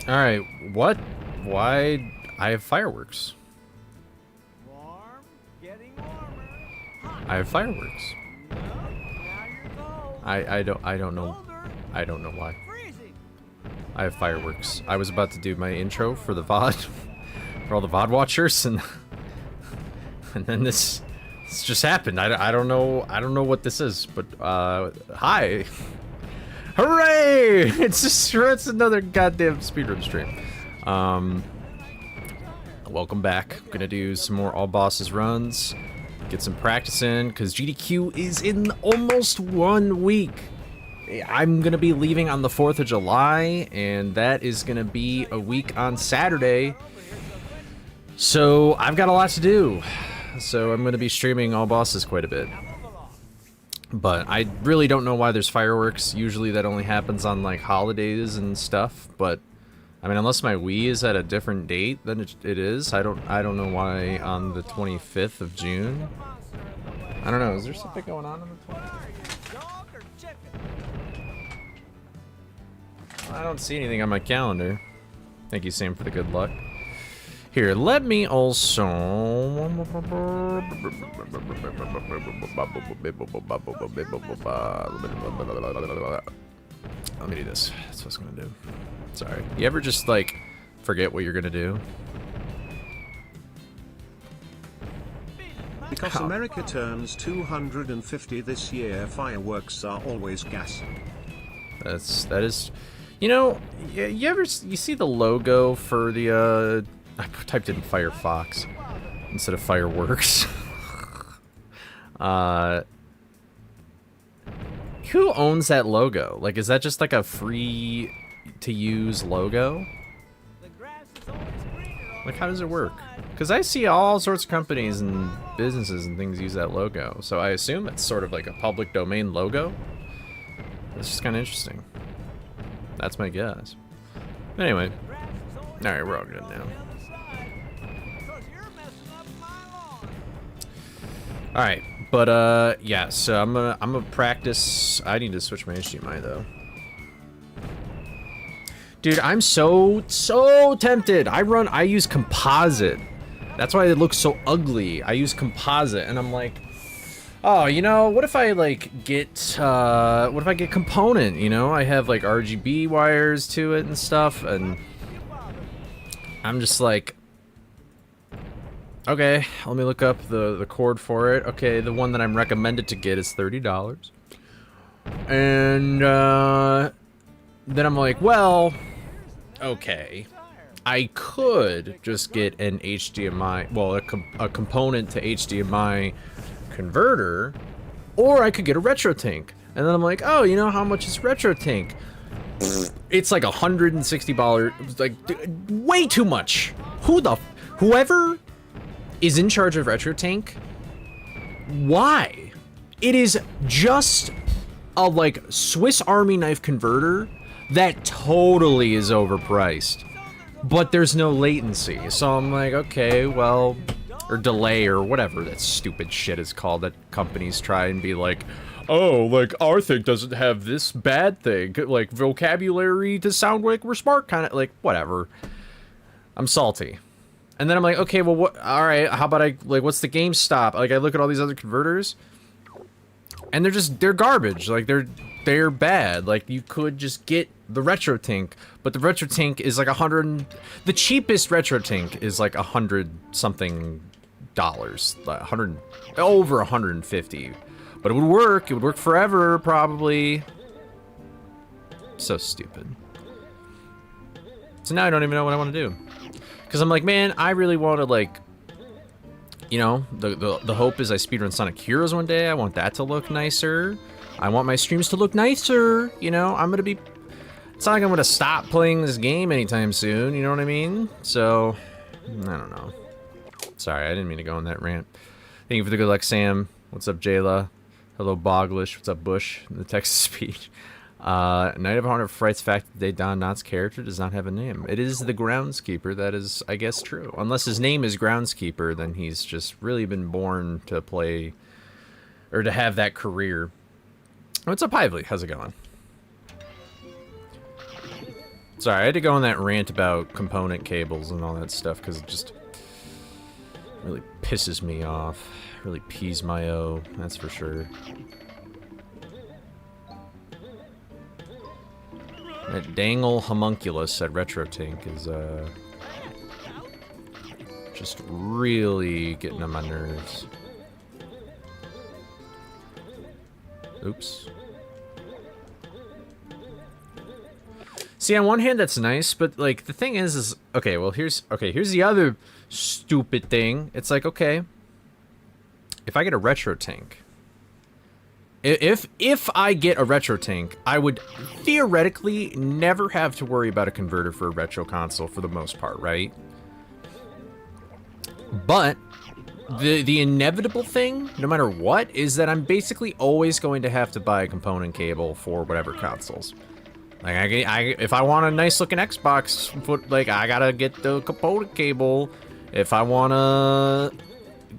Alright, what? Why? I have fireworks. Warm, getting warmer. I have fireworks. No, now you're cold. I don't know. Colder. I don't know why. Freezing. I have fireworks. I was about to do my intro for the VOD, for all the VOD watchers, and then this just happened. I don't know what this is, but hi. Hooray! It's another goddamn speedrun stream. Welcome back. I'm gonna do some more all bosses runs, get some practice in, because GDQ is in almost 1 week. I'm gonna be leaving on the 4th of July, and that is gonna be a week on Saturday. So I've got a lot to do. So I'm gonna be streaming all bosses quite a bit. But I really don't know why there's fireworks. Usually that only happens on like holidays and stuff. But I mean, unless my Wii is at a different date than it is. I don't know why on the 25th of June. I don't know. Is there something going on the 25th? I don't see anything on my calendar. Thank you, Sam, for the good luck. Here, let me also... Let me do this. That's what I was gonna do. Sorry. You ever just, like, forget what you're gonna do? Because America turns 250 this year, fireworks are always gas. That is... You know, you see the logo for the, I typed in Firefox instead of fireworks. Who owns that logo? Like, is that just like a free to use logo? Like, how does it work? Because I see all sorts of companies and businesses and things use that logo. So I assume it's sort of like a public domain logo. It's just kind of interesting. That's my guess. Anyway. Alright, we're all good now. Alright, but yeah, so I'm gonna practice. I need to switch my HDMI though. Dude, I'm so tempted. I use composite. That's why it looks so ugly. I use composite and I'm like, oh, you know, what if I like get component, you know? I have like RGB wires to it and stuff, and I'm just like, okay, let me look up the cord for it. Okay, the one that I'm recommended to get is $30. And then I'm like, well, okay, I could just get an HDMI, well, a component to HDMI converter, or I could get a RetroTink. And then I'm like, oh, you know how much is RetroTink? It's like $160, like way too much. Whoever is in charge of RetroTink, why? It is just a like Swiss Army knife converter that totally is overpriced, but there's no latency. So I'm like, okay, well, or delay or whatever that stupid shit is called that companies try and be like, oh, like our thing doesn't have this bad thing, like vocabulary to sound like we're smart, kind of like whatever. I'm salty. And then I'm like, okay, well, what? All right, how about what's the GameStop? Like, I look at all these other converters, and they're garbage. Like, they're bad. Like, you could just get the RetroTink, but the RetroTink is like the cheapest RetroTink is like $100 something, like over 150. But it would work forever, probably. So stupid. So now I don't even know what I want to do. Because I'm like, man, I really want to, like, you know, the hope is I speedrun Sonic Heroes one day. I want that to look nicer. I want my streams to look nicer. You know, it's not like I'm going to stop playing this game anytime soon. You know what I mean? So, I don't know. Sorry, I didn't mean to go on that rant. Thank you for the good luck, Sam. What's up, Jayla? Hello, Boglish. What's up, Bush? In the Texas speech. Night of Honor Frights fact that Don Knotts' character does not have a name. It is the Groundskeeper. That is, I guess, true. Unless his name is Groundskeeper, then he's just really been born to play, or to have that career. What's up, Hively? How's it going? Sorry, I had to go on that rant about component cables and all that stuff because it just really pisses me off. Really pees my O, that's for sure. That dangle homunculus at RetroTink is, just really getting on my nerves. Oops. See, on one hand, that's nice, but, like, the thing is, okay, well, here's the other stupid thing. It's like, okay, if I get a RetroTink, if I get a RetroTink, I would theoretically never have to worry about a converter for a retro console for the most part, right? But the inevitable thing, no matter what, is that I'm basically always going to have to buy a component cable for whatever consoles. Like, if I want a nice looking Xbox, I gotta get the component cable. If I wanna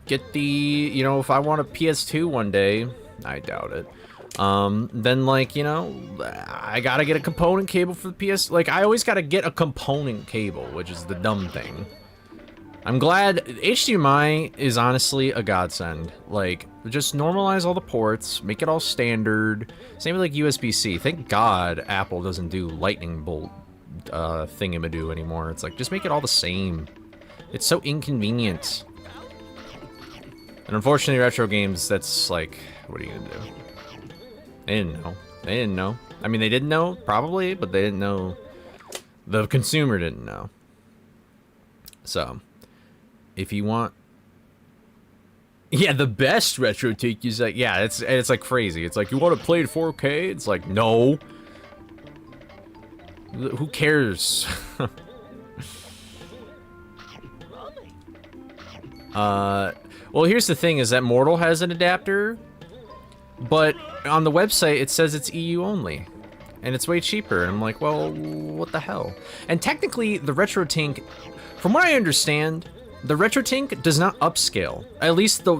get the, you know, if I want a PS2 one day, I doubt it. Then, like, you know, I gotta get a component cable for the PS. Like, I always gotta get a component cable, which is the dumb thing. I'm glad HDMI is honestly a godsend. Like, just normalize all the ports, make it all standard. Same with like USB-C. Thank God Apple doesn't do lightning bolt thingamadoo anymore. It's like, just make it all the same. It's so inconvenient. And unfortunately, retro games, that's like, what are you gonna do? They didn't know. They didn't know. I mean, they didn't know, probably, but they didn't know. The consumer didn't know. So, if you want... Yeah, the best RetroTink is like, yeah, it's like crazy. It's like, you want to play it 4K? It's like, no. Who cares? Well, here's the thing, is that Mortal has an adapter, but on the website it says it's EU only, and it's way cheaper. And I'm like, well, what the hell? And technically, the RetroTink, from what I understand, the RetroTink does not upscale. At least the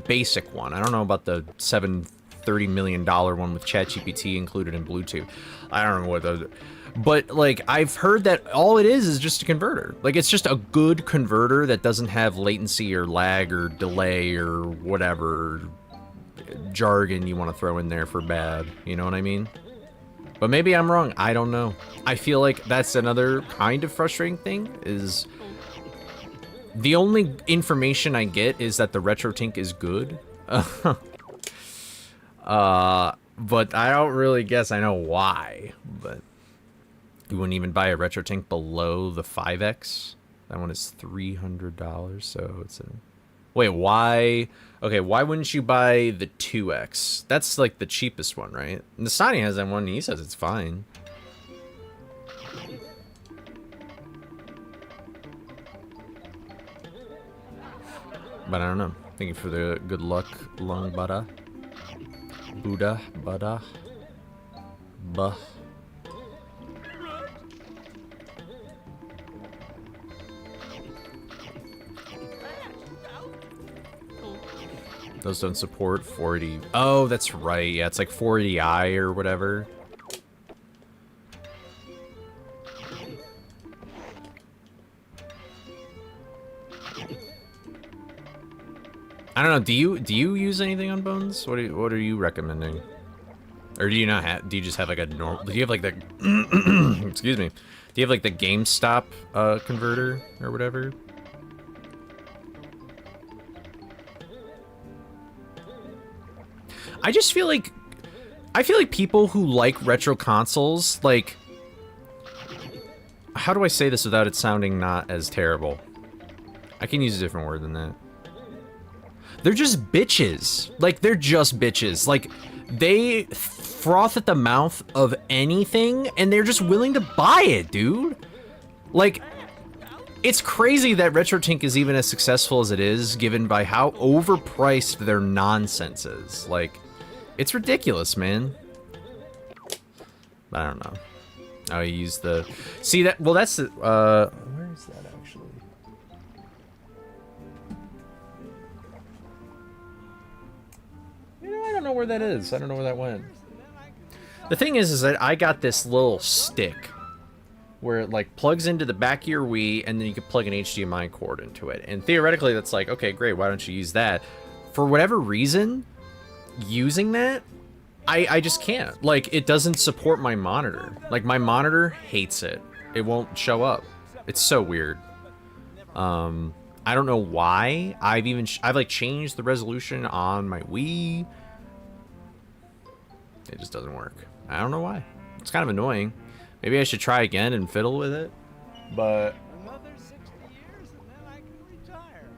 basic one. I don't know about the $730 million one with ChatGPT included in Bluetooth. I don't know what the... But, like, I've heard that all it is just a converter. Like, it's just a good converter that doesn't have latency or lag or delay or whatever jargon you want to throw in there for bad. You know what I mean? But maybe I'm wrong. I don't know. I feel like that's another kind of frustrating thing, is the only information I get is that the RetroTink is good. But I don't really guess I know why. But you wouldn't even buy a RetroTink below the 5X. That one is $300, so it's a... Wait, why? Okay, why wouldn't you buy the 2X? That's like the cheapest one, right? Nasani has that one, and he says it's fine. But I don't know. Thank you for the good luck, Lung Buddha. Buddha, Buddha. Buh. Those don't support 480. Oh, that's right. Yeah, it's like 480i or whatever. I don't know. Do you use anything on Bones? What are you recommending? Or do you not have? Do you just have like a normal? Do you have like the? Excuse me. Do you have like the GameStop converter or whatever? I just feel like, people who like retro consoles, like, how do I say this without it sounding not as terrible? I can use a different word than that. They're just bitches. Like, they're just bitches. Like, they froth at the mouth of anything, and they're just willing to buy it, dude. Like, it's crazy that RetroTink is even as successful as it is, given by how overpriced their nonsense is. Like, it's ridiculous, man. I don't know. Oh, you use the... See, that... Well, that's the... Where is that, actually? You know, I don't know where that is. I don't know where that went. The thing is that I got this little stick where it like plugs into the back of your Wii, and then you can plug an HDMI cord into it. And theoretically, that's like, okay, great. Why don't you use that? For whatever reason, using that, I just can't. Like, it doesn't support my monitor. Like, my monitor hates it. It won't show up. It's so weird. I don't know why. I've like changed the resolution on my Wii. It just doesn't work. I don't know why. It's kind of annoying. Maybe I should try again and fiddle with it. But Another 60 years and then I can retire.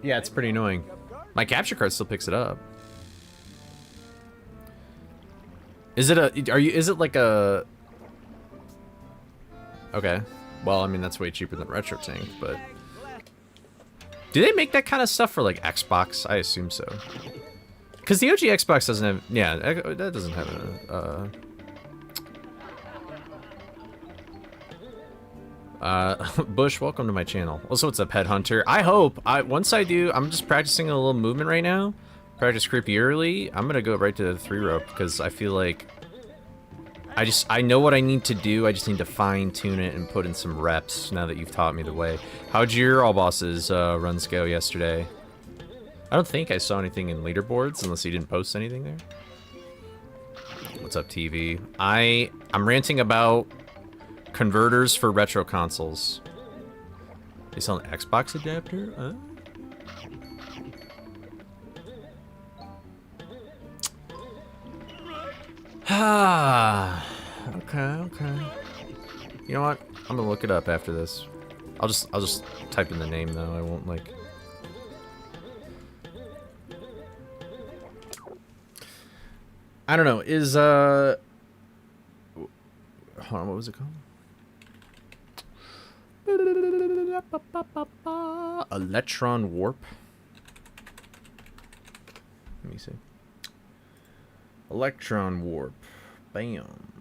yeah, it's pretty annoying. My capture card still picks it up. Is it is it like a... Okay. Well, I mean, that's way cheaper than Retro Tank, but... Do they make that kind of stuff for, like, Xbox? I assume so. Because the OG Xbox doesn't have... Yeah, that doesn't have a... Bush, welcome to my channel. Also, what's up, Headhunter? I hope... once I do... I'm just practicing a little movement right now. Practice creepy early. I'm gonna go right to the 3-rope, because I feel like... I know what I need to do. I just need to fine-tune it and put in some reps now that you've taught me the way. How'd your All Bosses runs go yesterday? I don't think I saw anything in leaderboards unless you didn't post anything there. What's up, TV? I'm ranting about converters for retro consoles. They sell an Xbox adapter? Ah, okay. You know what? I'm gonna look it up after this. I'll just type in the name though. I won't like. I don't know. Is hold on. What was it called? Electron warp. Let me see. Electron warp. Bam.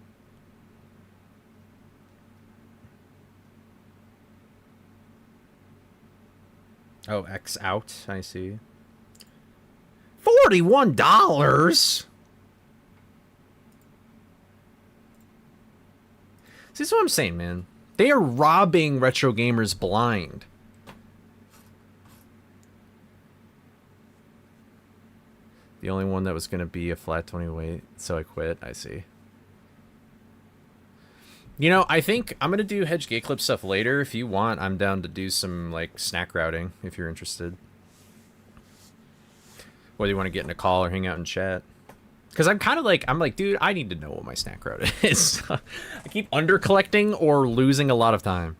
Oh, X out. I see. $41. See, that's what I'm saying, man. They are robbing retro gamers blind. The only one that was going to be a flat 20 weight, so I quit. I see. You know, I think I'm going to do Hedge Gate clip stuff later. If you want, I'm down to do some, like, snack routing, if you're interested. Whether you want to get in a call or hang out and chat. Because I'm kind of like, dude, I need to know what my snack route is. I keep under-collecting or losing a lot of time.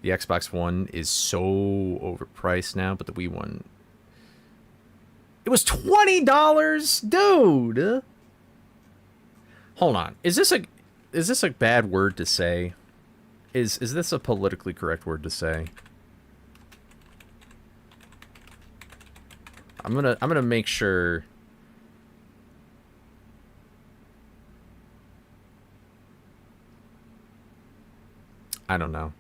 The Xbox One is so overpriced now, but the Wii one... It was $20, dude. Hold on. Is this a bad word to say? Is this a politically correct word to say? I'm gonna make sure. I don't know.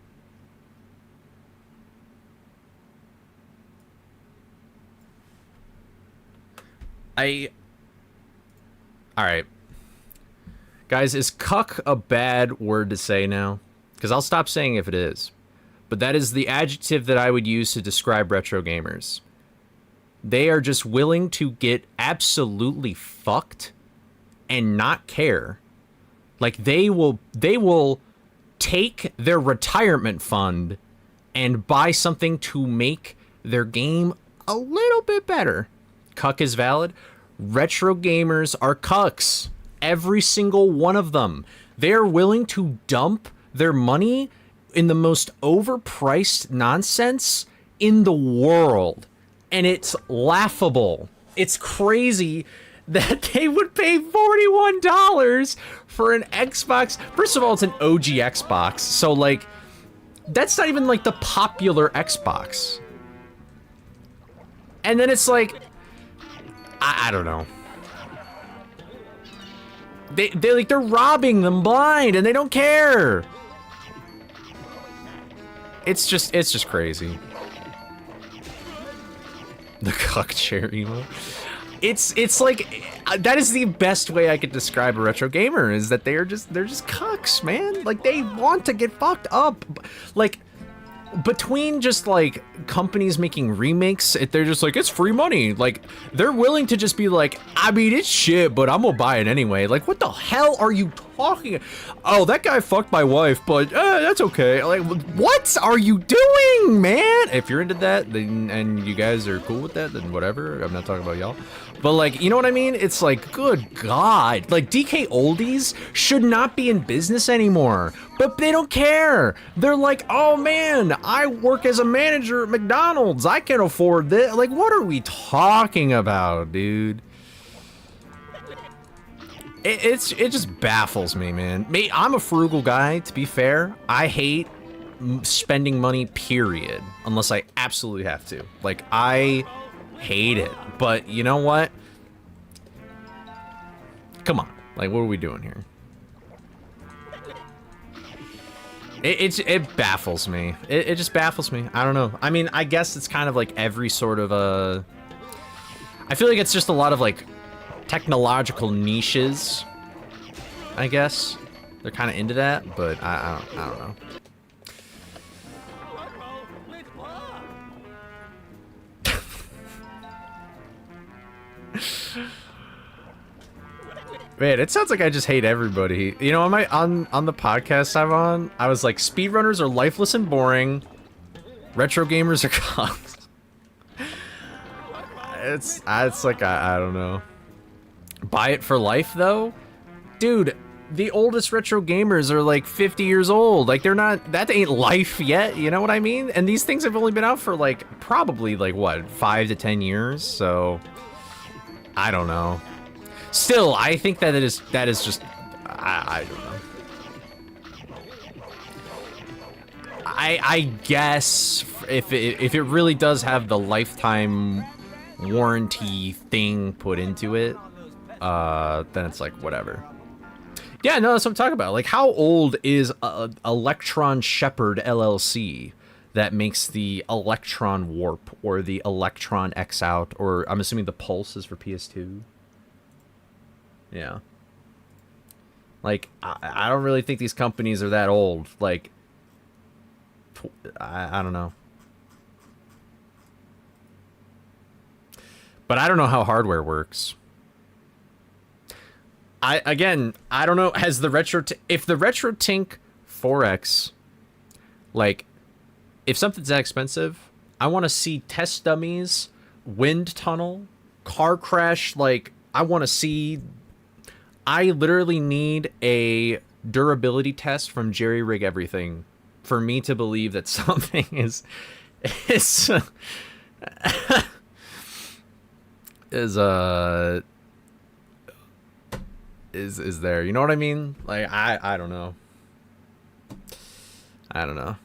Alright. Guys, is cuck a bad word to say now? Because I'll stop saying if it is. But that is the adjective that I would use to describe retro gamers. They are just willing to get absolutely fucked and not care. Like, they will take their retirement fund and buy something to make their game a little bit better. Cuck is valid. Retro gamers are cucks. Every single one of them. They're willing to dump their money in the most overpriced nonsense in the world. And it's laughable. It's crazy that they would pay $41 for an Xbox. First of all, it's an OG Xbox. So, like, that's not even, like, the popular Xbox. And then it's like... I don't know. They're robbing them blind and they don't care. It's just crazy. The cuck chair emo. It's like that is the best way I could describe a retro gamer, is that they're just cucks. bucks, man. Like, they want to get fucked up. Like, between just like companies making remakes, they're just like, it's free money. Like, they're willing to just be like, I mean, it's shit, but I'm gonna buy it anyway. Like, what the hell are you talking? Oh, that guy fucked my wife, but that's okay. Like, what are you doing, man? If you're into that, then, and you guys are cool with that, then whatever. I'm not talking about y'all. But like, you know what I mean? It's like, good God. Like, DK Oldies should not be in business anymore. But they don't care. They're like, oh man, I work as a manager at McDonald's. I can afford this. Like, what are we talking about, dude? It just baffles me, man. I'm a frugal guy, to be fair. I hate spending money, period. Unless I absolutely have to. Like, I hate it. But you know what? Come on. Like, what are we doing here? It baffles me. It just baffles me. I don't know. I mean, I guess it's kind of like every sort of I feel like it's just a lot of like technological niches, I guess. They're kind of into that, but I don't know. Man, it sounds like I just hate everybody. You know, on the podcast I'm on, I was like, speedrunners are lifeless and boring. Retro gamers are cons. It's like, I don't know. Buy it for life, though? Dude, the oldest retro gamers are like 50 years old. Like, they're not, that ain't life yet, you know what I mean? And these things have only been out for like, probably like, what, 5 to 10 years? So, I don't know. Still, I think that is just, I don't know. I guess if it really does have the lifetime warranty thing put into it, then it's like, whatever. Yeah, no, that's what I'm talking about. Like, how old is Electron Shepherd LLC that makes the Electron Warp or the Electron X Out, or I'm assuming the Pulse is for PS2? Yeah. Like, I don't really think these companies are that old. Like, I don't know. But I don't know how hardware works. Again, I don't know. Has the if the RetroTink 4X, like, if something's that expensive, I want to see test dummies, wind tunnel, car crash. Like, I want to see. I literally need a durability test from Jerry Rig Everything for me to believe that something is there. You know what I mean? Like, I don't know. I don't know.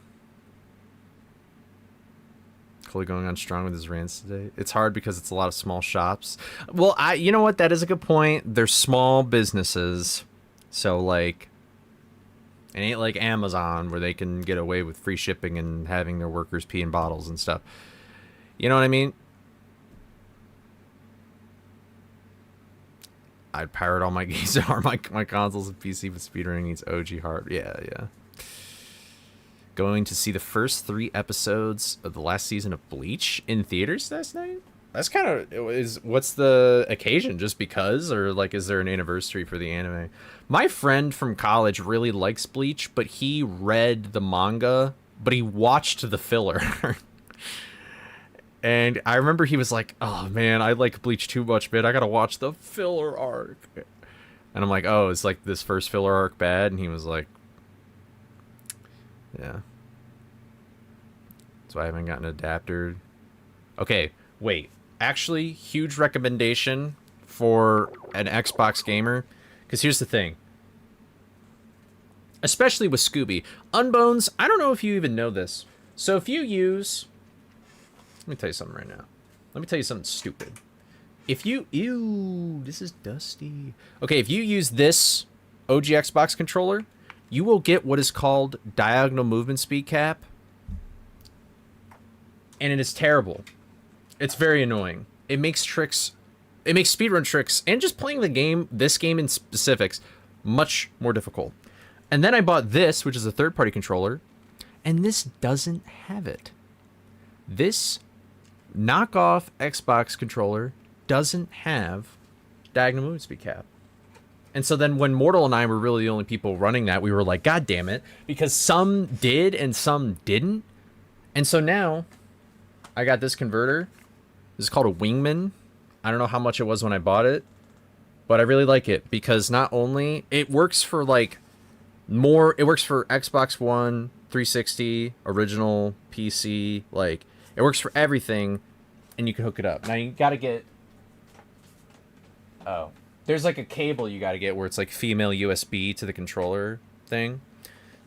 Chloe going on strong with his rants today. It's hard because it's a lot of small shops. Well, you know what? That is a good point. They're small businesses. So, like, it ain't like Amazon where they can get away with free shipping and having their workers pee in bottles and stuff. You know what I mean? I'd pirate all my games or my consoles and PC, but speedrunning needs OG hard. Yeah. Going to see the first 3 episodes of the last season of Bleach in theaters last night? That's kind of... What's the occasion? Just because? Or, like, is there an anniversary for the anime? My friend from college really likes Bleach, but he read the manga, but he watched the filler. And I remember he was like, oh, man, I like Bleach too much, man. I gotta watch the filler arc. And I'm like, oh, is, like, this first filler arc bad? And he was like... Yeah. So I haven't gotten an adapter. Okay, wait. Actually, huge recommendation for an Xbox gamer. Because here's the thing. Especially with Scooby. Unbones, I don't know if you even know this. So if you use... Let me tell you something right now. Let me tell you something stupid. If you... Ew, this is dusty. Okay, if you use this OG Xbox controller... You will get what is called diagonal movement speed cap. And it is terrible. It's very annoying. It makes tricks, it makes speedrun tricks, and just playing the game, this game in specifics, much more difficult. And then I bought this, which is a third-party controller, and this doesn't have it. This knockoff Xbox controller doesn't have diagonal movement speed cap. And so then when Mortal and I were really the only people running that, we were like, God damn it, because some did and some didn't. And so now I got this converter. This is called a Wingman. I don't know how much it was when I bought it, but I really like it because not only it works for like it works for Xbox One, 360, original, PC, like it works for everything, and you can hook it up. Now you gotta get, there's like a cable you gotta get where it's like female USB to the controller thing.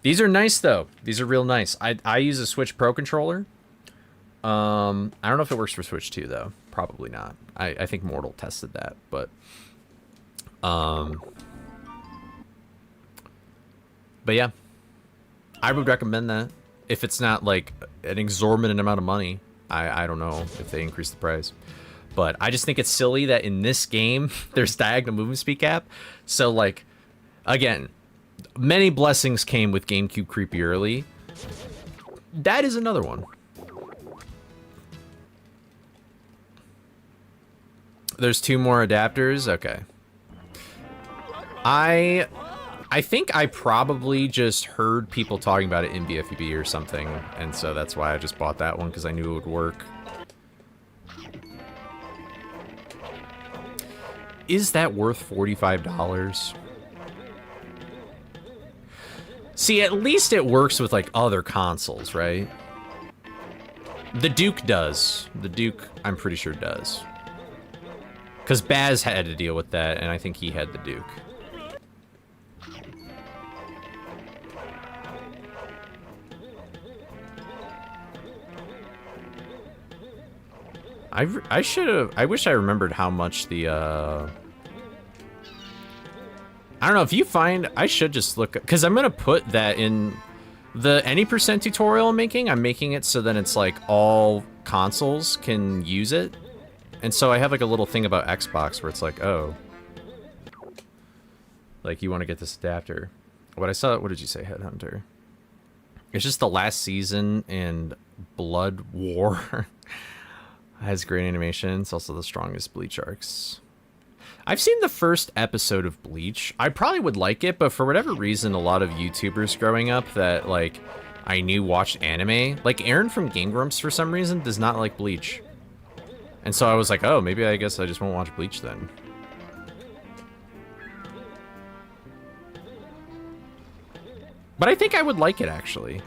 These are nice though. These are real nice. I use a Switch Pro controller. I don't know if it works for Switch 2 though. Probably not. I think Mortal tested that, but yeah, I would recommend that if it's not like an exorbitant amount of money. I don't know if they increase the price, but I just think it's silly that in this game there's diagonal movement speed cap. So like, again, many blessings came with GameCube creepy early. That is another one. There's 2 more adapters. Okay. I think I probably just heard people talking about it in BFB or something, and so that's why I just bought that one, because I knew it would work. Is that worth $45? See, at least it works with, like, other consoles, right? The Duke does. The Duke, I'm pretty sure, does. Because Baz had to deal with that, and I think he had the Duke. I should have... I wish I remembered how much the, I don't know, if you find... I should just look... Because I'm going to put that in the any % tutorial I'm making it so then it's like all consoles can use it. And so I have like a little thing about Xbox where it's like, oh, like you want to get this adapter. What I saw, what did you say, Headhunter? It's just the last season and Blood War has great animation. It's also the strongest Bleach arcs. I've seen the first episode of Bleach. I probably would like it, but for whatever reason, a lot of YouTubers growing up that like I knew watched anime, like Aaron from Game Grumps for some reason does not like Bleach. And so I was like, oh, maybe I guess I just won't watch Bleach then. But I think I would like it, actually.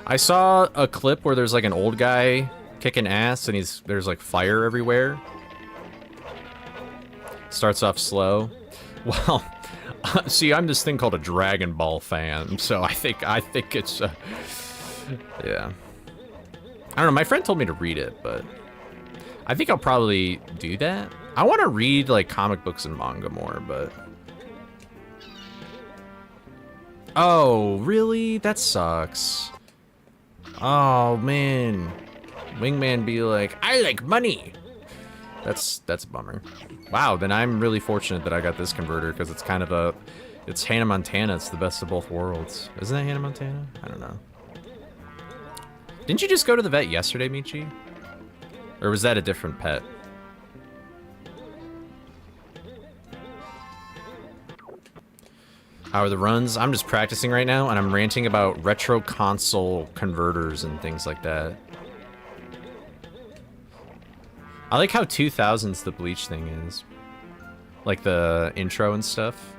I saw a clip where there's like an old guy kicking ass and there's like fire everywhere. Starts off slow. Well, see, I'm this thing called a Dragon Ball fan, so I think it's, yeah. I don't know, my friend told me to read it, but I think I'll probably do that. I want to read, like, comic books and manga more, but... Oh, really? That sucks. Oh, man. Wingman be like, I like money! That's a bummer. Wow, then I'm really fortunate that I got this converter, because it's kind of a... It's Hannah Montana, it's the best of both worlds. Isn't that Hannah Montana? I don't know. Didn't you just go to the vet yesterday, Michi? Or was that a different pet? How are the runs? I'm just practicing right now, and I'm ranting about retro console converters and things like that. I like how 2000s the Bleach thing is. Like the intro and stuff.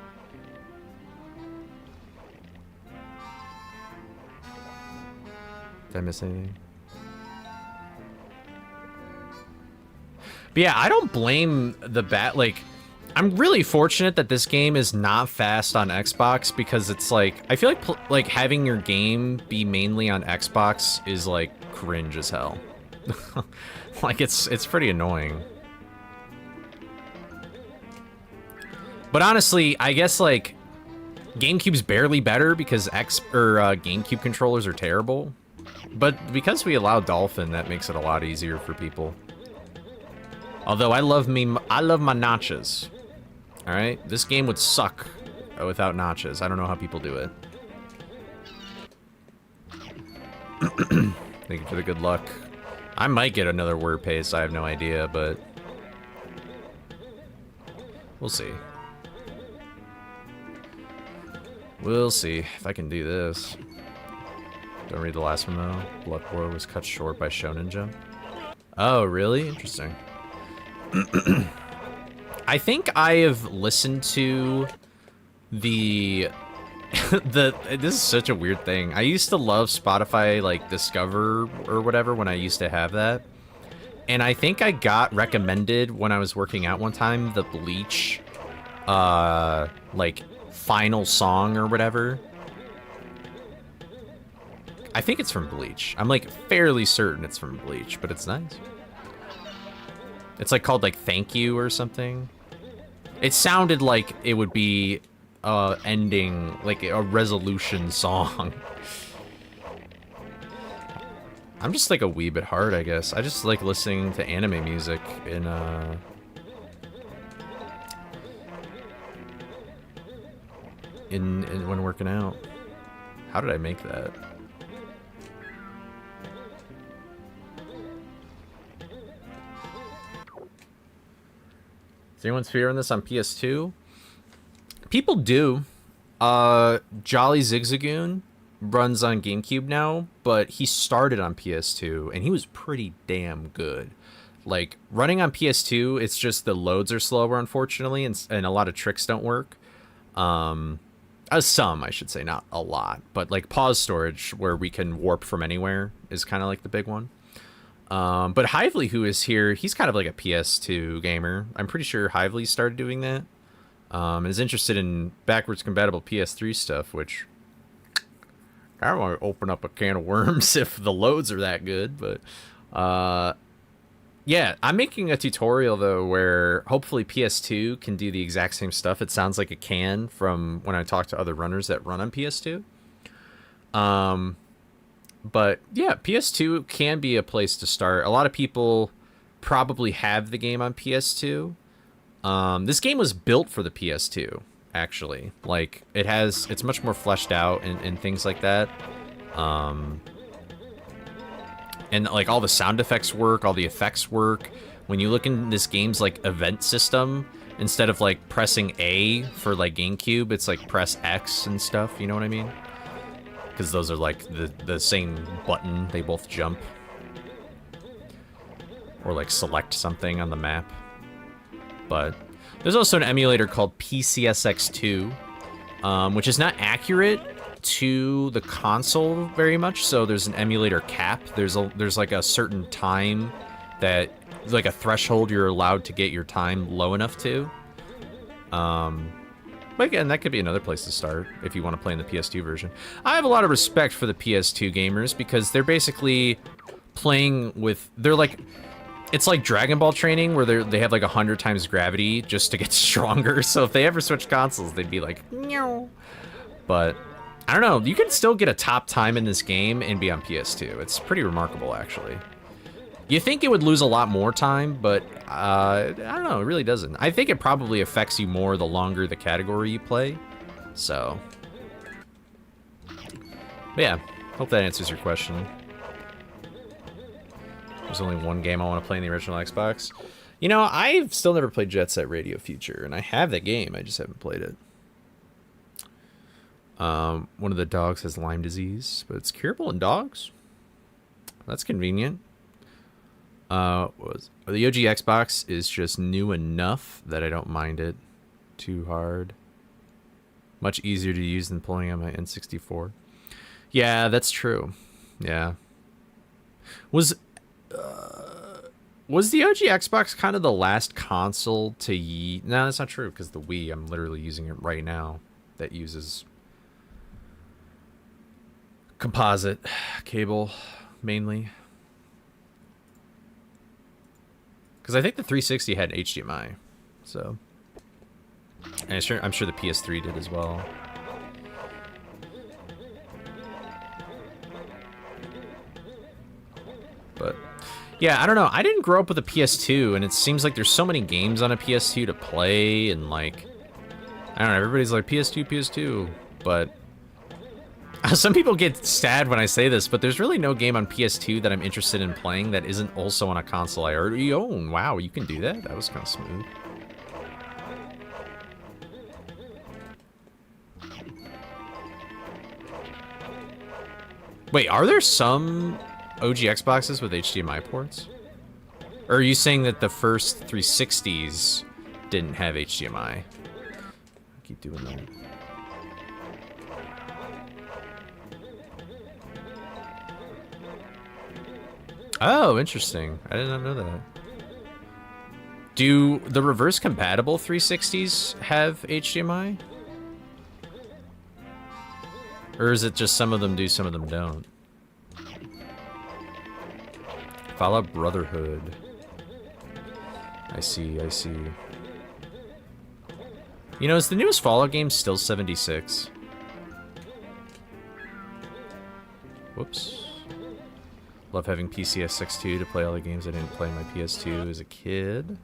Did I miss anything? But yeah, I don't blame the like, I'm really fortunate that this game is not fast on Xbox because it's like, I feel like having your game be mainly on Xbox is like cringe as hell. Like it's pretty annoying. But honestly, I guess like GameCube's barely better because GameCube controllers are terrible. But because we allow Dolphin, that makes it a lot easier for people. Although I love my notches. All right, this game would suck without notches. I don't know how people do it. Thank you for the good luck. I might get another word paste, I have no idea, but we'll see. We'll see if I can do this. Don't read the last one though. Blood War was cut short by Shonen Jump. Oh, really? Interesting. I think I have listened to the this is such a weird thing. I used to love Spotify like Discover or whatever when I used to have that. And I think I got recommended when I was working out one time the Bleach like final song or whatever. I think it's from Bleach. I'm like fairly certain it's from Bleach, but it's nice. It's like called like Thank You or something. It sounded like it would be ending, like a resolution song. I'm just like a wee bit hard, I guess. I just like listening to anime music in when working out. How did I make that? Is anyone fearing this on PS2? People do. Jolly Zigzagoon runs on GameCube now, but he started on PS2, and he was pretty damn good. Like, running on PS2, it's just the loads are slower, unfortunately, and a lot of tricks don't work. Some, I should say, not a lot. But, like, pause storage, where we can warp from anywhere, is kind of like the big one. But Hively, who is here, he's kind of like a PS2 gamer. I'm pretty sure Hively started doing that. And is interested in backwards compatible PS3 stuff, which I don't want to open up a can of worms if the loads are that good, but yeah, I'm making a tutorial though where hopefully PS2 can do the exact same stuff. It sounds like it can from when I talk to other runners that run on PS2. But yeah, PS2 can be a place to start. A lot of people probably have the game on PS2. This game was built for the PS2, actually. Like, it's much more fleshed out and things like that. And, like, all the sound effects work, all the effects work. When you look in this game's, like, event system, instead of, like, pressing A for, like, GameCube, it's, like, press X and stuff, you know what I mean? Because those are, like, the same button. They both jump. Or, like, select something on the map. But there's also an emulator called PCSX2, which is not accurate to the console very much. So there's an emulator cap. There's like a certain time that, like a threshold you're allowed to get your time low enough to. But again, that could be another place to start if you want to play in the PS2 version. I have a lot of respect for the PS2 gamers because they're basically playing with, it's like Dragon Ball training where they have like 100 times gravity just to get stronger. So if they ever switch consoles, they'd be like, no. But I don't know. You can still get a top time in this game and be on PS2. It's pretty remarkable, actually. You think it would lose a lot more time, but I don't know. It really doesn't. I think it probably affects you more the longer the category you play. So, but yeah. Hope that answers your question. There's only one game I want to play in the original Xbox. You know, I've still never played Jet Set Radio Future, and I have that game. I just haven't played it. One of the dogs has Lyme disease, but it's curable in dogs. That's convenient. The OG Xbox is just new enough that I don't mind it too hard. Much easier to use than pulling on my N64. Yeah, that's true. Yeah. Was the OG Xbox kind of the last console to No, that's not true, because the Wii, I'm literally using it right now, that uses composite cable, mainly. Because I think the 360 had HDMI, so... And I'm sure the PS3 did as well. But... yeah, I don't know. I didn't grow up with a PS2, and it seems like there's so many games on a PS2 to play, and, like... I don't know, everybody's like PS2, PS2, but some people get sad when I say this, but there's really no game on PS2 that I'm interested in playing that isn't also on a console I already own. Wow, you can do that? That was kind of smooth. Wait, are there some OG Xboxes with HDMI ports? Or are you saying that the first 360s didn't have HDMI? I keep doing that. Oh, interesting. I did not know that. Do the reverse compatible 360s have HDMI? Or is it just some of them do, some of them don't? Fallout Brotherhood. I see, I see. You know, is the newest Fallout game still 76? Whoops. Love having PCS62 to play all the games I didn't play on my PS2 as a kid.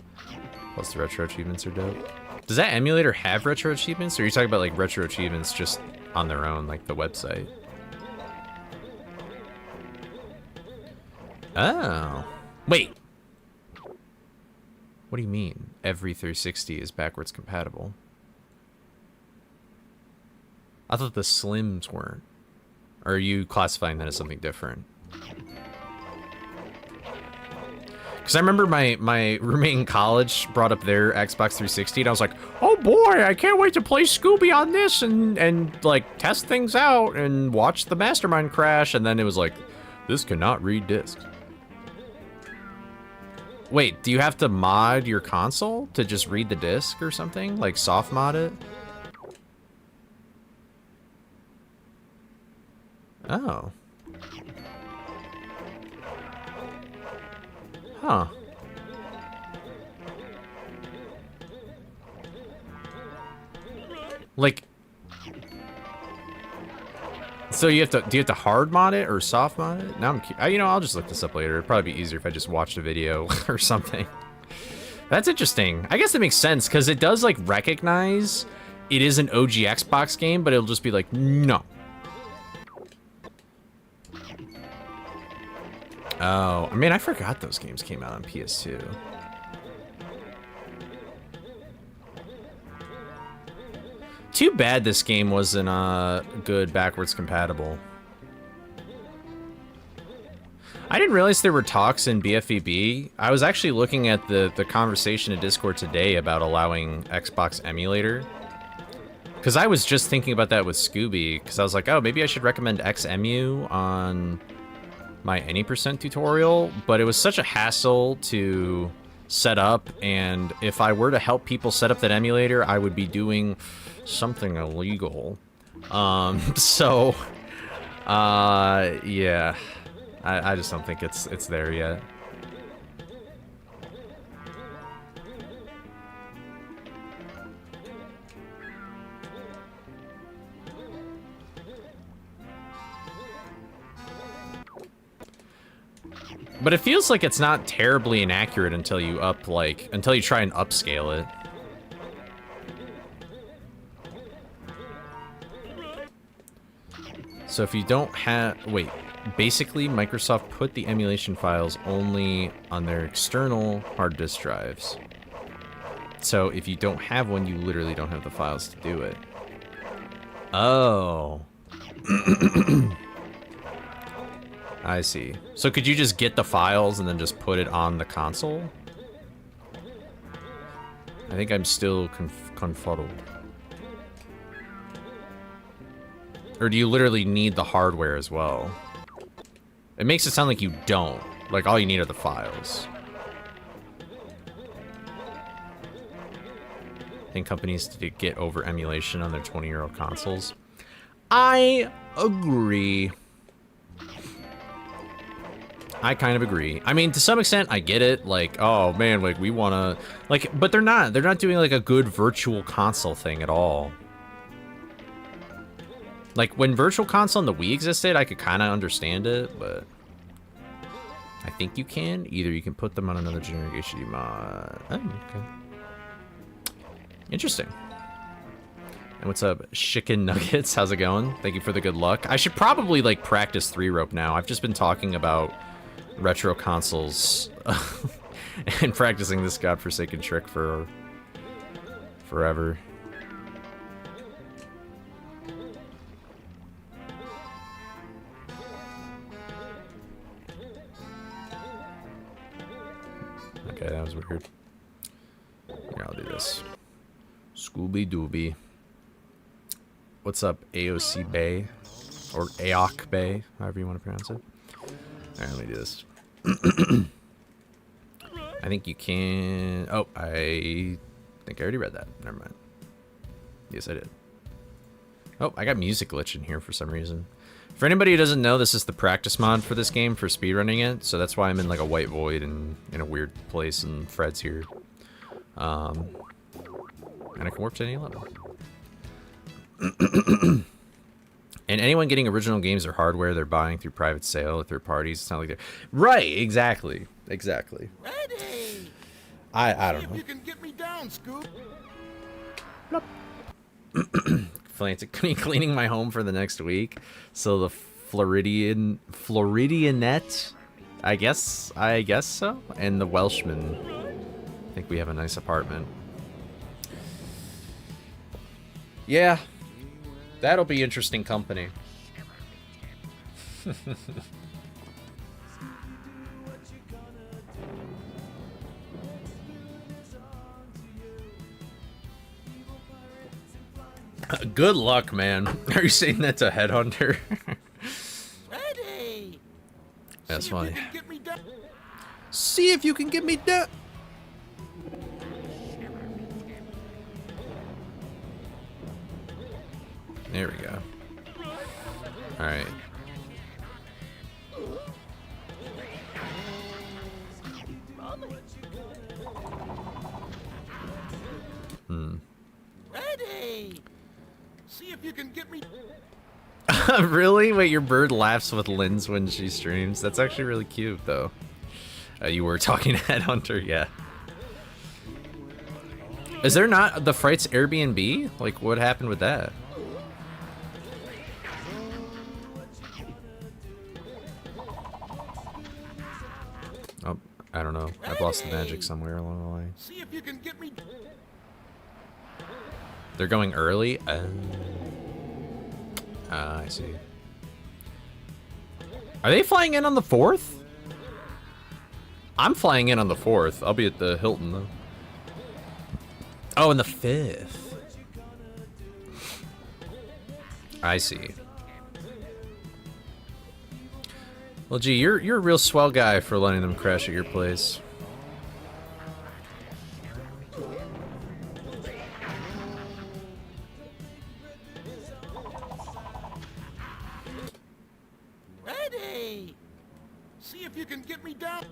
Plus the retro achievements are dope. Does that emulator have retro achievements? Or are you talking about like retro achievements just on their own, like the website? Oh. Wait. What do you mean? Every 360 is backwards compatible. I thought the Slims weren't. Or are you classifying that as something different? Because I remember my roommate in college brought up their Xbox 360, and I was like, oh boy, I can't wait to play Scooby on this and like test things out and watch the Mastermind crash. And then it was like, this cannot read discs. Wait, do you have to mod your console to just read the disc or something? Like soft mod it? Oh. Huh. Like, so you have to, do you have to hard mod it or soft mod it? Now you know, I'll just look this up later. It'd probably be easier if I just watched a video or something. That's interesting. I guess that makes sense because it does like recognize it is an OG Xbox game, but it'll just be like, no. Oh, I mean, I forgot those games came out on PS2. Too bad this game wasn't good backwards compatible. I didn't realize there were talks in BFEB. I was actually looking at the conversation in Discord today about allowing Xbox emulator. Because I was just thinking about that with Scooby, because I was like, oh, maybe I should recommend XEMU on my any% tutorial, but it was such a hassle to set up, and if I were to help people set up that emulator, I would be doing something illegal. Yeah, I just don't think it's there yet. But it feels like it's not terribly inaccurate until you until you try and upscale it. So if you don't have, wait, basically Microsoft put the emulation files only on their external hard disk drives. So if you don't have one, you literally don't have the files to do it. Oh. I see. So could you just get the files and then just put it on the console? I think I'm still confuddled. Or do you literally need the hardware as well? It makes it sound like you don't. Like all you need are the files. I think companies need to get over emulation on their 20-year-old consoles. I agree. I kind of agree. I mean, to some extent, I get it. Like, oh man, like we want to, like, but they're not doing like a good virtual console thing at all. Like when Virtual Console and the Wii existed, I could kind of understand it, but I think you can. Either you can put them on another generic HD mod. Oh, okay. Interesting. And what's up, Chicken Nuggets? How's it going? Thank you for the good luck. I should probably, like, practice 3-rope now. I've just been talking about retro consoles and practicing this godforsaken trick for forever. Okay, that was weird. Here, I'll do this. Scooby Dooby. What's up, AOC Bay? Or AOC Bay, however you want to pronounce it. Alright, let me do this. I think you can... Oh, I think I already read that. Never mind. Yes, I did. Oh, I got music glitch in here for some reason. For anybody who doesn't know, this is the practice mod for this game for speedrunning it, so that's why I'm in like a white void and in a weird place, and Fred's here. And I can warp to any level. And anyone getting original games or hardware they're buying through private sale or third parties, it's not like they're... Right, exactly. Exactly. Ready. I don't know. You can get me down, Scoop. Cleaning my home for the next week. So the Floridianette, I guess so. And the Welshman. I think we have a nice apartment. Yeah. That'll be interesting company. Good luck, man. Are you saying that's a headhunter? Ready. That's funny. See if you can get me down. See if you can get me down. There we go. Alright. Ready. See if you can get me. Really? Wait, your bird laughs with Lynn's when she streams? That's actually really cute, though. You were talking to Headhunter, yeah. Is there not the Frights Airbnb? Like, what happened with that? Oh, I don't know. I've lost the magic somewhere along the way. See if you can get me. They're going early? I see. Are they flying in on the 4th? I'm flying in on the 4th. I'll be at the Hilton, though. Oh, and the 5th. I see. Well, gee, you're a real swell guy for letting them crash at your place. Ready. See if you can get me down.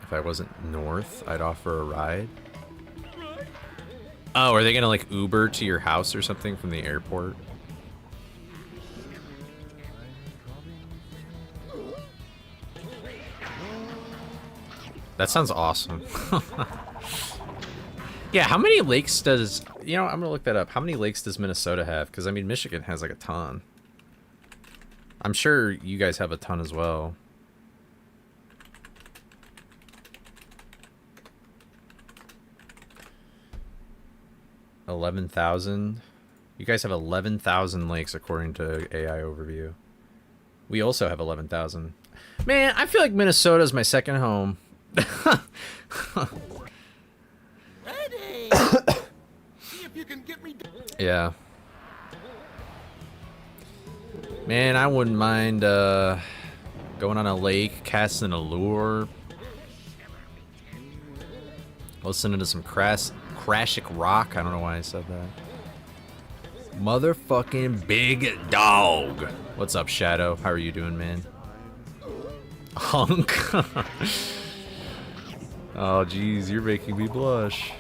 If I wasn't north, I'd offer a ride. Oh, are they gonna like Uber to your house or something from the airport? That sounds awesome. Yeah, how many lakes does... You know, I'm gonna look that up. How many lakes does Minnesota have? Because, I mean, Michigan has like a ton. I'm sure you guys have a ton as well. $11,000. You guys have 11,000 lakes according to AI Overview. We also have 11,000. Man, I feel like Minnesota is my second home. Ready. See if you can get me. Yeah. Man, I wouldn't mind going on a lake, casting a lure, listening to some Crashic rock. I don't know why I said that. Motherfucking big dog. What's up, Shadow? How are you doing, man? Hunk. Oh, jeez, you're making me blush.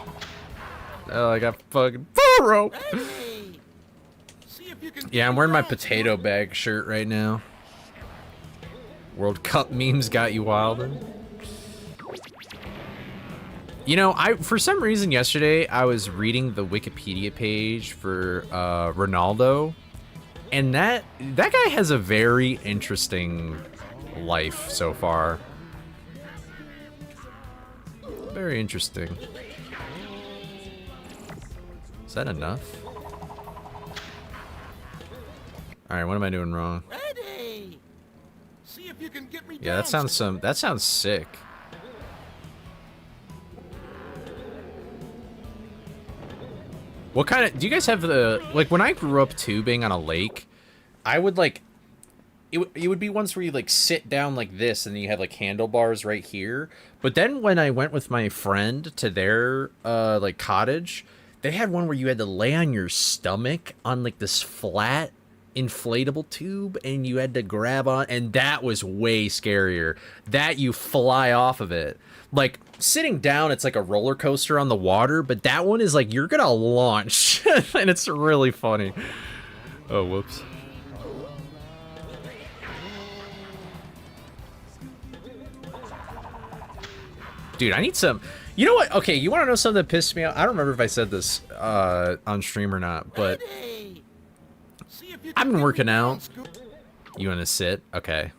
Oh, I got fucking full rope. Yeah, I'm wearing my potato bag shirt right now. World Cup memes got you wildin'. You know, for some reason yesterday I was reading the Wikipedia page for Ronaldo, and that guy has a very interesting life so far. Very interesting. Is that enough? All right, what am I doing wrong? Ready. See if you can get me Yeah, down. that sounds sick. What kind of, do you guys have the, like, when I grew up tubing on a lake, I would, like, it would be ones where you, like, sit down like this, and then you have, like, handlebars right here. But then when I went with my friend to their, like, cottage, they had one where you had to lay on your stomach on, like, this flat inflatable tube, and you had to grab on, and that was way scarier. That you fly off of it. Like, sitting down, it's like a roller coaster on the water, but that one is like, you're gonna launch. And it's really funny. Oh, whoops. Dude, I need some... You know what? Okay, you want to know something that pissed me off? I don't remember if I said this on stream or not, but... Ready. See if you I've can been get working me down, out. Scoop. You want to sit? Okay.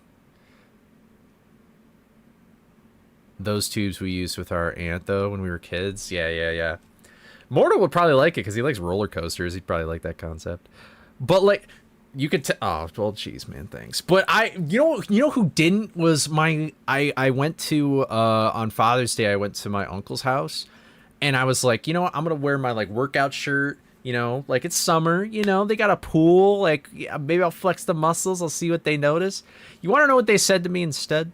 Those tubes we used with our aunt, though, when we were kids. Yeah. Mortal would probably like it because he likes roller coasters. He'd probably like that concept. But, like, you could oh, well, jeez, man, thanks. But you know who didn't was I went to, on Father's Day, I went to my uncle's house, and I was like, you know what, I'm going to wear my, like, workout shirt, you know, like, it's summer, you know, they got a pool, like, yeah, maybe I'll flex the muscles, I'll see what they notice. You want to know what they said to me instead?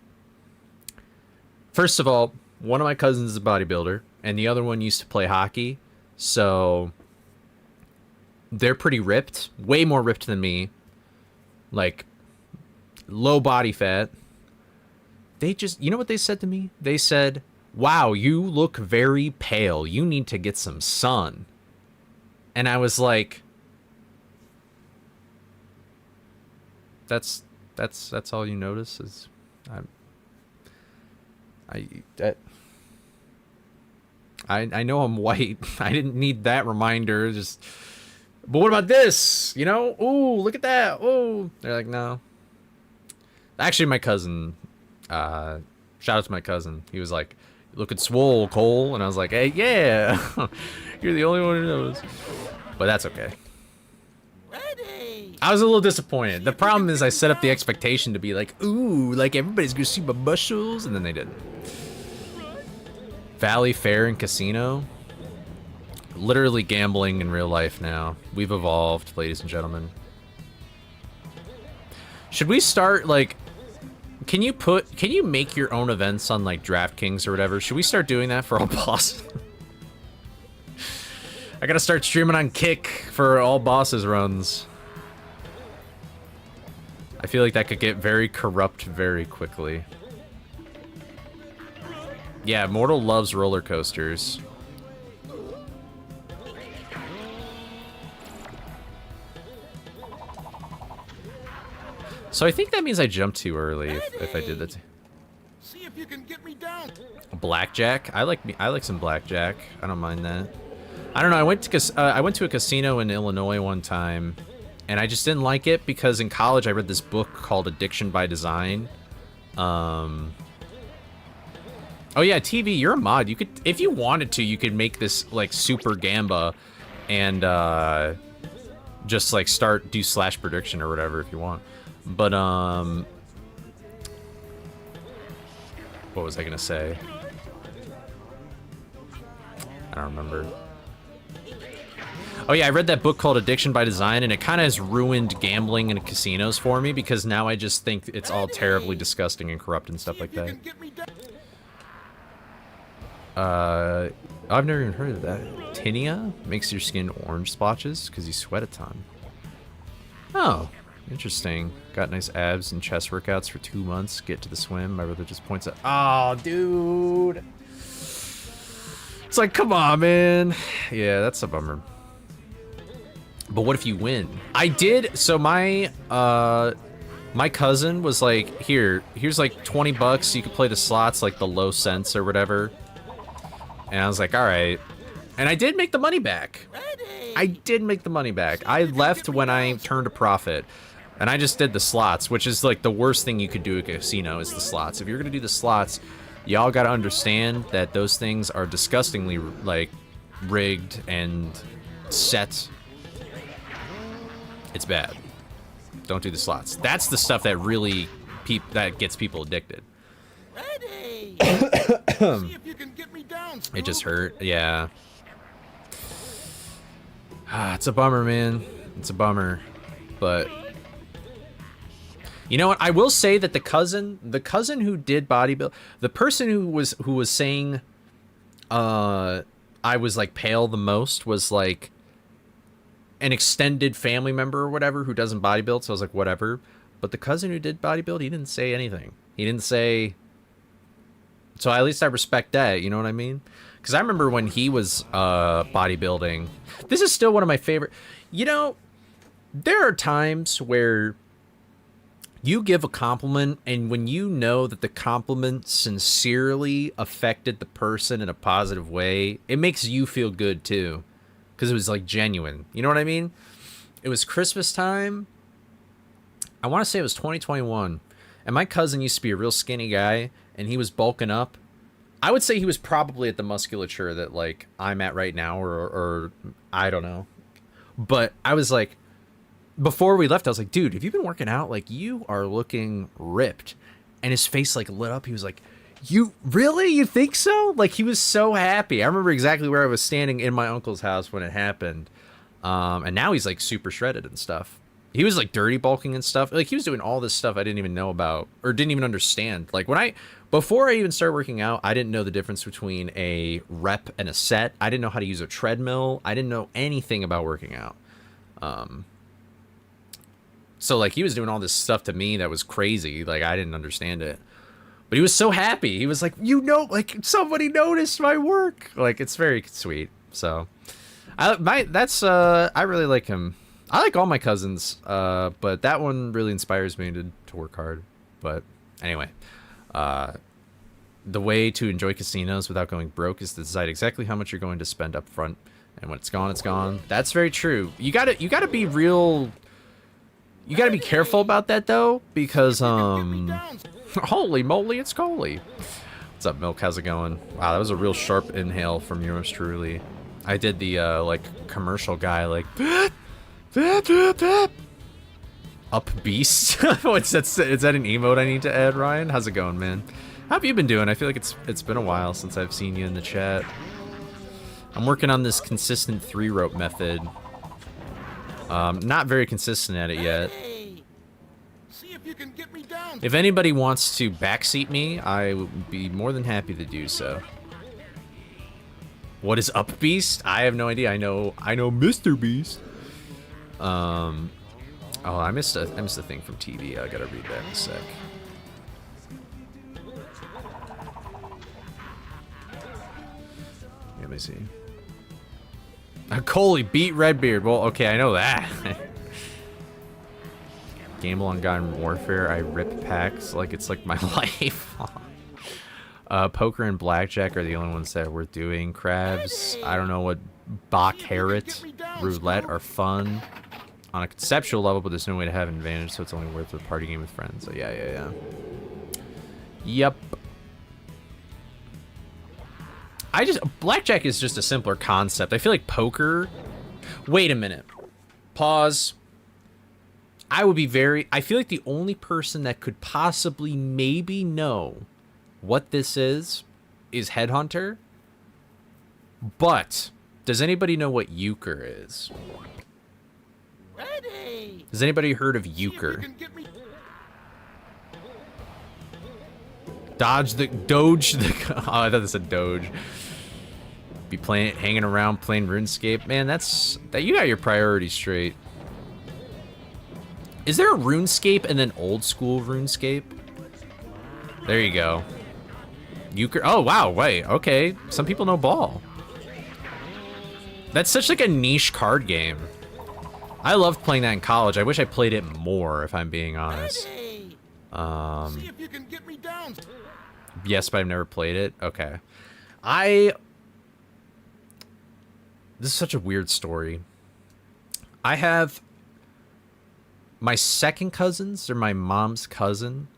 First of all, one of my cousins is a bodybuilder, and the other one used to play hockey, so they're pretty ripped, way more ripped than me, like, low body fat. They just, you know what they said to me? They said, wow, you look very pale, you need to get some sun. And I was like, that's all you notice is I know I'm white. I didn't need that reminder. Just, but what about this? You know? Ooh, look at that. Oh, they're like, no. Actually, my cousin. Shout out to my cousin. He was like, "Look at swole, Cole," and I was like, "Hey, yeah, you're the only one who knows." But that's okay. Ready. I was a little disappointed. The problem is I set up the expectation to be like, ooh, like everybody's gonna see my muscles, and then they didn't. Valley Fair and Casino. Literally gambling in real life now. We've evolved, ladies and gentlemen. Should we start, like, can you make your own events on, like, DraftKings or whatever? Should we start doing that for all bosses? I gotta start streaming on Kick for all bosses runs. I feel like that could get very corrupt very quickly. Yeah, Mortal loves roller coasters. So I think that means I jumped too early if I did that. See if you can get me down. Blackjack? I like some blackjack. I don't mind that. I don't know. I went to a casino in Illinois one time, and I just didn't like it because in college I read this book called Addiction by Design. Oh yeah, TV, you're a mod. You could, if you wanted to, you could make this like super gamba, and just like do slash prediction or whatever if you want. But what was I gonna say? I don't remember. Oh yeah, I read that book called Addiction by Design, and it kind of has ruined gambling in casinos for me because now I just think it's all terribly disgusting and corrupt and stuff like that. I've never even heard of that. Tinea makes your skin orange splotches because you sweat a ton. Oh, interesting. Got nice abs and chest workouts for 2 months. Get to the swim. My brother just points out. Oh, dude. It's like, come on, man. Yeah, that's a bummer. But what if you win? I did. So my cousin was like, here's like $20. You could play the slots, like the low cents or whatever. And I was like, all right. And I did make the money back. I did make the money back. I left when I turned a profit. And I just did the slots, which is like the worst thing you could do at a casino is the slots. If you're going to do the slots, y'all got to understand that those things are disgustingly, like, rigged and set. It's bad. Don't do the slots. That's the stuff that really that gets people addicted. Ready. See if you can get me down, It just hurt. Yeah. It's a bummer, man. It's a bummer. But you know what? I will say that the cousin who did bodybuild, the person who was saying I was like pale the most was like an extended family member or whatever who doesn't bodybuild, so I was like, whatever. But the cousin who did bodybuild, he didn't say anything. He didn't say... So at least I respect that, you know what I mean? Because I remember when he was bodybuilding... This is still one of my favorite... You know, there are times where you give a compliment, and when you know that the compliment sincerely affected the person in a positive way, it makes you feel good, too. Because it was, like, genuine. You know what I mean? It was Christmas time. I want to say it was 2021. And my cousin used to be a real skinny guy, and he was bulking up. I would say he was probably at the musculature that, like, I'm at right now, or I don't know. But I was like, before we left, I was like, dude, have you been working out? Like, you are looking ripped. And his face, like, lit up. He was like, you really? You think so? Like, he was so happy. I remember exactly where I was standing in my uncle's house when it happened. And now he's, like, super shredded and stuff. He was, like, dirty bulking and stuff. Like, he was doing all this stuff I didn't even know about or didn't even understand. Like, before I even started working out, I didn't know the difference between a rep and a set. I didn't know how to use a treadmill. I didn't know anything about working out. So, like, he was doing all this stuff to me that was crazy. Like, I didn't understand it. But he was so happy. He was like, you know, like, somebody noticed my work. Like, it's very sweet. So, I really like him. I like all my cousins, but that one really inspires me to work hard. But anyway, the way to enjoy casinos without going broke is to decide exactly how much you're going to spend up front, and when it's gone, it's gone. That's very true. You gotta be real. You gotta be careful about that though, because holy moly, it's Coley. What's up, Milk? How's it going? Wow, that was a real sharp inhale from yours truly. I did the like commercial guy like. Up beast. Is that an emote I need to add, Ryan? How's it going, man? How have you been doing? I feel like it's been a while since I've seen you in the chat. I'm working on this consistent 3-rope method. Not very consistent at it yet. See if you can get me down. If anybody wants to backseat me, I would be more than happy to do so. What is Up Beast? I have no idea. I know Mr. Beast. Oh, I missed a thing from TV. I gotta read that in a sec. Let me see. Coley beat Redbeard. Well, okay, I know that. Gamble on Garden Warfare. I rip packs like it's like my life. Poker and blackjack are the only ones that are worth doing. Crabs, I don't know what. Baccarat, roulette are fun on a conceptual level, but there's no way to have an advantage, so it's only worth a party game with friends. So yeah. Yep. Blackjack is just a simpler concept. I feel like poker. Wait a minute. Pause. I feel like the only person that could possibly maybe know what this is Headhunter. But does anybody know what euchre is? Ready. Has anybody heard of euchre? Doge the oh, I thought this said Doge. Be hanging around playing RuneScape, man. That you got your priorities straight. Is there a RuneScape and then old school RuneScape? There you go. Euchre. Oh wow, wait, okay. Some people know ball. That's such like a niche card game. I loved playing that in college. I wish I played it more, if I'm being honest. See if you can get me down. Yes, but I've never played it. Okay. I This is such a weird story. I have my second cousins, or my mom's cousin.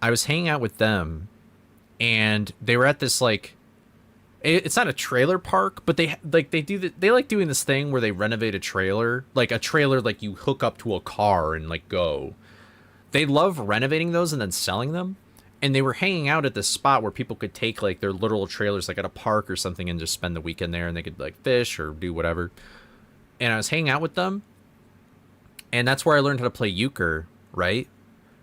I was hanging out with them, and they were at this like, it's not a trailer park, but they like doing this thing where they renovate a trailer like you hook up to a car and like go. They love renovating those and then selling them. And they were hanging out at this spot where people could take like their literal trailers like at a park or something and just spend the weekend there, and they could like fish or do whatever. And I was hanging out with them, and that's where I learned how to play euchre, right?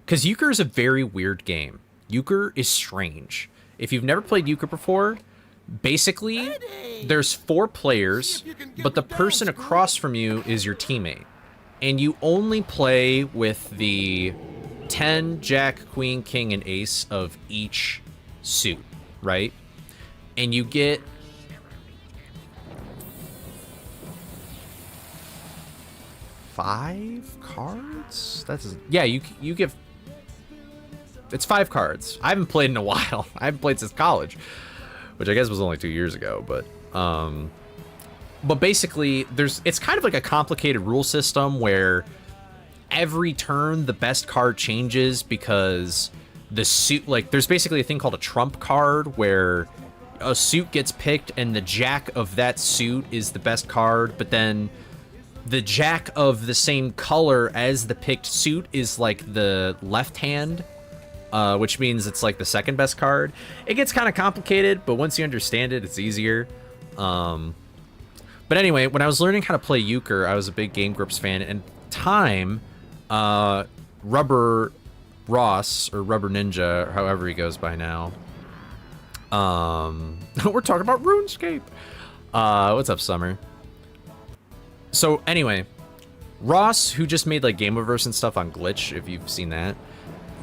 Because euchre is a very weird game. Euchre is strange. If you've never played euchre before, basically there's 4 players, but the person across from you is your teammate. And you only play with the 10, Jack, Queen, King, and Ace of each suit, right? And you get 5 cards? Yeah, you give... It's 5 cards. I haven't played in a while. I haven't played since college, which I guess was only 2 years ago, but basically it's kind of like a complicated rule system where every turn the best card changes because the suit, like there's basically a thing called a trump card where a suit gets picked and the jack of that suit is the best card, but then the jack of the same color as the picked suit is like the left hand, which means it's like the second best card. It gets kind of complicated, but once you understand it, it's easier. But anyway, when I was learning how to play euchre, I was a big Game Grumps fan, and time, Rubber Ross, or Rubber Ninja, or however he goes by now. We're talking about RuneScape. What's up, Summer? So anyway, Ross, who just made like Gameoverse and stuff on Glitch, if you've seen that,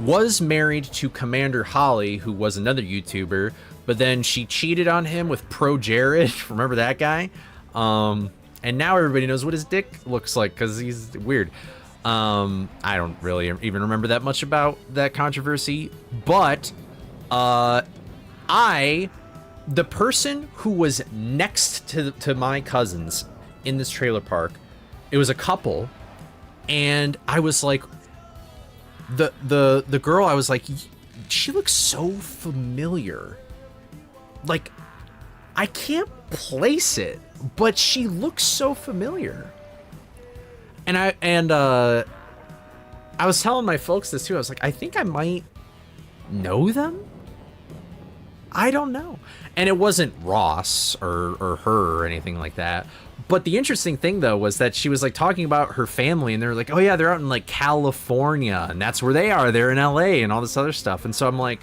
was married to Commander Holly, who was another YouTuber, but then she cheated on him with Pro Jared. Remember that guy? And now everybody knows what his dick looks like because he's weird. I don't really even remember that much about that controversy, but the person who was next to my cousins in this trailer park, it was a couple, and I was like, the girl, I was like, she looks so familiar. Like, I can't place it, but she looks so familiar. And I was telling my folks this too. I was like, I think I might know them. I don't know. And it wasn't Ross or her or anything like that. But the interesting thing though was that she was like talking about her family, and they're like, oh yeah, they're out in like California, and that's where they are. They're in LA and all this other stuff. And so I'm like,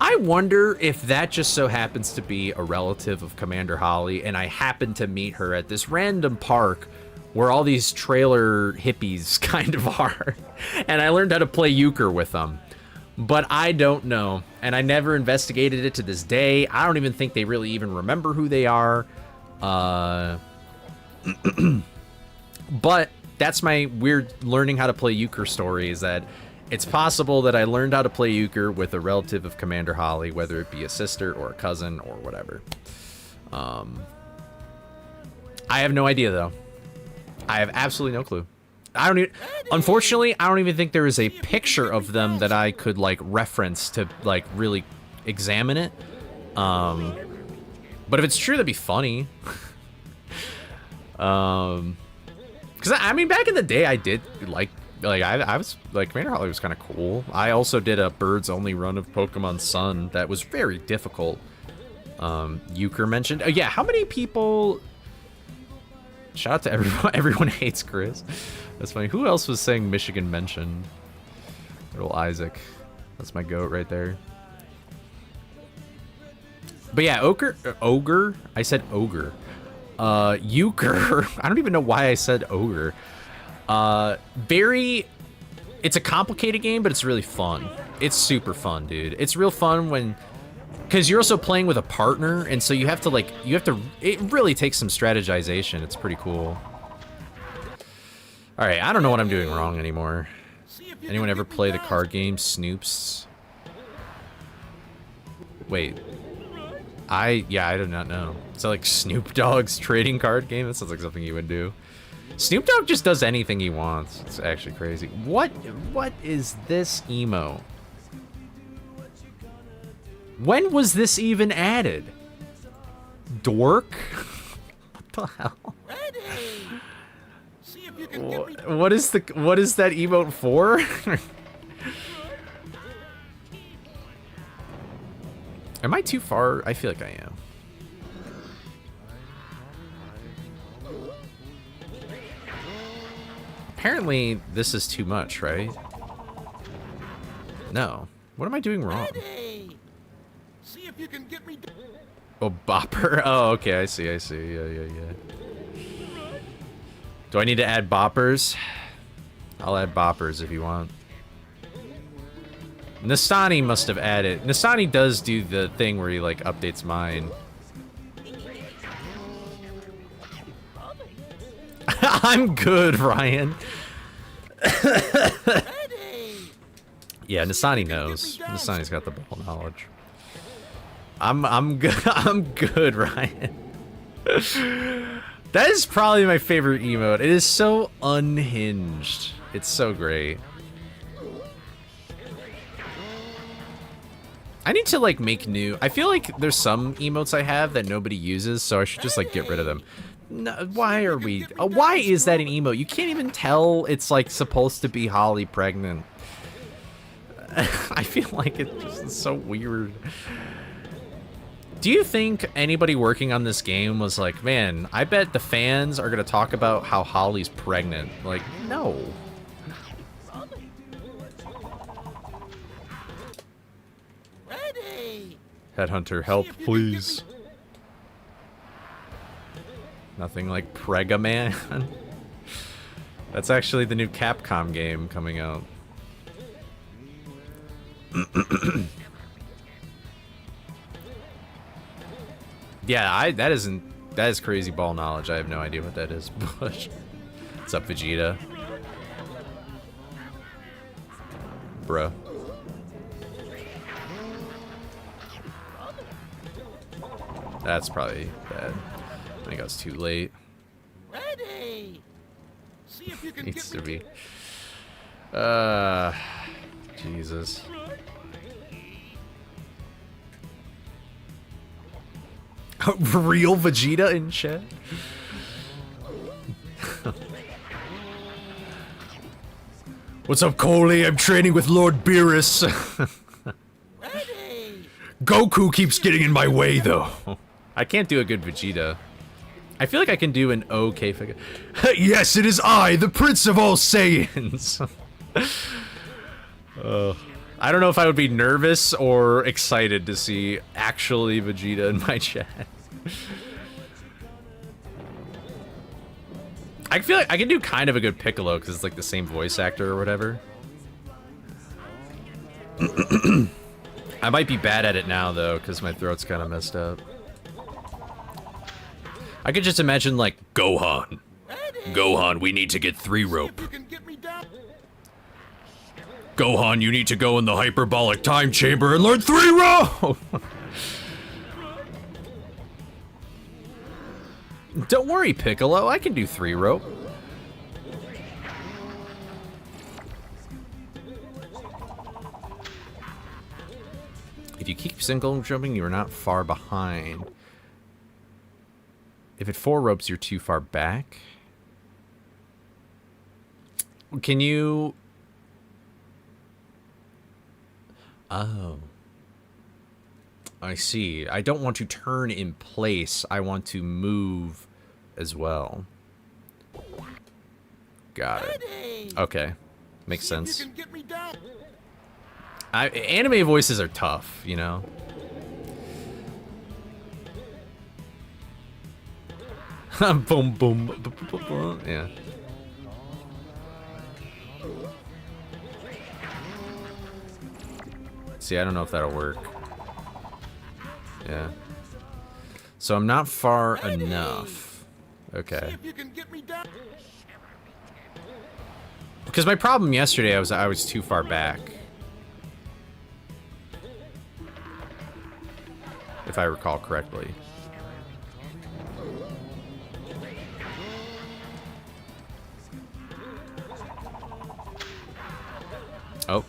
I wonder if that just so happens to be a relative of Commander Holly, and I happened to meet her at this random park where all these trailer hippies kind of are. And I learned how to play euchre with them. But I don't know. And I never investigated it to this day. I don't even think they really even remember who they are. But that's my weird learning how to play euchre story, is that it's possible that I learned how to play euchre with a relative of Commander Holly, whether it be a sister or a cousin or whatever. I have no idea though. I have absolutely no clue. I don't even, unfortunately, I don't even think there is a picture of them that I could like reference to like really examine it. But if it's true, that'd be funny. Because I mean, back in the day, I did like I was like, Commander Holly was kind of cool. I also did a birds only run of Pokemon Sun that was very difficult. Euchre mentioned. Oh yeah, how many people? Shout out to everyone. Everyone hates Chris. That's funny. Who else was saying Michigan mention? Little Isaac. That's my goat right there. But yeah, ogre. I said ogre. Euchre. I don't even know why I said ogre. It's a complicated game, but it's really fun. It's super fun, dude. It's real fun when, because you're also playing with a partner, and so you have to, it really takes some strategization. It's pretty cool. All right, I don't know what I'm doing wrong anymore. Anyone ever play the card game Snoops? Wait. Yeah, I do not know. So like Snoop Dogg's trading card game? That sounds like something you would do. Snoop Dogg just does anything he wants. It's actually crazy. What is this emo? When was this even added? Dork? What the hell? See if you can get me. What is that emote for? Am I too far? I feel like I am. Apparently, this is too much, right? No. What am I doing wrong? See if you can get me. Oh, bopper. Oh, okay. I see. Yeah. Do I need to add boppers? I'll add boppers if you want. Nastani must have added. Nastani does do the thing where he like updates mine. I'm good, Ryan. Yeah, Nastani knows. Nastani's got the ball knowledge. I'm good. I'm good, Ryan. That is probably my favorite emote. It is so unhinged. It's so great. I need to like make new. I feel like there's some emotes I have that nobody uses, so I should just like get rid of them. No, why are we? Why is that an emote? You can't even tell it's like supposed to be Holly pregnant. I feel like it just is so weird. Do you think anybody working on this game was like, man, I bet the fans are gonna talk about how Holly's pregnant? Like, no. Headhunter, help, please. Nothing like Prega Man. That's actually the new Capcom game coming out. Yeah, that is crazy ball knowledge. I have no idea what that is. But what's up, Vegeta? Bruh. That's probably bad. I think I was too late. Ready. See if you can Needs get to me. be. Jesus. Real Vegeta in chat? What's up, Coley? I'm training with Lord Beerus. Goku keeps getting in my way, though. I can't do a good Vegeta. I feel like I can do an okay figure. Yes, it is I, the Prince of all Saiyans. I don't know if I would be nervous or excited to see actually Vegeta in my chat. I feel like I can do kind of a good Piccolo because it's like the same voice actor or whatever. I might be bad at it now though because my throat's kind of messed up. I could just imagine like Gohan. Gohan, we need to get 3-rope. Gohan, you need to go in the hyperbolic time chamber and learn 3-rope! Don't worry, Piccolo, I can do 3-rope. If you keep single jumping, you are not far behind. If it 4 ropes, you're too far back. Can you... Oh. I see. I don't want to turn in place. I want to move as well. Got it. Okay. Makes sense. Anime voices are tough, you know? Boom, boom, boom, boom, boom. Yeah. See, I don't know if that'll work. Yeah. So I'm not far enough. Okay. Because my problem yesterday, I was too far back. if I recall correctly. Oh.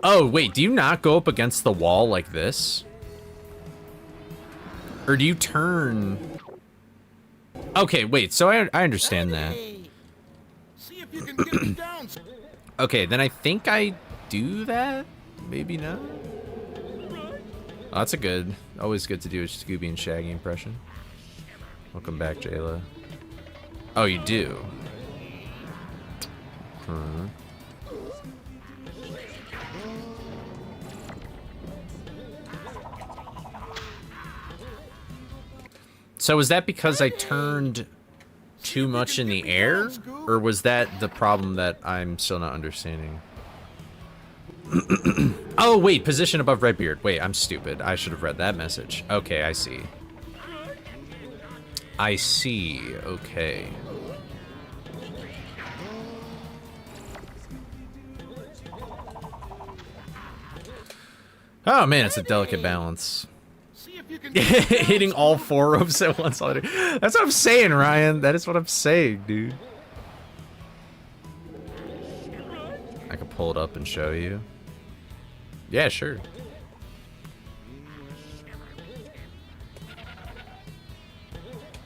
Oh, wait, do you not go up against the wall like this? Or do you turn... Okay, wait, so I understand that. See if you can get me down. Okay, then I think I do that? Maybe not? Oh, that's a good... Always good to do a Scooby and Shaggy impression. Welcome back, Jayla. Oh, you do? Huh. So was that because I turned too much in the air? Or was that the problem that I'm still not understanding? Oh, wait, position above Redbeard. Wait, I'm stupid. I should have read that message. Okay, I see. I see. Okay. Oh, man, it's a delicate balance. Hitting all 4 ropes at once. That's what I'm saying, Ryan. That is what I'm saying, dude. I can pull it up and show you. Yeah, sure.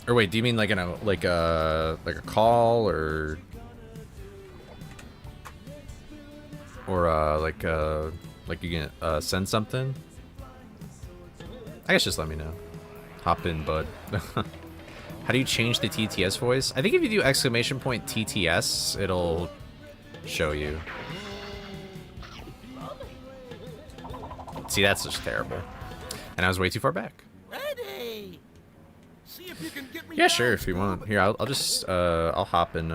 Or wait, do you mean like in a like a call or like you can send something? I guess just let me know. Hop in, bud. How do you change the TTS voice? I think if you do exclamation point TTS, it'll show you. See, that's just terrible. And I was way too far back. Ready. See if you can get me Yeah, down, sure, if you want. Here, I'll just, I'll hop in,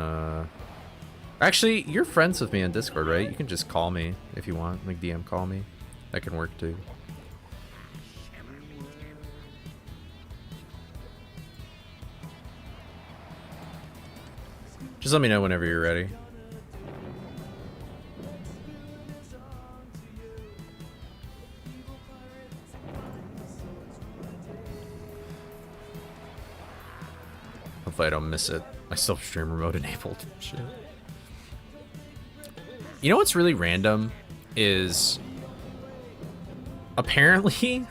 Actually, you're friends with me on Discord, right? You can just call me if you want. Like, DM call me. That can work, too. Just let me know whenever you're ready. Hopefully I don't miss it. My self-stream remote enabled. Shit. You know what's really random is apparently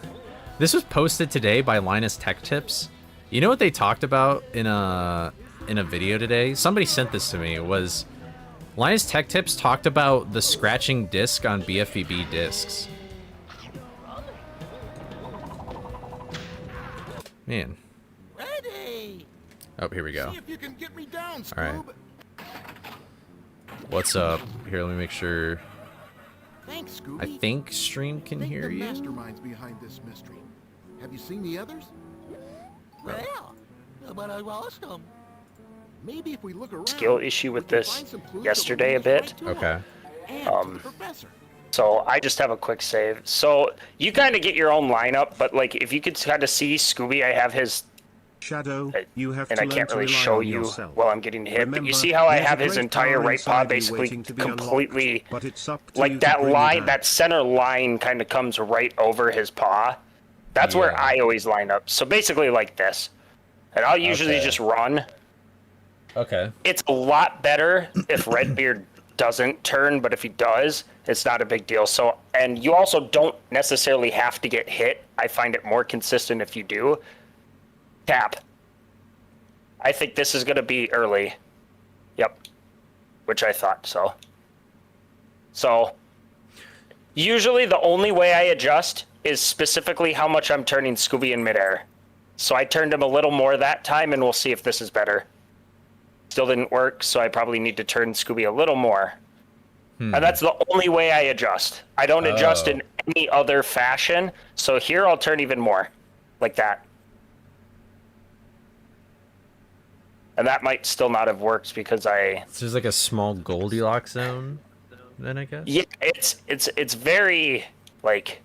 this was posted today by Linus Tech Tips. You know what they talked about in a video today? Somebody sent this to me. It was Linus Tech Tips talked about the scratching disc on BFBB discs. Man. Ready. Oh, here we go. See if you can get me down, Scoob. All right. What's up? Here, let me make sure. Thanks, Scooby. I think stream can Think hear the you. masterminds behind this mystery. Have you seen the others? Well, but I lost them. Maybe if we look around. Skill issue with we can this find some clues yesterday that will a lead us bit. right to Okay. him. And to the professor. So I just have a quick save. So you kind of get your own lineup, but like if you could kind of see Scooby, I have his. Shadow, you have And to I learn can't to really rely show on you yourself. while I'm getting hit. But Remember, you see how I there's have a his great entire power right paw inside you basically waiting to be unlocked, completely but it's up to you like to that bring it line, out. that center line kind of comes right over his paw. That's where Yeah. I always line up. So basically like this. And I'll usually Okay. just run. Okay. It's a lot better if Redbeard doesn't turn, but if he does, it's not a big deal. So, and you also don't necessarily have to get hit. I find it more consistent if you do. Tap. I think this is going to be early. Yep. Which I thought so. So, usually the only way I adjust is specifically how much I'm turning Scooby in midair. So I turned him a little more that time, and we'll see if this is better. Still didn't work, so I probably need to turn Scooby a little more. And that's the only way I adjust. I don't adjust in any other fashion. So here I'll turn even more. Like that. And that might still not have worked because I... So there's like a small Goldilocks zone, then I guess? Yeah, it's very, like...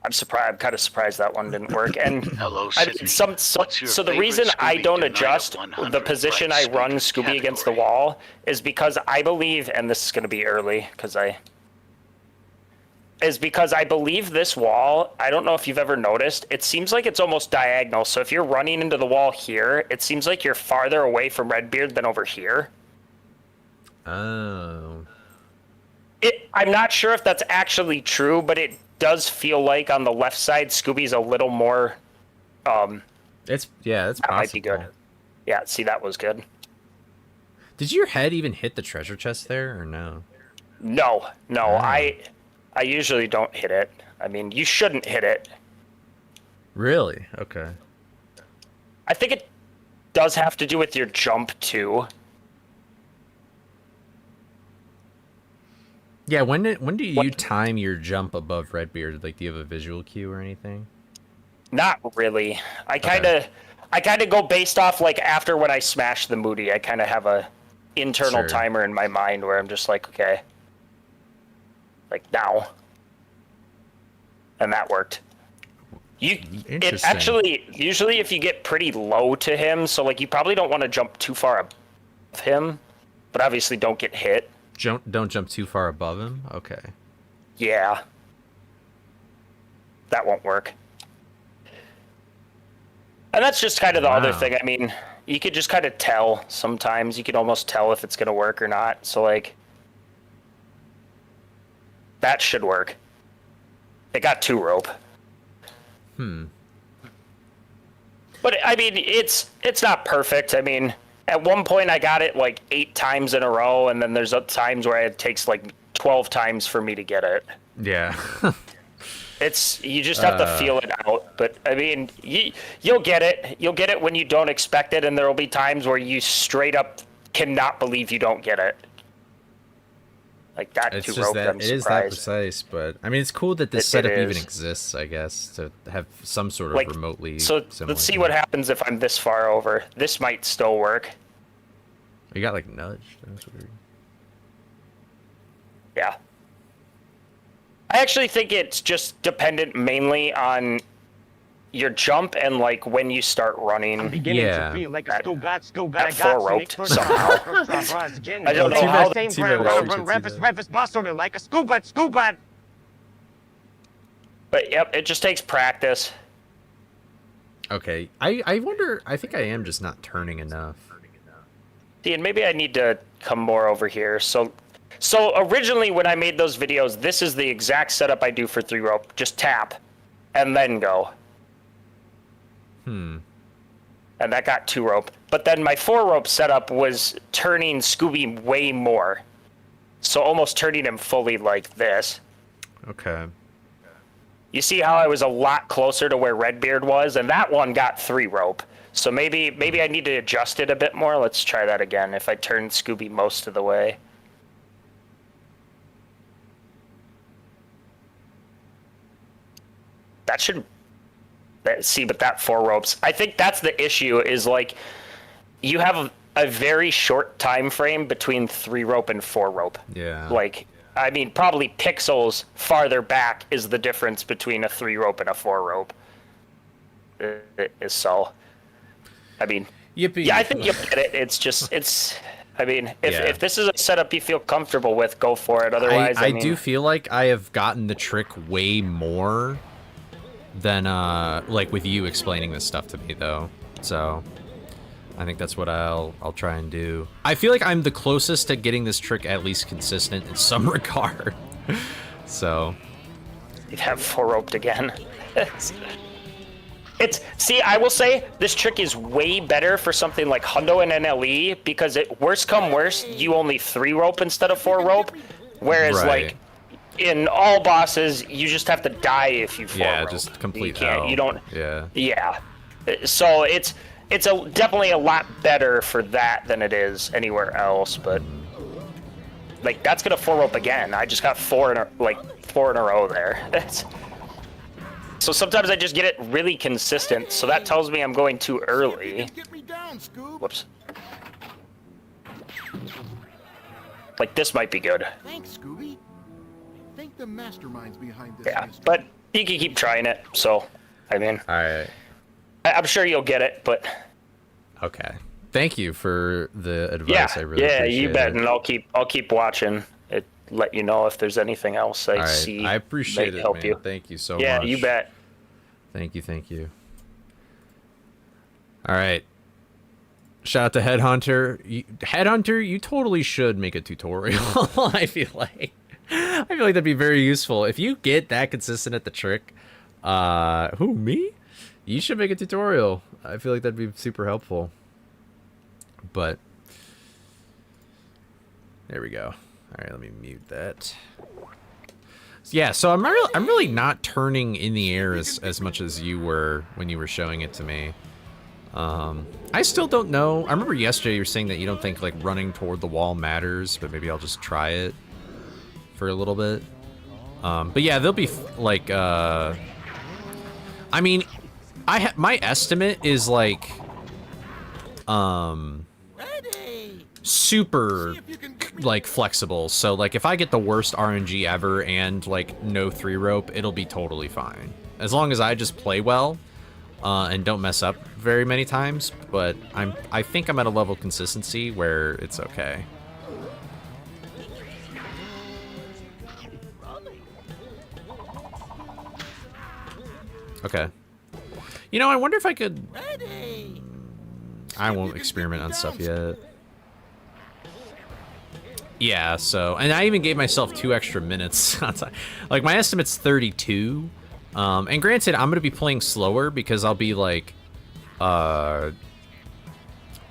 I'm surprised. I'm kind of surprised that one didn't work. And Hello, I, Sydney. so the favorite reason I Scooby don't Denied at adjust 100 the position I Bright run Speaker Scooby against the category? wall is because I believe, and this is going to be early because I believe this wall, I don't know if you've ever noticed, it seems like it's almost diagonal. So if you're running into the wall here, it seems like you're farther away from Redbeard than over here. Oh. I'm not sure if that's actually true, but it does feel like on the left side, Scooby's a little more. It's that possible. might be good. Yeah, see, that was good. Did your head even hit the treasure chest there, or no? No, Oh. I usually don't hit it. I mean, you shouldn't hit it. Really? Okay. I think it does have to do with your jump too. Yeah, when do you time your jump above Redbeard? Like, do you have a visual cue or anything? Not really. I kind of go based off like after when I smash the Moody. I kind of have a internal Sure. timer in my mind where I'm just like, okay, like now, and that worked. It Interesting. actually usually if you get pretty low to him, so like you probably don't want to jump too far above him, but obviously don't get hit. Don't jump too far above him? Okay. Yeah. That won't work. And that's just kind of the other Wow. thing. I mean, you could just kind of tell sometimes. You could almost tell if it's going to work or not. So, like, that should work. It got 2 rope. But, I mean, it's not perfect. I mean, at one point I got it like 8 times in a row, and then there's times where it takes like 12 times for me to get it. Yeah. You just have to feel it out. But I mean, you'll get it. You'll get it when you don't expect it, and there will be times where you straight up cannot believe you don't get it. Like that It's 2 just rope. that I'm it is that surprised. precise, but I mean, it's cool that this It setup even is. exists, I guess, to have some sort of Like, remotely so similar let's see thing. what happens if I'm this far over. This might still work. You got like nudged. That's weird. Yeah. I actually think it's just dependent mainly on your jump and like when you start running. Beginning Yeah. to feel like a That- school god, that 4-roped somehow. I don't know Too how bad, same too brand, bad I run, shoot run, too bad. Revis, muscle like a school god. But yep, it just takes practice. Okay. I wonder. I think I am just not turning enough. See, and maybe I need to come more over here. So originally when I made those videos, this is the exact setup I do for 3 rope. Just tap and then go. And that got 2 rope. But then my 4 rope setup was turning Scooby way more. So almost turning him fully like this. Okay. You see how I was a lot closer to where Redbeard was, and that one got 3 rope. So maybe I need to adjust it a bit more. Let's try that again. If I turn Scooby most of the way. That should... See, but that 4 ropes. I think that's the issue, is like, you have a very short time frame between 3 rope and 4 rope. Yeah. Like, I mean, probably pixels farther back is the difference between a 3 rope and a 4 rope. It is so. I mean, Yippee. yeah, I think you'll get it. It's just, I mean, if this is a setup you feel comfortable with, go for it. Otherwise, I mean, do feel like I have gotten the trick way more than like with you explaining this stuff to me, though. So I think that's what I'll try and do. I feel like I'm the closest to getting this trick at least consistent in some regard. So you'd have 4 roped again. See, I will say this trick is way better for something like Hundo and NLE, because worst come worst, you only 3 rope instead of 4 rope, whereas Right. like in all bosses you just have to die if you 4 yeah, rope. just complete You can't. hell. You don't. Yeah. Yeah. So it's definitely a lot better for that than it is anywhere else, but like that's gonna 4 rope again. I just got 4 in a row there. So sometimes I just get it really consistent, so that tells me I'm going too early. Get me down, Scoob. Whoops. Like this might be good. Thanks, Scooby. I think the mastermind's behind this Yeah, mystery. but You can keep trying it. So, I mean, All right. I'm sure you'll get it, but Okay. Thank you for the advice. I really yeah, appreciate you bet. it. And I'll keep watching it. Let you know if there's anything else I All right. see. I appreciate might it, help man. you. Thank you so Yeah, much. you bet. Thank you. Thank you. All right. Shout out to Headhunter. Headhunter, you totally should make a tutorial. I feel like that'd be very useful. If you get that consistent at the trick, who, me? You should make a tutorial. I feel like that'd be super helpful. But there we go. All right, let me mute that. Yeah, so I'm really not turning in the air as much as you were when you were showing it to me. I still don't know. I remember yesterday you were saying that you don't think like running toward the wall matters, but maybe I'll just try it for a little bit. But yeah, they'll be like, I mean, my estimate is like, super like flexible. So like if I get the worst RNG ever and like no 3-rope, it'll be totally fine. As long as I just play well. And don't mess up very many times, but I think I'm at a level of consistency where it's okay. Okay. You know, I wonder if I could... I won't experiment on stuff yet. Yeah, so... And I even gave myself 2 extra minutes. Like, my estimate's 32. And granted, I'm going to be playing slower because I'll be like, I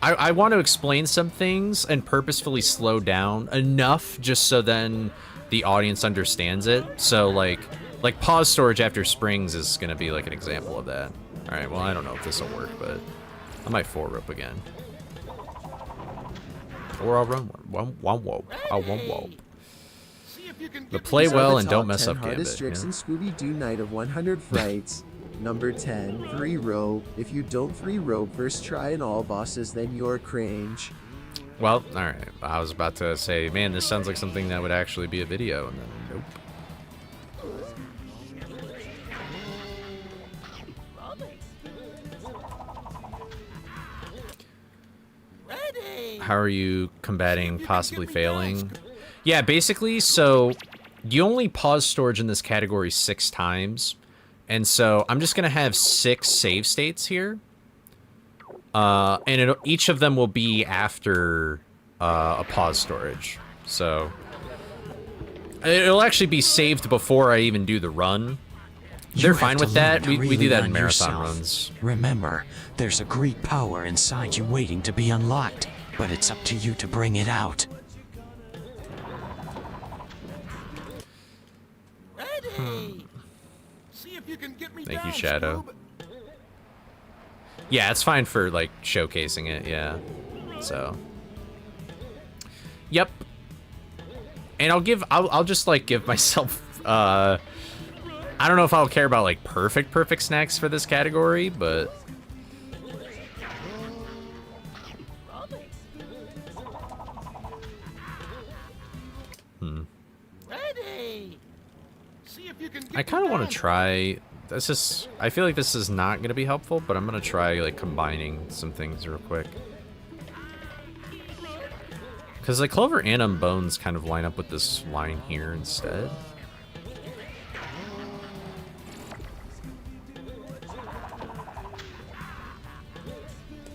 want to explain some things and purposefully slow down enough just so then the audience understands it. So like pause storage after springs is going to be like an example of that. All right, well, I don't know if this will work, but I might 4-rope again. Or I'll run one whoop. I'll one whoop. But play well and don't mess up Gambit. Hardest tricks in Scooby-Doo Night of 100 Frights. Number 10, 3-rope. If you don't 3-rope first try in all bosses, then you're cringe. Well, alright. I was about to say, man, this sounds like something that would actually be a video, and then nope. How are you combating possibly failing? Yeah, basically, so you only pause storage in this category 6 times. And so I'm just going to have 6 save states here. And each of them will be after a pause storage. So it'll actually be saved before I even do the run. They're fine with that. We do that in marathon runs. Remember, there's a great power inside you waiting to be unlocked, but it's up to you to bring it out. Thank you, Shadow. Yeah, it's fine for, like, showcasing it, yeah. So. Yep. And I'll just, like, give myself, I don't know if I'll care about, like, perfect snacks for this category, but... I kind of want to try... I feel like this is not going to be helpful, but I'm going to try, like, combining some things real quick. Because, like, Clover and Bones kind of line up with this line here instead.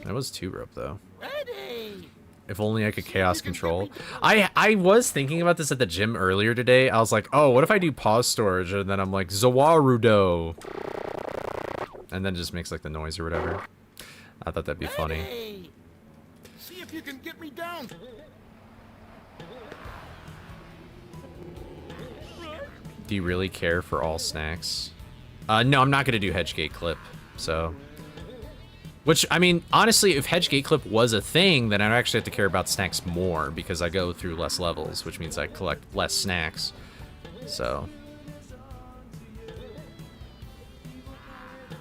That was 2-rope, though. If only I could chaos control. I was thinking about this at the gym earlier today. I was like, oh, what if I do pause storage? And then I'm like, Zawarudo. And then it just makes like the noise or whatever. I thought that'd be funny. See if you can get me down. Do you really care for all snacks? No, I'm not going to do Hedge Gate clip. So... Which, I mean, honestly, if Hedge Gate clip was a thing, then I'd actually have to care about snacks more, because I go through less levels, which means I collect less snacks. So...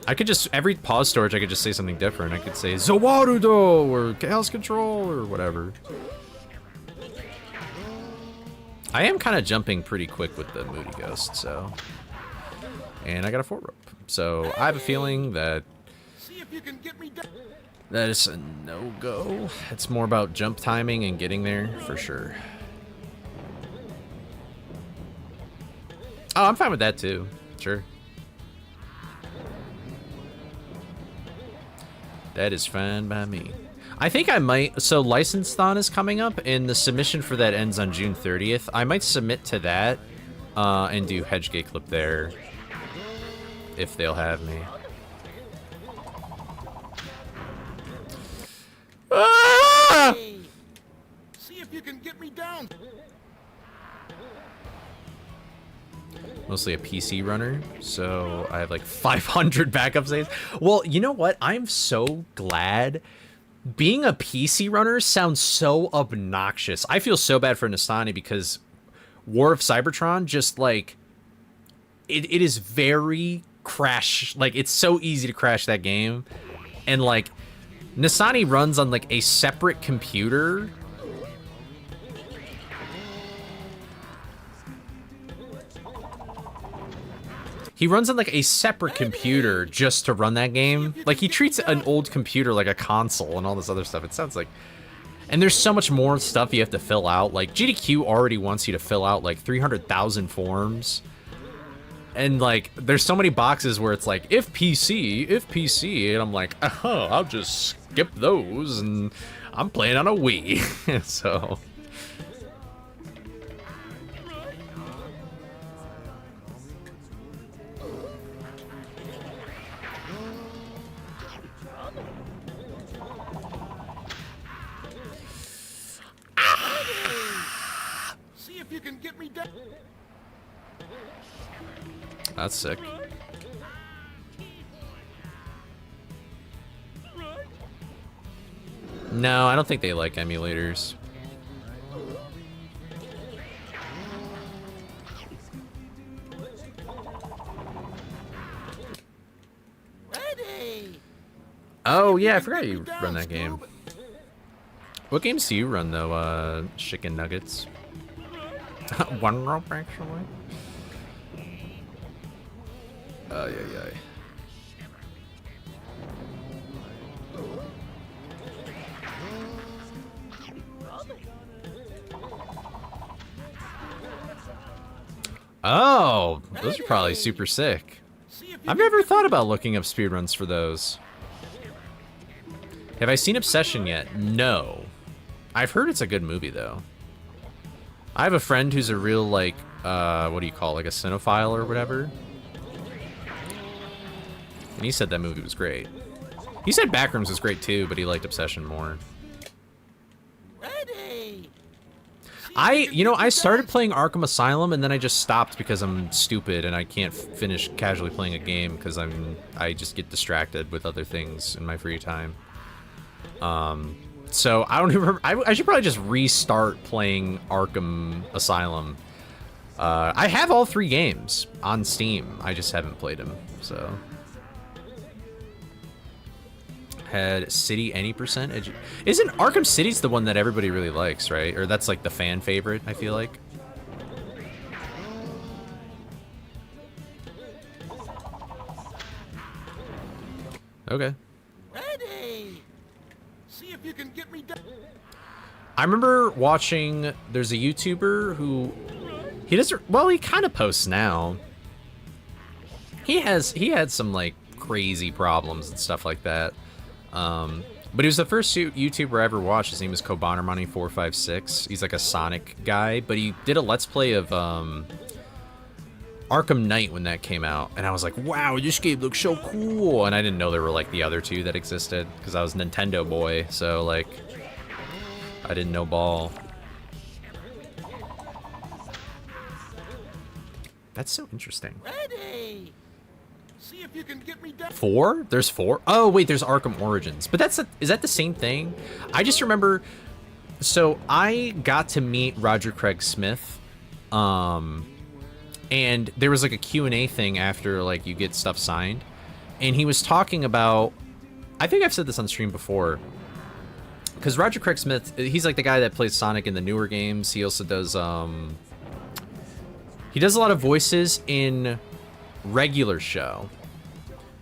I could just, every pause storage, I could just say something different. I could say, Zawarudo, or Chaos Control, or whatever. I am kind of jumping pretty quick with the Moody Ghost, so... and I got a 4-rope. So I have a feeling that See if you can get me down. that is a no-go. It's more about jump timing and getting there, for sure. Oh, I'm fine with that, too. Sure. That is fine by me. I think I might... So, License-thon is coming up, and the submission for that ends on June 30th. I might submit to that and do Hedge Gate clip there, if they'll have me. Ah! Hey, see if you can get me down. Mostly a PC runner, so I have like 500 backup saves. Well, you know what? I'm so glad. Being a PC runner sounds so obnoxious. I feel so bad for Nastani because War of Cybertron just like it is very crash, like it's so easy to crash that game, and like Nastani runs on like a separate computer. He runs on like a separate computer just to run that game. Like he treats an old computer like a console and all this other stuff. It sounds like, and there's so much more stuff you have to fill out. Like GDQ already wants you to fill out like 300,000 forms. And like, there's so many boxes where it's like, if PC, and I'm like, I'll just skip those and I'm playing on a Wii. So. See if you can get me down. That's sick. No, I don't think they like emulators. Ready. Oh, yeah, I forgot you run that game. What games do you run, though, Chicken Nuggets? One rope, actually? Yeah. Oh, those are probably super sick. I've never thought about looking up speedruns for those. Have I seen Obsession yet? No. I've heard it's a good movie, though. I have a friend who's a real, like, what do you call it, like a cinephile or whatever. And he said that movie was great. He said Backrooms was great, too, but he liked Obsession more. Ready. I started playing Arkham Asylum, and then I just stopped because I'm stupid and I can't finish casually playing a game because I just get distracted with other things in my free time. So I don't even remember. I should probably just restart playing Arkham Asylum. I have all 3 games on Steam. I just haven't played them, so. Had City any percent? Isn't Arkham City's the one that everybody really likes, right? Or that's like the fan favorite, I feel like. Okay. Ready. See if you can get me down. I remember watching, there's a YouTuber who, he doesn't, well, he kind of posts now. He had some like crazy problems and stuff like that. But he was the first YouTuber I ever watched. His name is Kobanermoney456. He's like a Sonic guy, but he did a Let's Play of, Arkham Knight when that came out, and I was like, wow, this game looks so cool, and I didn't know there were like the other 2 that existed, because I was a Nintendo boy, so like, I didn't know ball. That's so interesting. Ready. See if you can get me down. 4? There's 4? Oh, wait, there's Arkham Origins. But is that the same thing? I just remember, so I got to meet Roger Craig Smith, and there was like a Q&A thing after like you get stuff signed, and he was talking about, I think I've said this on stream before, because Roger Craig Smith, he's like the guy that plays Sonic in the newer games. He also does he does a lot of voices in regular show.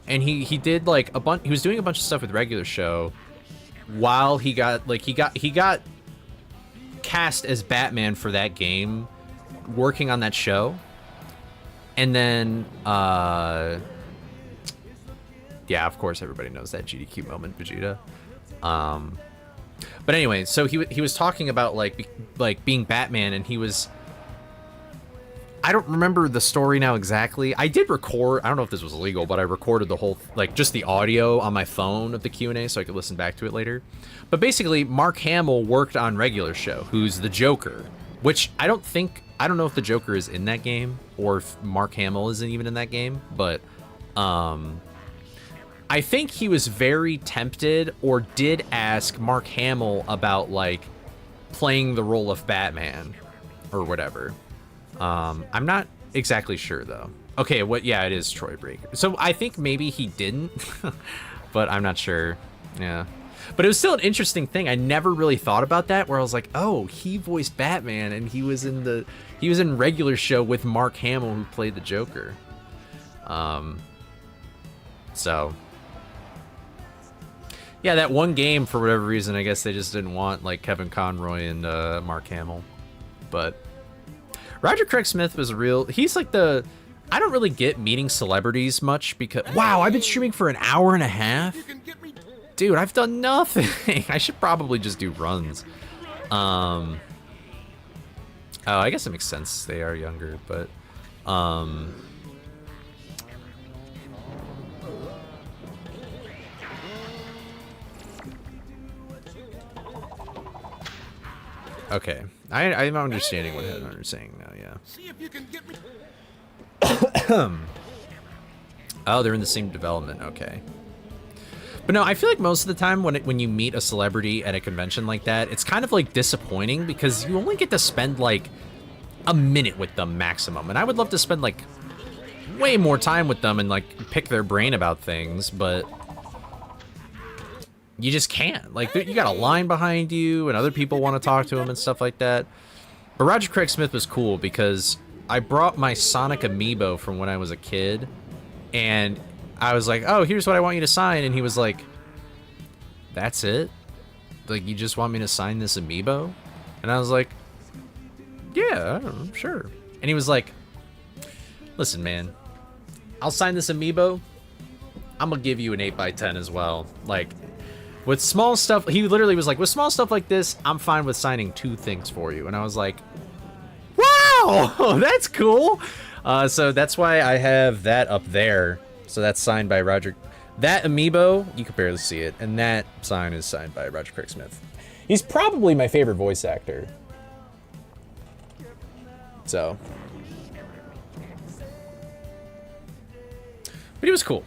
And he did like a bunch. He was doing a bunch of stuff with regular show while he got like he got cast as Batman for that game, working on that show. And then yeah, of course everybody knows that GDQ moment, Vegeta. But anyway, so he was talking about like being Batman, and he was, I don't remember the story now exactly. I did record, I don't know if this was illegal, but I recorded the whole, like, just the audio on my phone of the Q&A so I could listen back to it later. But basically, Mark Hamill worked on regular show, who's the Joker, which I don't know if the Joker is in that game, or if Mark Hamill isn't even in that game, but I think he was very tempted, or did ask Mark Hamill about, like, playing the role of Batman, or whatever. I'm not exactly sure, though. Okay, yeah, it is Troy Breaker. So I think maybe he didn't, but I'm not sure. Yeah. But it was still an interesting thing. I never really thought about that, where I was like, oh, he voiced Batman, and he was in regular show with Mark Hamill, who played the Joker. So yeah, that one game, for whatever reason, I guess they just didn't want, like, Kevin Conroy and Mark Hamill. But Roger Craig Smith was he's like I don't really get meeting celebrities much, because, wow, I've been streaming for an hour and a half? Dude, I've done nothing. I should probably just do runs. Oh, I guess it makes sense. They are younger, but, okay, I'm understanding what Headhunter's saying now, yeah. See if you can get me. Oh, they're in the same development, okay. But no, I feel like most of the time when you meet a celebrity at a convention like that, it's kind of like disappointing, because you only get to spend like a minute with them maximum. And I would love to spend like way more time with them and like pick their brain about things, but you just can't. Like, you got a line behind you, and other people want to talk to him and stuff like that. But Roger Craig Smith was cool, because I brought my Sonic amiibo from when I was a kid, and I was like, oh, here's what I want you to sign, and he was like, that's it? Like, you just want me to sign this amiibo? And I was like, yeah, sure. And he was like, listen, man, I'll sign this amiibo. I'm gonna give you an 8x10 as well. Like, with small stuff, he literally was like, with small stuff like this, I'm fine with signing 2 things for you. And I was like, wow, that's cool. So that's why I have that up there. So that's signed by Roger. That amiibo, you can barely see it. And that sign is signed by Roger Craig Smith. He's probably my favorite voice actor. So. But he was cool.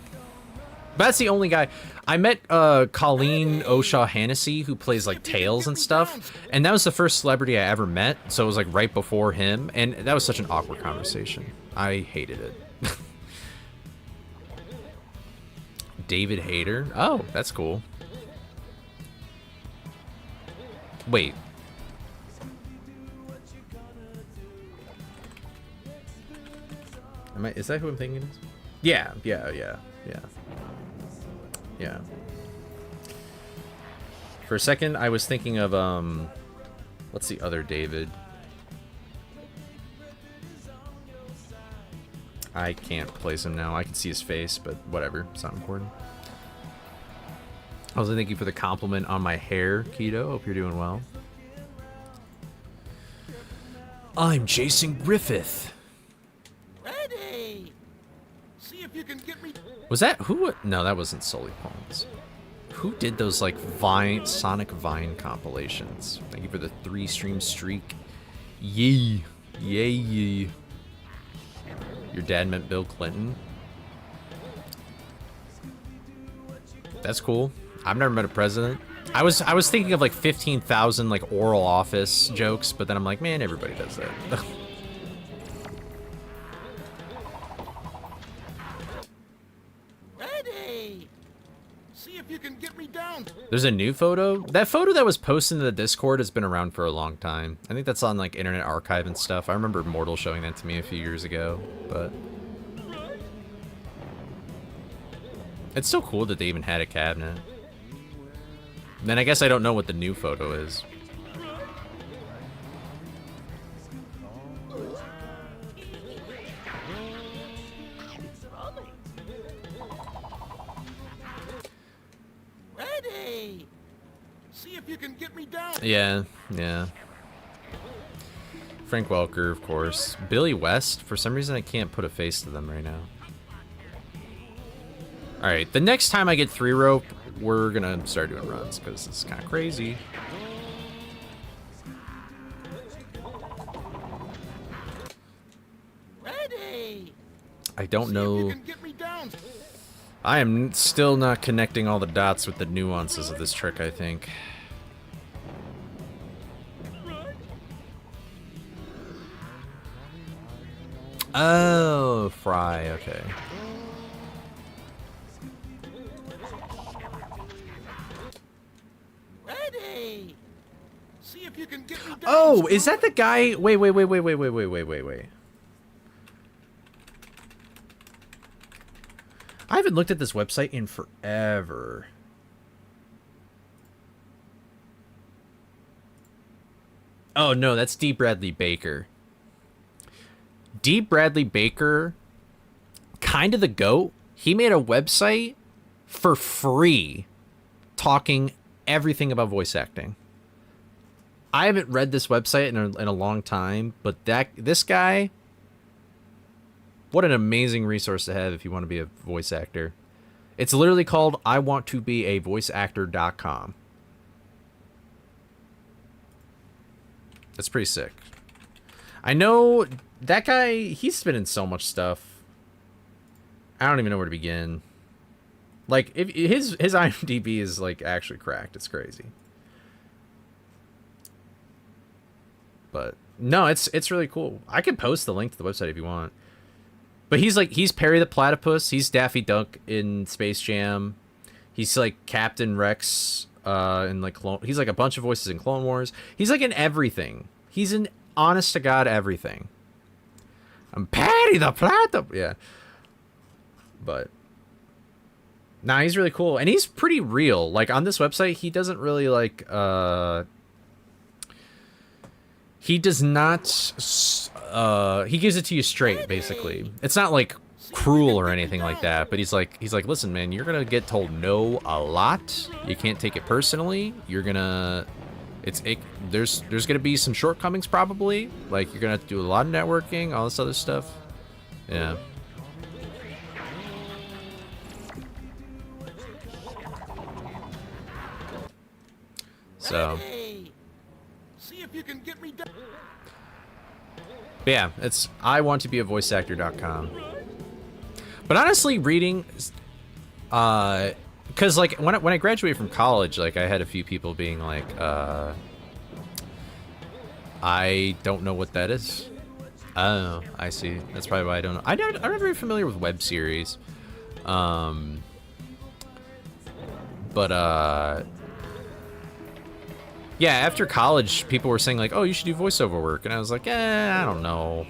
But that's the only guy. I met Colleen O'Shaughnessy, who plays like Tails and stuff, and that was the first celebrity I ever met, so it was like right before him, and that was such an awkward conversation. I hated it. David Hayter? Oh, that's cool. Wait. Is that who I'm thinking it is? Yeah. Yeah. For a second, I was thinking of, what's the other David? I can't place him now. I can see his face, but whatever. It's not important. Also, thank you for the compliment on my hair, Keto. Hope you're doing well. I'm Jason Griffith. Ready. See if you can get me. Was that who? No, that wasn't Sully Pawns. Who did those like Sonic Vine compilations? Thank you for the 3-stream streak. Yee. Yay. Your dad meant Bill Clinton. That's cool. I've never met a president. I was thinking of like 15,000 like oral office jokes, but then I'm like, man, everybody does that. You can get me down. There's a new photo. That photo that was posted in the Discord has been around for a long time. I think that's on like Internet Archive and stuff. I remember Mortal showing that to me a few years ago, but It's so cool that they even had a cabinet. Then I guess I don't know what the new photo is. Ready. See if you can get me down. Yeah, yeah. Frank Welker, of course. Billy West. For some reason, I can't put a face to them right now. Alright, the next time I get 3 rope, we're gonna start doing runs, because it's kind of crazy. Ready. I don't See if know. you can get me down. I am still not connecting all the dots with the nuances of this trick, I think. Oh, Fry, okay. Ready. See if you can get me down. Oh, is that the guy? Wait. I haven't looked at this website in forever. Oh, no, that's D. Bradley Baker. D. Bradley Baker, kind of the GOAT. He made a website for free talking everything about voice acting. I haven't read this website in a long time, but this guy, what an amazing resource to have if you want to be a voice actor. It's literally called iwanttobeavoiceactor.com. That's pretty sick. I know that guy, he's been in so much stuff. I don't even know where to begin. Like, if his IMDb is like actually cracked. It's crazy. But no, it's really cool. I could post the link to the website if you want. But he's Perry the Platypus. He's Daffy Duck in Space Jam. He's like Captain Rex in like he's like a bunch of voices in Clone Wars. He's like in everything. He's in honest to God everything. I'm Perry the Platypus. Yeah. But nah, he's really cool. And he's pretty real. Like on this website, he doesn't really like he does not he gives it to you straight, basically. It's not like cruel or anything like that, but he's like, listen, man, you're gonna get told no a lot. You can't take it personally. You're gonna there's gonna be some shortcomings probably. Like you're gonna have to do a lot of networking, all this other stuff. Yeah. So See if you can get me down. But yeah, it's iwanttobeavoiceactor.com. But honestly, reading, because like when I graduated from college, like I had a few people being like, I don't know what that is. Oh, I see. That's probably why I don't know. I'm not very familiar with web series. Yeah, after college, people were saying like, oh, you should do voiceover work. And I was like, I don't know.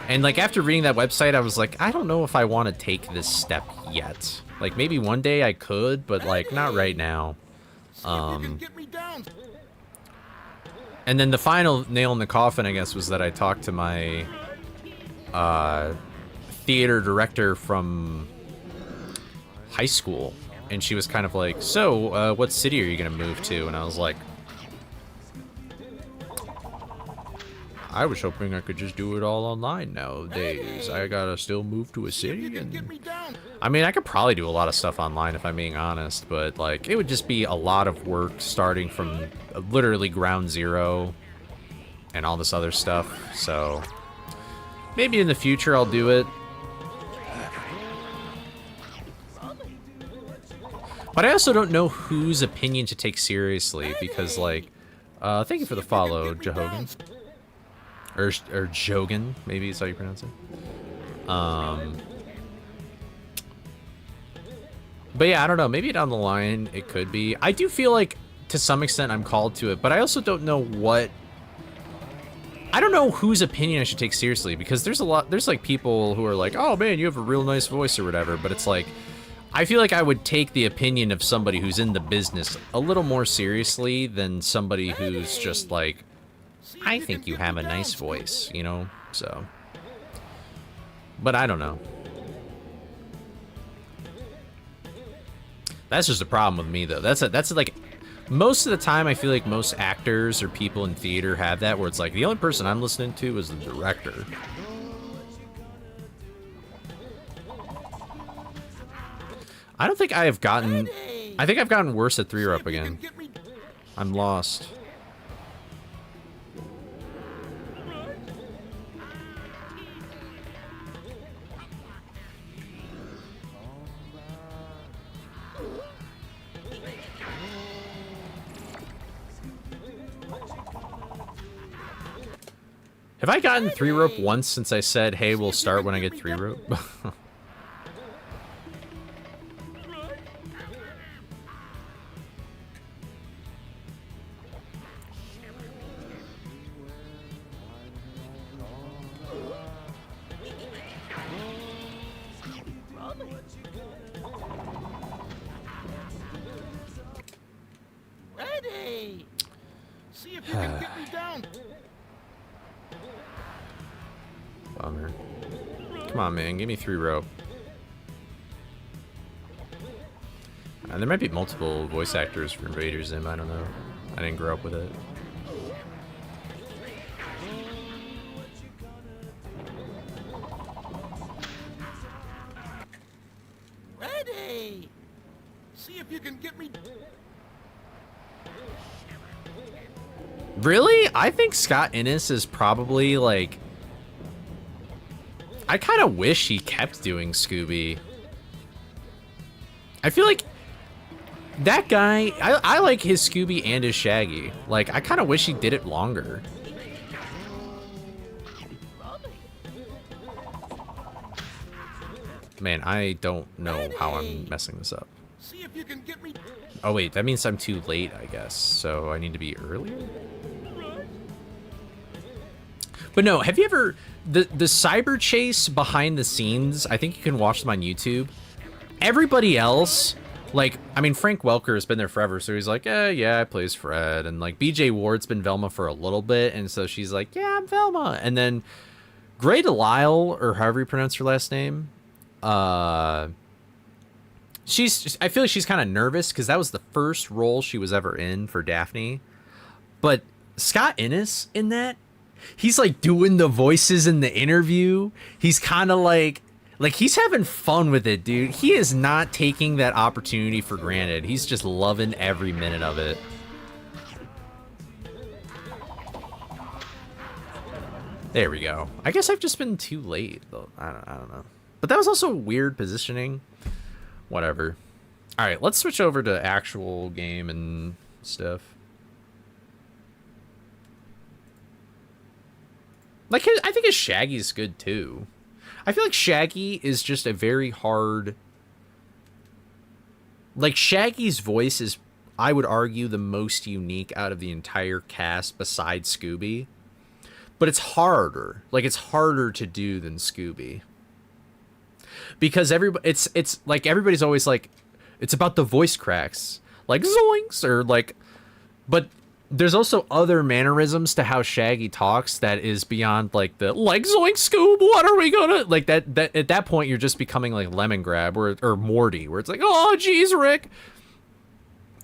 And like after reading that website, I was like, I don't know if I want to take this step yet. Like maybe one day I could, but like not right now. And then the final nail in the coffin, I guess, was that I talked to my theater director from high school. And she was kind of like, so what city are you going to move to? And I was like, I was hoping I could just do it all online nowadays. I gotta still move to a city, and I mean, I could probably do a lot of stuff online if I'm being honest, but like, it would just be a lot of work starting from literally ground zero and all this other stuff. So maybe in the future I'll do it. But I also don't know whose opinion to take seriously because, like, thank you for the follow, Jehogan. Or Jogan, maybe is how you pronounce it. But yeah, I don't know. Maybe down the line it could be. I do feel like to some extent I'm called to it, but I also don't know what. I don't know whose opinion I should take seriously because there's like people who are like, oh man, you have a real nice voice or whatever, but it's like, I feel like I would take the opinion of somebody who's in the business a little more seriously than somebody who's just like, I think you have a nice voice, you know? So, but I don't know. That's just a problem with me, though. That's like, most of the time I feel like most actors or people in theater have that, where it's like, the only person I'm listening to is the director. I don't think I have gotten... I think I've gotten worse at 3-rope again. I'm lost. Have I gotten 3-rope once since I said, hey, we'll start when I get 3-rope? Ready. See if you can get me down. Bummer. Come on, man. Give me 3-rope. There might be multiple voice actors for Invader Zim. I don't know. I didn't grow up with it. Ready. See if you can get me. Really? I think Scott Innes is probably like... I kind of wish he kept doing Scooby. I feel like that guy, I like his Scooby and his Shaggy. Like, I kind of wish he did it longer. Man, I don't know how I'm messing this up. See if you can get me. Oh wait, that means I'm too late, I guess. So I need to be earlier? But no, have you ever... The cyber chase behind the scenes, I think you can watch them on YouTube. Everybody else, like, I mean, Frank Welker has been there forever, so he's like, yeah, I plays Fred. And, like, BJ Ward's been Velma for a little bit, and so she's like, yeah, I'm Velma. And then Grey Delisle, or however you pronounce her last name, I feel like she's kind of nervous, because that was the first role she was ever in for Daphne. But Scott Innes in that, he's like doing the voices in the interview. He's kind of like he's having fun with it, dude. He is not taking that opportunity for granted. He's just loving every minute of it. There we go. I guess I've just been too late, though. I don't know. But that was also weird positioning. Whatever. All right, let's switch over to actual game and stuff. Like, I think his Shaggy's good, too. I feel like Shaggy is just a very hard... Like, Shaggy's voice is, I would argue, the most unique out of the entire cast besides Scooby. But it's harder. Like, it's harder to do than Scooby. Because it's like, everybody's always like, it's about the voice cracks. Like, zoinks, or like... But... There's also other mannerisms to how Shaggy talks that is beyond like the like zoink Scoob, what are we gonna like that at that point you're just becoming like Lemon Grab or Morty, where it's like, oh geez, Rick.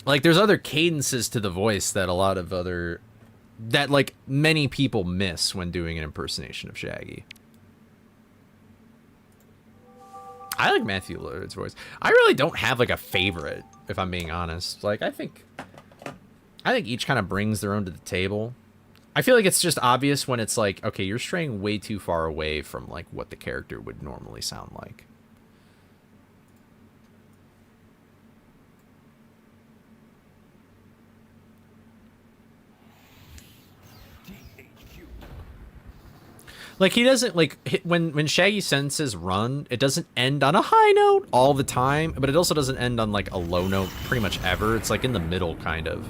Like there's other cadences to the voice that like many people miss when doing an impersonation of Shaggy. I like Matthew Lillard's voice. I really don't have like a favorite, if I'm being honest. Like I think each kind of brings their own to the table. I feel like it's just obvious when it's like, okay, you're straying way too far away from like what the character would normally sound like. Like he doesn't like when Shaggy sentences run, it doesn't end on a high note all the time, but it also doesn't end on like a low note pretty much ever. It's like in the middle kind of.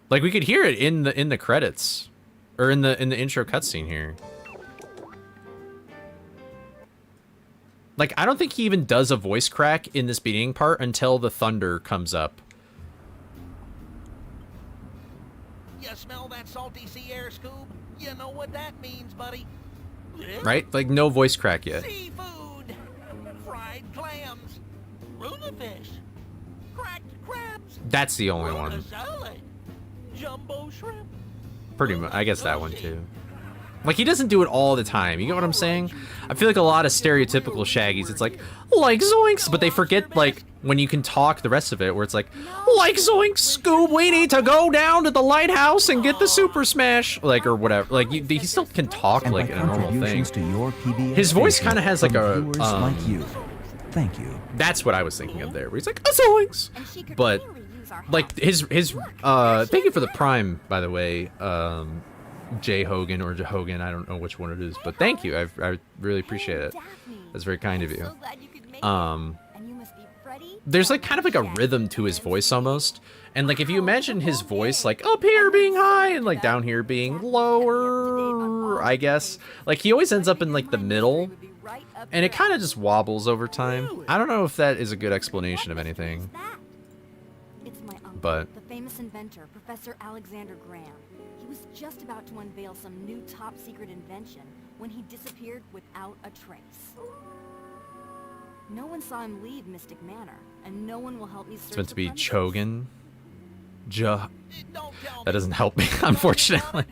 Like we could hear it in the credits, or in the intro cutscene here. Like, I don't think he even does a voice crack in this beginning part until the thunder comes up. You smell that salty sea air, Scoob? You know what that means, buddy. Right? Like, no voice crack yet. Seafood, fried clams, tuna fish, cracked crabs, That's the only tuna one. salad, jumbo shrimp. Pretty much. I guess that one, too. Like, he doesn't do it all the time. You get what I'm saying? I feel like a lot of stereotypical Shaggies, it's like zoinks, but they forget, like, when you can talk the rest of it, where it's like zoinks, Scoob, we need to go down to the lighthouse and get the Super Smash, like, or whatever. Like, he still can talk like in a normal thing. His voice kind of has like a, like you. Thank you. That's what I was thinking of there, where he's like, zoinks! But, like, his, thank you for the Prime, by the way, J. Hogan or Hogan, I don't know which one it is, but thank you. I really appreciate it. That's very kind of you. There's like kind of like a rhythm to his voice almost, and like if you imagine his voice like up here being high and like down here being lower, I guess, like he always ends up in like the middle, and it kind of just wobbles over time. I don't know if that is a good explanation of anything, It's my uncle, but the famous inventor, Professor Alexander Graham. He was just about to unveil some new top-secret invention when he disappeared without a trace. No one saw him leave Mystic Manor, and no one will help me search it's meant to the be premises. Chogan. That doesn't help me, unfortunately.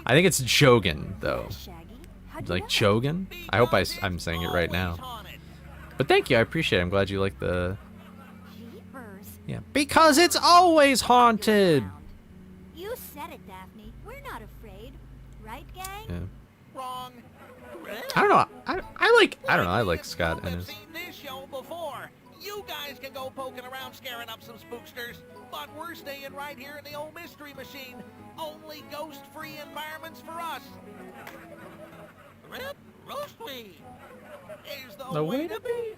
I think it's Chogan, though. Shaggy, how'd you Like know? Chogan? I hope I'm saying it right now. But thank you, I appreciate it. I'm glad you like the... Jeepers. Yeah. Because it's always haunted! You said it, Daphne. We're not afraid. Right, gang? Yeah. Wrong. I don't know. I don't know. I like Scott and I've his... seen this show before. You guys can go poking around scaring up some spooksters, but we're staying right here in the old mystery machine. Only ghost-free environments for us. Rip, roast me. Is the way to be.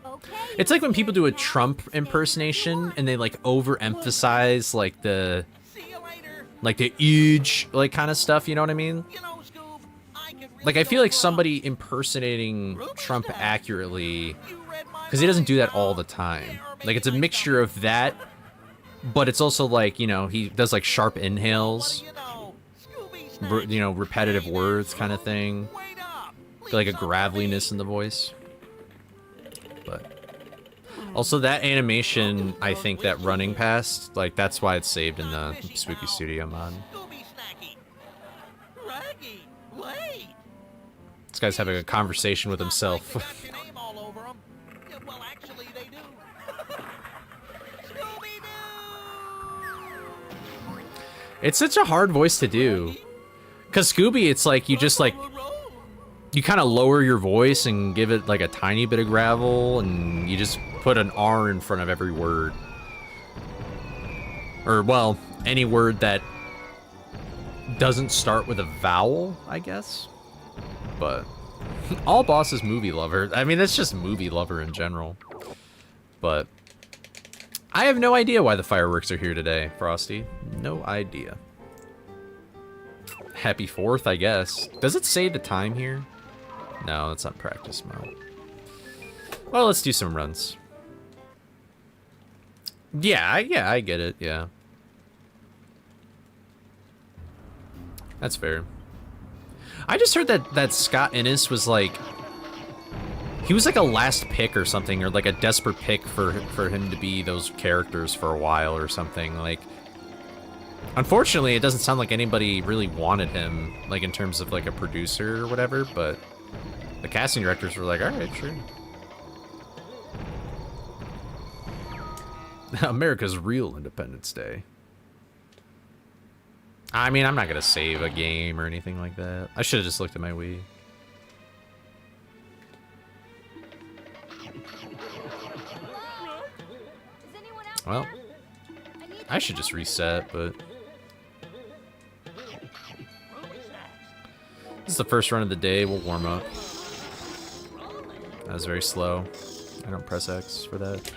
Okay. It's like when people do a Trump impersonation and they like overemphasize like the... See you later. like the huge like kind of stuff, you know what I mean? You know, Scoob, I can really Like I feel go like wrong. somebody impersonating Trump accurately, You read my because he doesn't do that mind, all now. the time. Or Like it's a maybe I mixture of that, but it's also like, you know, he does like sharp What inhales, do you know? Scooby you know, repetitive words kind of thing, Wait up. like a Leave some for graveliness in the voice. But also that animation, I think that running past, like that's why it's saved in the Spooky Studio mod. Scooby Snacky. Raggy. Wait. This guy's having a conversation with himself. Got your name all over 'em. Yeah, well, actually, they do. Scooby-Doo! It's such a hard voice to do. Cause Scooby, it's like you just like, you kind of lower your voice and give it like a tiny bit of gravel, and you just put an R in front of every word. Or, well, any word that doesn't start with a vowel, I guess. But all boss is movie lover. I mean, that's just movie lover in general. But I have no idea why the fireworks are here today, Frosty. No idea. Happy 4th, I guess. Does it say the time here? No, that's not practice mode. Well, let's do some runs. Yeah, I get it, yeah. That's fair. I just heard that Scott Innes was like... He was like a last pick or something, or like a desperate pick for him to be those characters for a while or something. Like, unfortunately, it doesn't sound like anybody really wanted him, like in terms of like a producer or whatever, but the casting directors were like, alright, sure. America's real Independence Day. I mean, I'm not gonna save a game or anything like that. I should have just looked at my Wii. Well, I should just reset, but... This is the first run of the day, we'll warm up. That was very slow. I don't press X for that.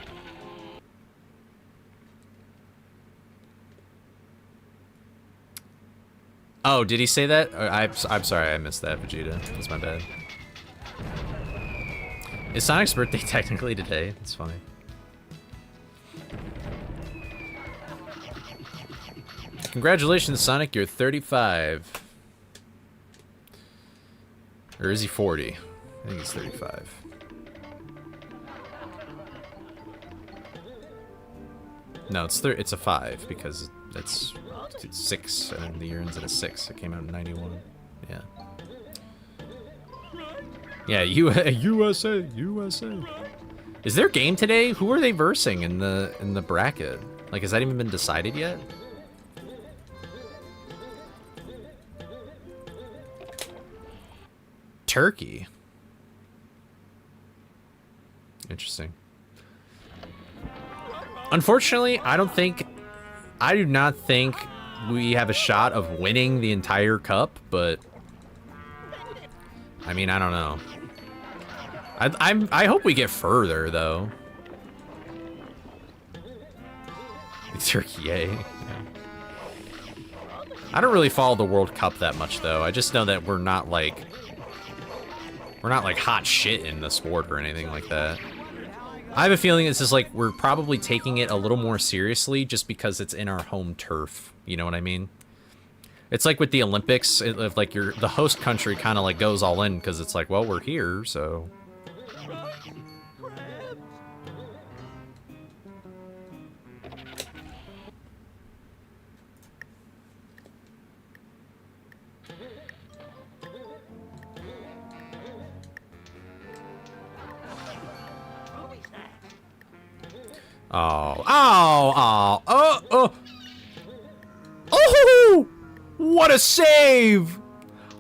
Oh, did he say that? I'm sorry, I missed that, Vegeta. That's my bad. Is Sonic's birthday technically today? It's funny. Congratulations, Sonic, you're 35. Or is he 40? I think he's 35. No, it's a 5 because it's 6 and the year ends at a 6. It came out in 91. Yeah. Yeah, USA, USA. Is there a game today? Who are they versing in the bracket? Like, has that even been decided yet? Turkey. Interesting. Unfortunately, I do not think we have a shot of winning the entire cup, but I mean, I don't know. I hope we get further though. Turkey, eh? Yeah. I don't really follow the World Cup that much though. I just know that we're not like hot shit in the sport or anything like that. I have a feeling it's just like we're probably taking it a little more seriously just because it's in our home turf. You know what I mean? It's like with the Olympics, if like the host country kind of like goes all in because it's like, well, we're here, so. Oh! What a save!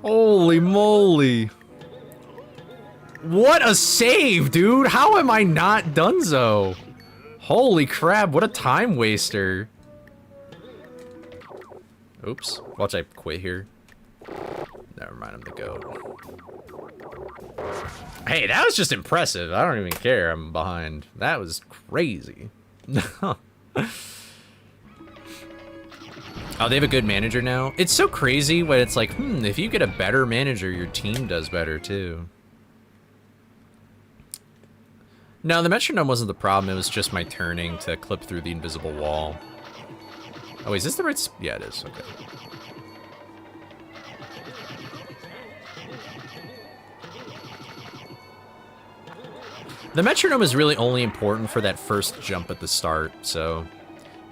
Holy moly. What a save, dude! How am I not donezo? Holy crap, what a time waster. Oops. Watch I quit here. Never mind, I'm the GOAT. Hey, that was just impressive. I don't even care. I'm behind. That was crazy. Oh, they have a good manager now? It's so crazy when it's like, if you get a better manager, your team does better too. No, the metronome wasn't the problem. It was just my turning to clip through the invisible wall. Oh, wait, is this the right... Yeah, it is. Okay. The metronome is really only important for that first jump at the start, so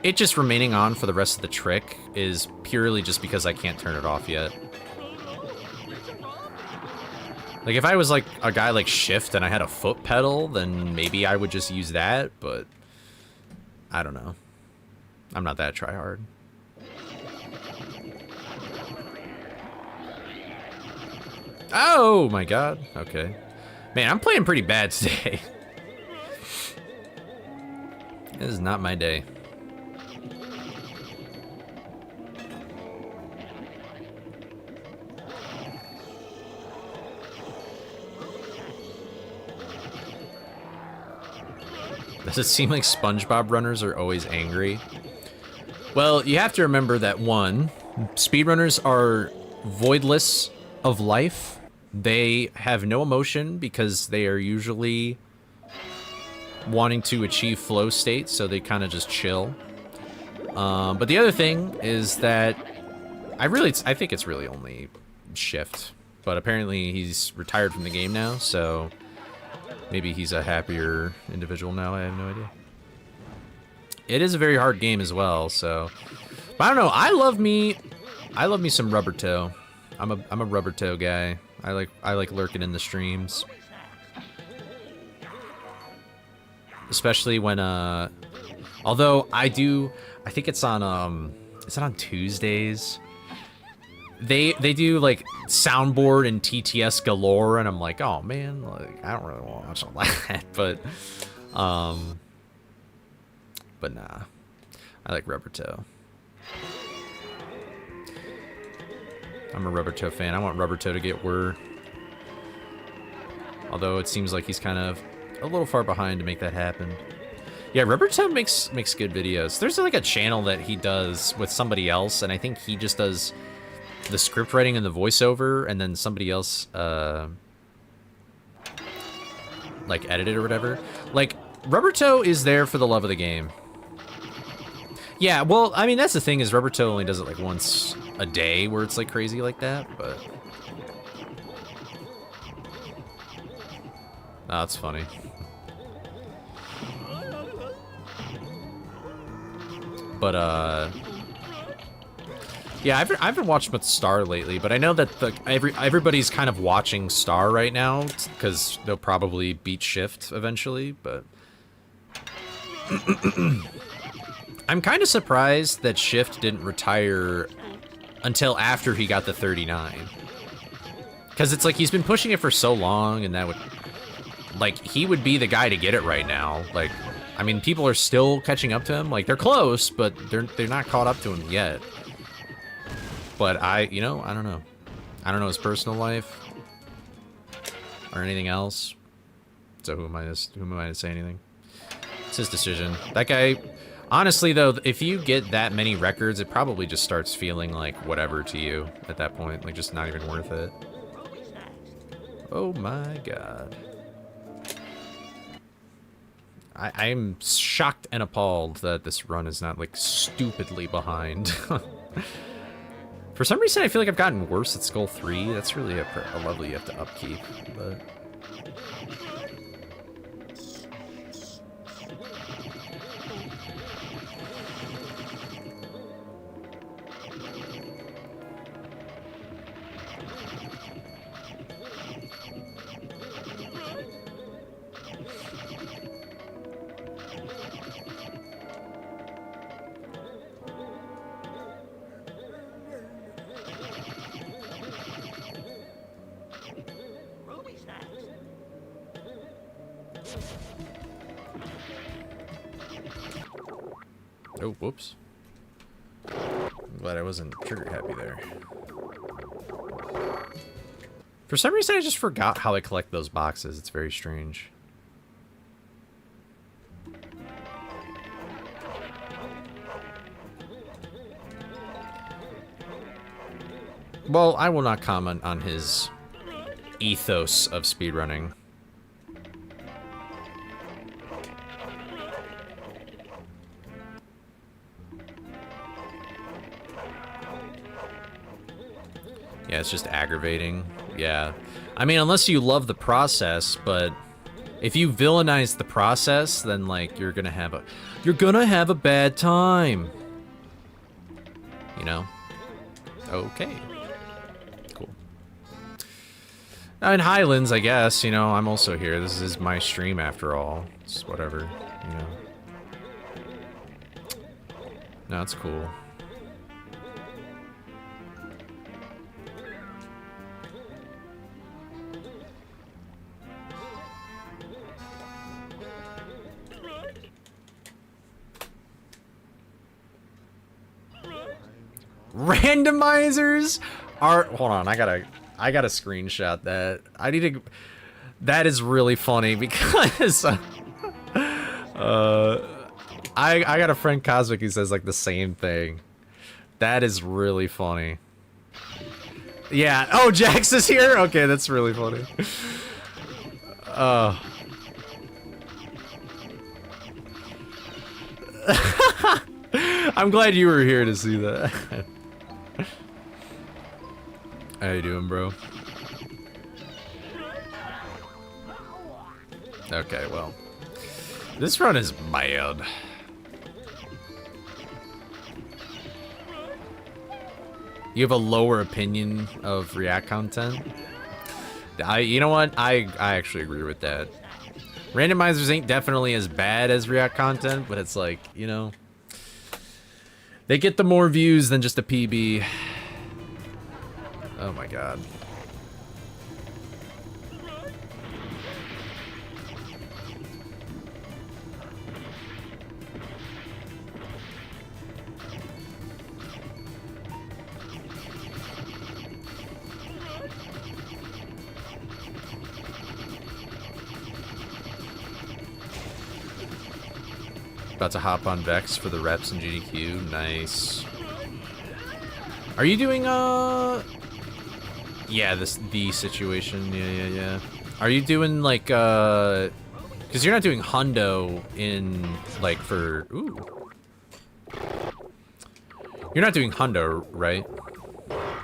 it just remaining on for the rest of the trick is purely just because I can't turn it off yet. Like, if I was like a guy like Shift and I had a foot pedal, then maybe I would just use that, but I don't know. I'm not that tryhard. Oh my god, okay. Man, I'm playing pretty bad today. This is not my day. Does it seem like SpongeBob runners are always angry? Well, you have to remember that one, speedrunners are voidless of life. They have no emotion because they are usually wanting to achieve flow state, so they kind of just chill. But the other thing is that I think it's really only Shift, but apparently he's retired from the game now, so maybe he's a happier individual now. I have no idea. It is a very hard game as well, so but I don't know. I love me some Rubber Toe. I'm a Rubber Toe guy. I like lurking in the streams. Especially when although I think it's on is it on Tuesdays? They do like soundboard and TTS galore, and I'm like, oh man, like I don't really want to watch all that, but nah. I like Rubber Toe. I'm a Rubber Toe fan. I want Rubber Toe to get whir. Although it seems like he's kind of a little far behind to make that happen. Yeah, Rubber Toe makes good videos. There's like a channel that he does with somebody else, and I think he just does the script writing and the voiceover, and then somebody else like edited or whatever. Like Rubber Toe is there for the love of the game. Yeah, well, I mean that's the thing is Rubber Toe only does it like once a day where it's like crazy like that, but oh, that's funny. But yeah, I haven't watched much Star lately, but I know that everybody's kind of watching Star right now because they'll probably beat Shift eventually. But I'm kind of surprised that Shift didn't retire until after he got the 39, because it's like he's been pushing it for so long, and that would like he would be the guy to get it right now. Like, I mean, people are still catching up to him. Like they're close, but they're not caught up to him yet. But you know, I don't know. I don't know his personal life or anything else. So who am I to say anything? It's his decision. That guy, honestly though, if you get that many records, it probably just starts feeling like whatever to you at that point. Like just not even worth it. Oh my god. I'm shocked and appalled that this run is not like stupidly behind. For some reason, I feel like I've gotten worse at Skull 3. That's really a level you have to upkeep, but... Oh, whoops. I'm glad I wasn't trigger happy there. For some reason, I just forgot how I collect those boxes. It's very strange. Well, I will not comment on his ethos of speedrunning. Yeah, it's just aggravating. Yeah. I mean, unless you love the process, but if you villainize the process, then like you're gonna have a bad time. You know? Okay. Cool. In Highlands, I guess, you know, I'm also here. This is my stream after all. It's whatever, you know. No, it's cool. Randomizers are, hold on, I gotta screenshot that. That is really funny because I got a friend Cosmic who says like the same thing. That is really funny. Yeah, oh, Jax is here? Okay, that's really funny. I'm glad you were here to see that. How you doing, bro? Okay, well. This run is mild. You have a lower opinion of React content? You know what? I actually agree with that. Randomizers ain't definitely as bad as React content, but it's like, you know, they get the more views than just a PB. Oh my god. About to hop on Vex for the reps in GDQ. Nice. Are you doing, yeah, the situation. Yeah. Are you doing like because you're not doing hundo in like for You're not doing hundo, right?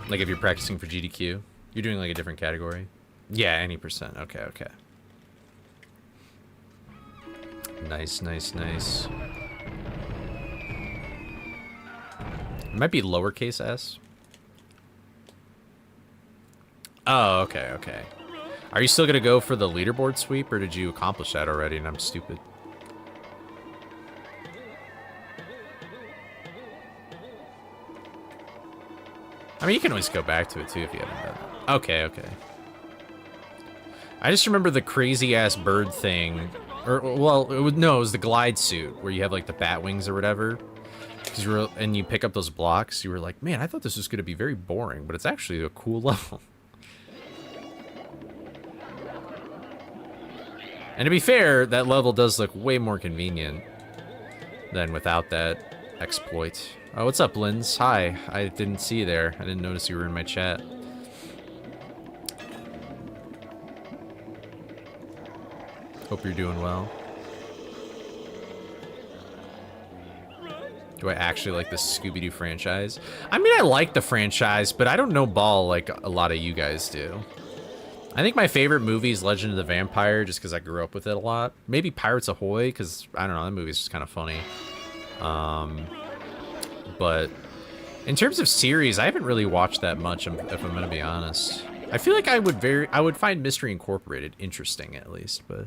Like if you're practicing for GDQ, you're doing like a different category. Yeah, any percent. Okay, okay. Nice, nice, nice. It might be lowercase s. Oh, okay, okay. Are you still gonna go for the leaderboard sweep, or did you accomplish that already and I'm stupid? I mean, you can always go back to it too if you haven't done it. Okay, okay. I just remember the crazy-ass bird thing. Or, well, it was the glide suit, where you have, like, the bat wings or whatever. And you pick up those blocks, you were like, man, I thought this was going to be very boring, but it's actually a cool level. And to be fair, that level does look way more convenient than without that exploit. Oh, what's up, Linz? Hi. I didn't see you there. I didn't notice you were in my chat. Hope you're doing well. Do I actually like the Scooby-Doo franchise? I mean, I like the franchise, but I don't know ball like a lot of you guys do. I think my favorite movie is Legend of the Vampire, just because I grew up with it a lot. Maybe Pirates Ahoy, because, I don't know, that movie's just kind of funny. But in terms of series, I haven't really watched that much, if I'm going to be honest. I feel like I would find Mystery Incorporated interesting, at least, but...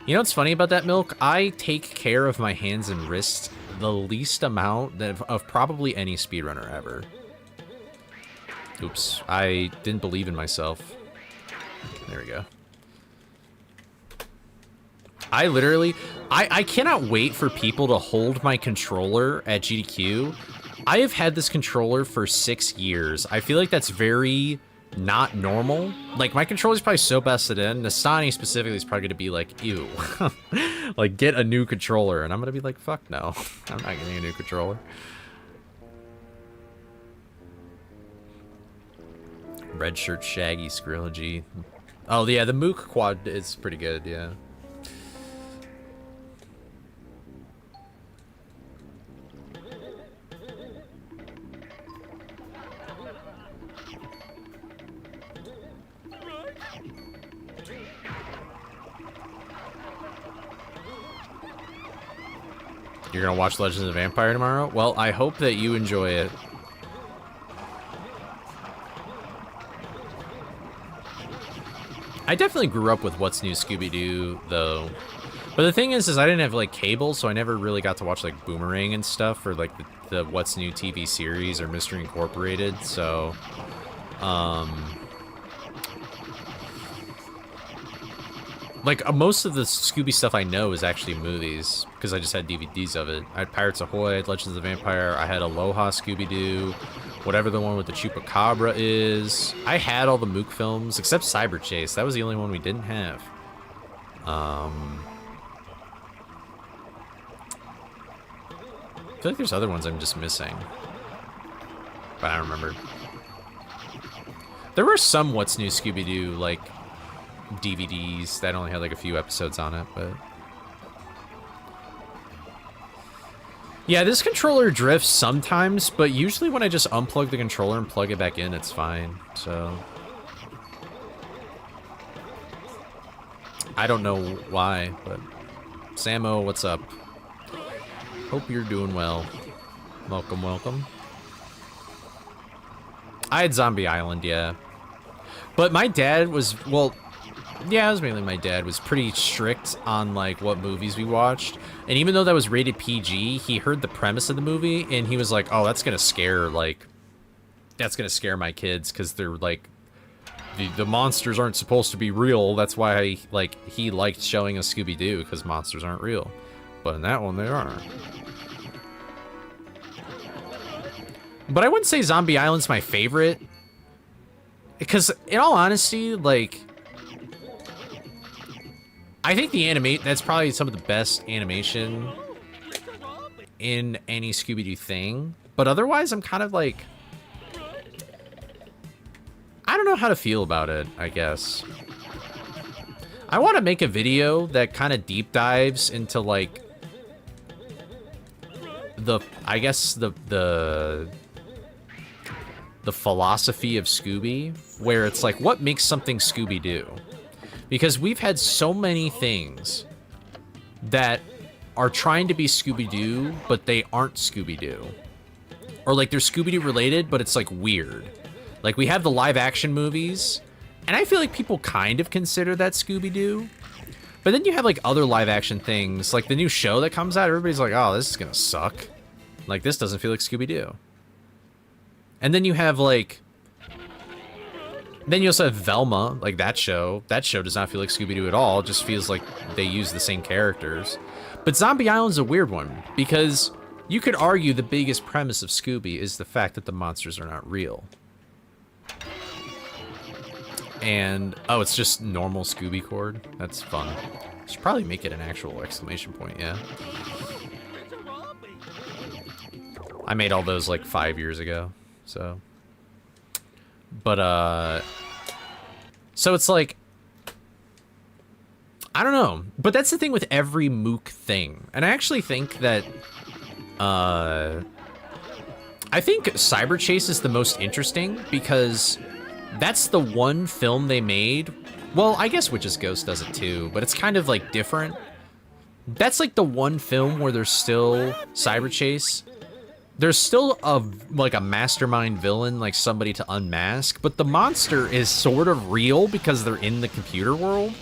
You know what's funny about that, Milk? I take care of my hands and wrists the least amount of probably any speedrunner ever. Oops, I didn't believe in myself. There we go. I literally, I cannot wait for people to hold my controller at GDQ. I have had this controller for 6 years. I feel like that's very not normal. Like, my controller's probably so busted in. Nastani specifically is probably going to be like, ew. Like, get a new controller. And I'm going to be like, fuck no. I'm not getting a new controller. Red shirt, Shaggy, Skrillagy. Oh, yeah, the Mook quad is pretty good, yeah. You're gonna watch Legends of the Vampire tomorrow? Well, I hope that you enjoy it. I definitely grew up with What's New Scooby-Doo, though. But the thing is I didn't have, like, cable, so I never really got to watch, like, Boomerang and stuff, or, like, the What's New TV series, or Mystery Incorporated, so... Like, most of the Scooby stuff I know is actually movies, because I just had DVDs of it. I had Pirates Ahoy, I had Legends of the Vampire, I had Aloha Scooby-Doo, whatever the one with the Chupacabra is. I had all the Mook films, except Cyber Chase. That was the only one we didn't have. I feel like there's other ones I'm just missing. But I don't remember. There were some What's New Scooby-Doo, like, DVDs that only had like a few episodes on it, but yeah, this controller drifts sometimes, but usually when I just unplug the controller and plug it back in, it's fine. So I don't know why, but Samo, what's up? Hope you're doing well. Welcome, welcome. I had Zombie Island, yeah, but my dad was, well, yeah, it was mainly my dad, was pretty strict on, like, what movies we watched. And even though that was rated PG, he heard the premise of the movie, and he was like, oh, that's gonna scare, like, that's gonna scare my kids, because they're, like, the monsters aren't supposed to be real. That's why, like, he liked showing us Scooby-Doo, because monsters aren't real. But in that one, they are. But I wouldn't say Zombie Island's my favorite, because, in all honesty, like... I think the that's probably some of the best animation in any Scooby-Doo thing. But otherwise, I'm kind of like... I don't know how to feel about it, I guess. I want to make a video that kind of deep dives into, like, I guess the philosophy of Scooby, where it's like, what makes something Scooby-Doo? Because we've had so many things that are trying to be Scooby-Doo, but they aren't Scooby-Doo. Or, like, they're Scooby-Doo related, but it's, like, weird. Like, we have the live-action movies, and I feel like people kind of consider that Scooby-Doo. But then you have, like, other live-action things, like the new show that comes out, everybody's like, oh, this is gonna suck. Like, this doesn't feel like Scooby-Doo. And then you have, like... Then you also have Velma, like that show. That show does not feel like Scooby-Doo at all. It just feels like they use the same characters. But Zombie Island's a weird one, because you could argue the biggest premise of Scooby is the fact that the monsters are not real. And, oh, it's just normal Scooby chord? That's fun. Should probably make it an actual exclamation point, yeah. I made all those like 5 years ago, so. But, so it's like, I don't know. But that's the thing with every Mook thing. And I actually think that, I think Cyber Chase is the most interesting because that's the one film they made. Well, I guess Witch's Ghost does it too, but it's kind of like different. That's like the one film where there's still Cyber Chase. There's still like a mastermind villain, like somebody to unmask, but the monster is sort of real because they're in the computer world.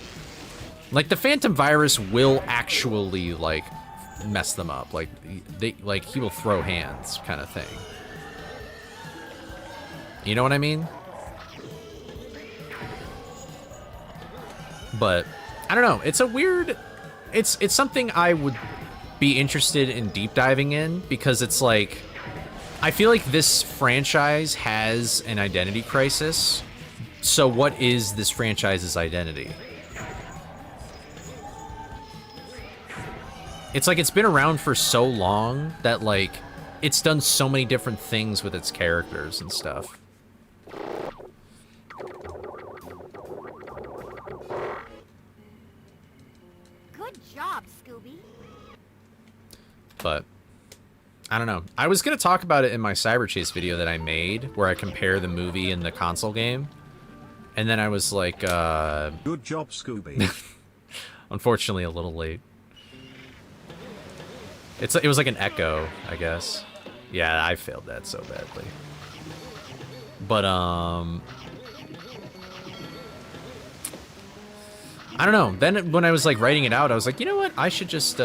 Like the Phantom Virus will actually like mess them up. Like he will throw hands kind of thing. You know what I mean? But I don't know. It's a weird, it's something I would be interested in deep diving in because it's like, I feel like this franchise has an identity crisis. So what is this franchise's identity? It's like it's been around for so long that like it's done so many different things with its characters and stuff. Good job, Scooby. But I don't know. I was gonna talk about it in my Cyber Chase video that I made, where I compare the movie and the console game, and then I was like, good job, Scooby. Unfortunately, a little late. It was like an echo, I guess. Yeah, I failed that so badly. But I don't know. Then when I was like writing it out, I was like, you know what? I should just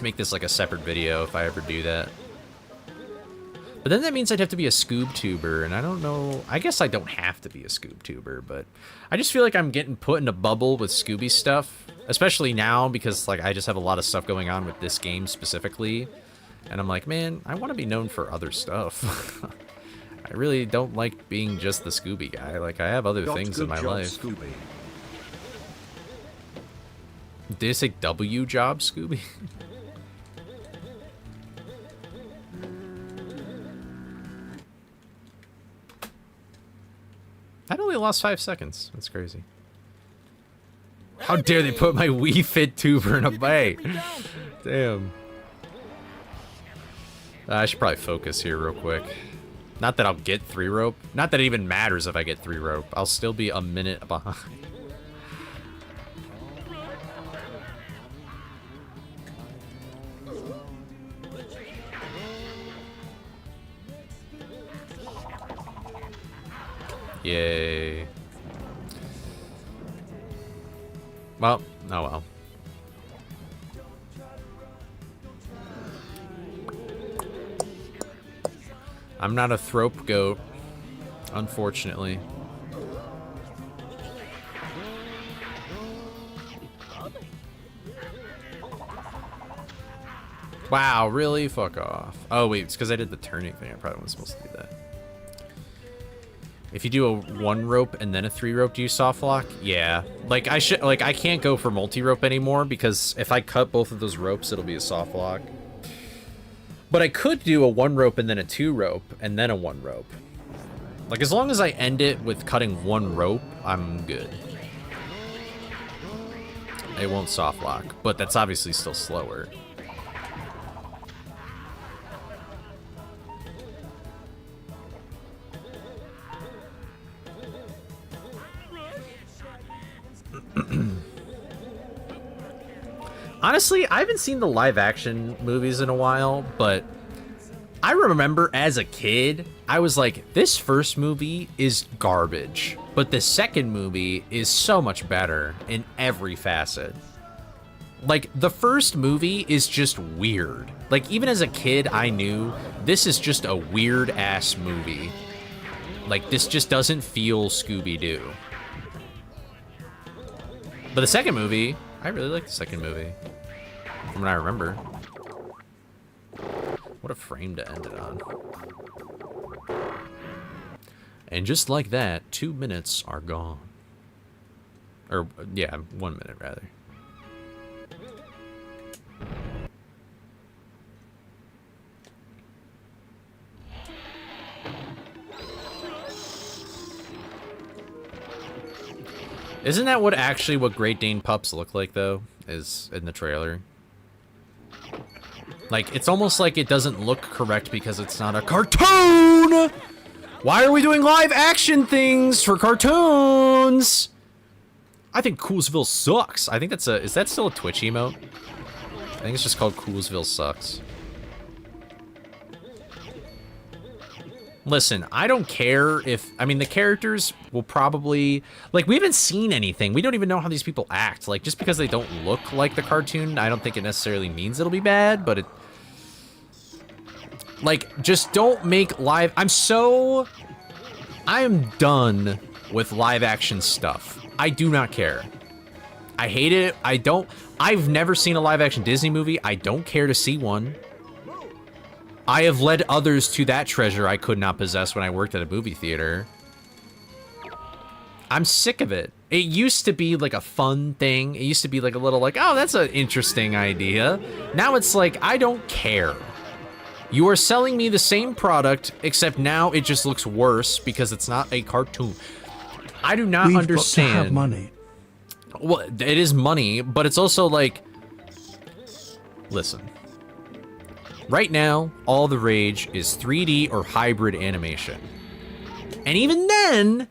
make this like a separate video if I ever do that. But then that means I'd have to be a Scoob-tuber, and I don't know. I guess I don't have to be a Scoob-tuber, but I just feel like I'm getting put in a bubble with Scooby stuff, especially now because like I just have a lot of stuff going on with this game specifically, and I'm like, man, I want to be known for other stuff. I really don't like being just the Scooby guy. Like I have other things in my life. Scooby. Did I say W job, Scooby? I'd only lost 5 seconds. That's crazy. How dare they put my Wii Fit tuber in a bay? Damn. I should probably focus here real quick. Not that I'll get 3 rope. Not that it even matters if I get 3 rope. I'll still be a minute behind. Yay. Well, oh well. I'm not a thrope goat, unfortunately. Wow, really? Fuck off. Oh wait, it's because I did the turning thing. I probably wasn't supposed to do that. If you do a 1 rope and then a 3 rope, do you soft lock? Yeah. Like I can't go for multi-rope anymore because if I cut both of those ropes, it'll be a soft lock. But I could do a 1 rope and then a 2 rope and then a 1 rope. Like, as long as I end it with cutting one rope, I'm good. It won't soft lock, but that's obviously still slower. Honestly, I haven't seen the live action movies in a while, but I remember as a kid, I was like, this first movie is garbage, but the second movie is so much better in every facet. Like, the first movie is just weird. Like, even as a kid, I knew this is just a weird ass movie. Like, this just doesn't feel Scooby-Doo. But the second movie, I really like the second movie. From what I remember. What a frame to end it on. And just like that, 2 minutes are gone. Or, yeah, 1 minute, rather. Isn't that what Great Dane pups look like, though? Is in the trailer? Like, it's almost like it doesn't look correct because it's not a cartoon! Why are we doing live action things for cartoons? I think Coolsville sucks. I think that's a... Is that still a Twitch emote? I think it's just called Coolsville sucks. Listen, I don't care if... I mean, the characters will probably... Like, we haven't seen anything. We don't even know how these people act. Like, just because they don't look like the cartoon, I don't think it necessarily means it'll be bad, but it... Like, just don't make live... I am done with live action stuff. I do not care. I hate it. I've never seen a live action Disney movie. I don't care to see one. I have led others to that treasure I could not possess when I worked at a movie theater. I'm sick of it. It used to be like a fun thing. It used to be like a little like, oh, that's an interesting idea. Now it's like, I don't care. You are selling me the same product, except now it just looks worse because it's not a cartoon. I do not understand. Got to have money. Well, it is money, but it's also like, listen. Right now, all the rage is 3D or hybrid animation. And even then,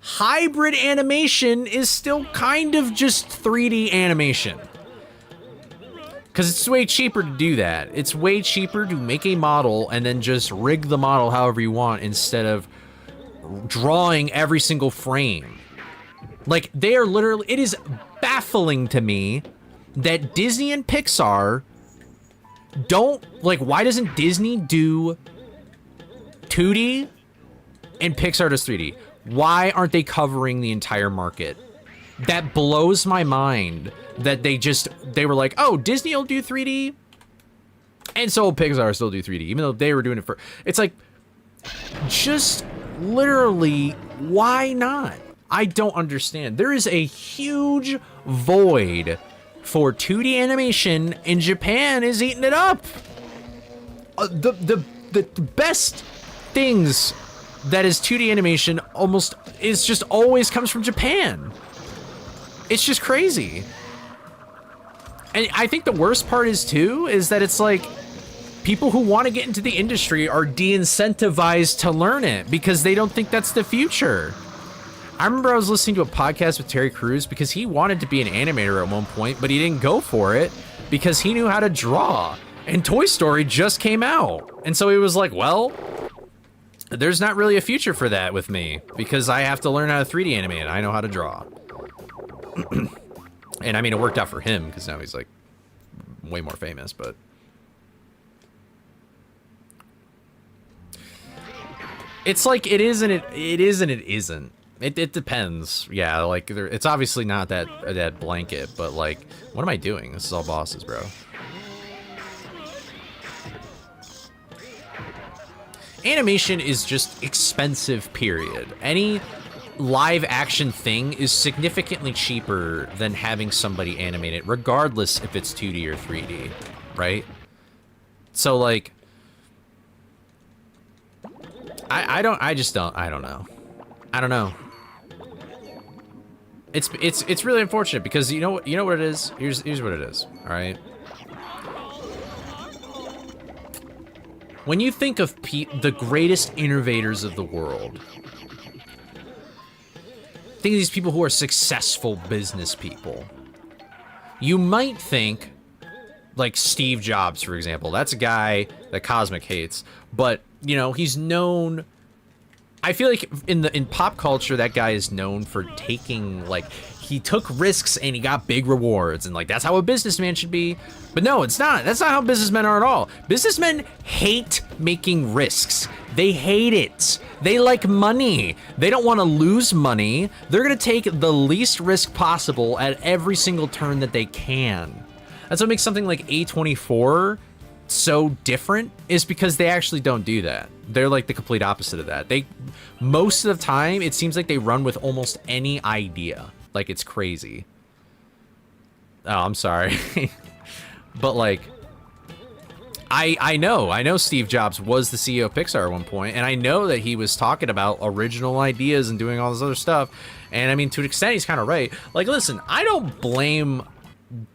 hybrid animation is still kind of just 3D animation. Because it's way cheaper to do that. It's way cheaper to make a model and then just rig the model however you want instead of drawing every single frame. Like, they are literally... It is baffling to me that Disney and Pixar don't... Like, why doesn't Disney do 2D and Pixar does 3D? Why aren't they covering the entire market? That blows my mind that they were like, oh, Disney will do 3D and so will Pixar still do 3D, even though they were doing it for... It's like, just literally, why not? I don't understand. There is a huge void for 2D animation, and Japan is eating it up. The best things that is 2D animation almost is just always comes from Japan. It's just crazy. And I think the worst part is that it's like people who want to get into the industry are de-incentivized to learn it because they don't think that's the future. I remember I was listening to a podcast with Terry Crews because he wanted to be an animator at one point, but he didn't go for it because he knew how to draw. And Toy Story just came out. And so he was like, well, there's not really a future for that with me because I have to learn how to 3D animate and I know how to draw. And I mean, it worked out for him because now he's like way more famous, but... It's like it is and it is and it isn't. It depends. Yeah, like it's obviously not that blanket, but like, what am I doing? This is all bosses, bro. Animation is just expensive, period. Any live action thing is significantly cheaper than having somebody animate it, regardless if it's 2D or 3D, right? So like, I don't know. I don't know. It's really unfortunate because you know what it is? Here's what it is, all right? When you think of the greatest innovators of the world, think of these people who are successful business people. You might think, like Steve Jobs, for example. That's a guy that Cosmic hates, but you know he's known. I feel like in pop culture, that guy is known for taking, like, he took risks and he got big rewards, and like that's how a businessman should be. But no, it's not. That's not how businessmen are at all. Businessmen hate making risks. They hate it. They like money. They don't want to lose money. They're gonna take the least risk possible at every single turn that they can. That's what makes something like A24 so different, is because they actually don't do that. They're like the complete opposite of that. Most of the time, it seems like they run with almost any idea. Like, it's crazy. Oh, I'm sorry. But like, I know Steve Jobs was the CEO of Pixar at one point, and I know that he was talking about original ideas and doing all this other stuff. And I mean, to an extent, he's kind of right. Like, listen, I don't blame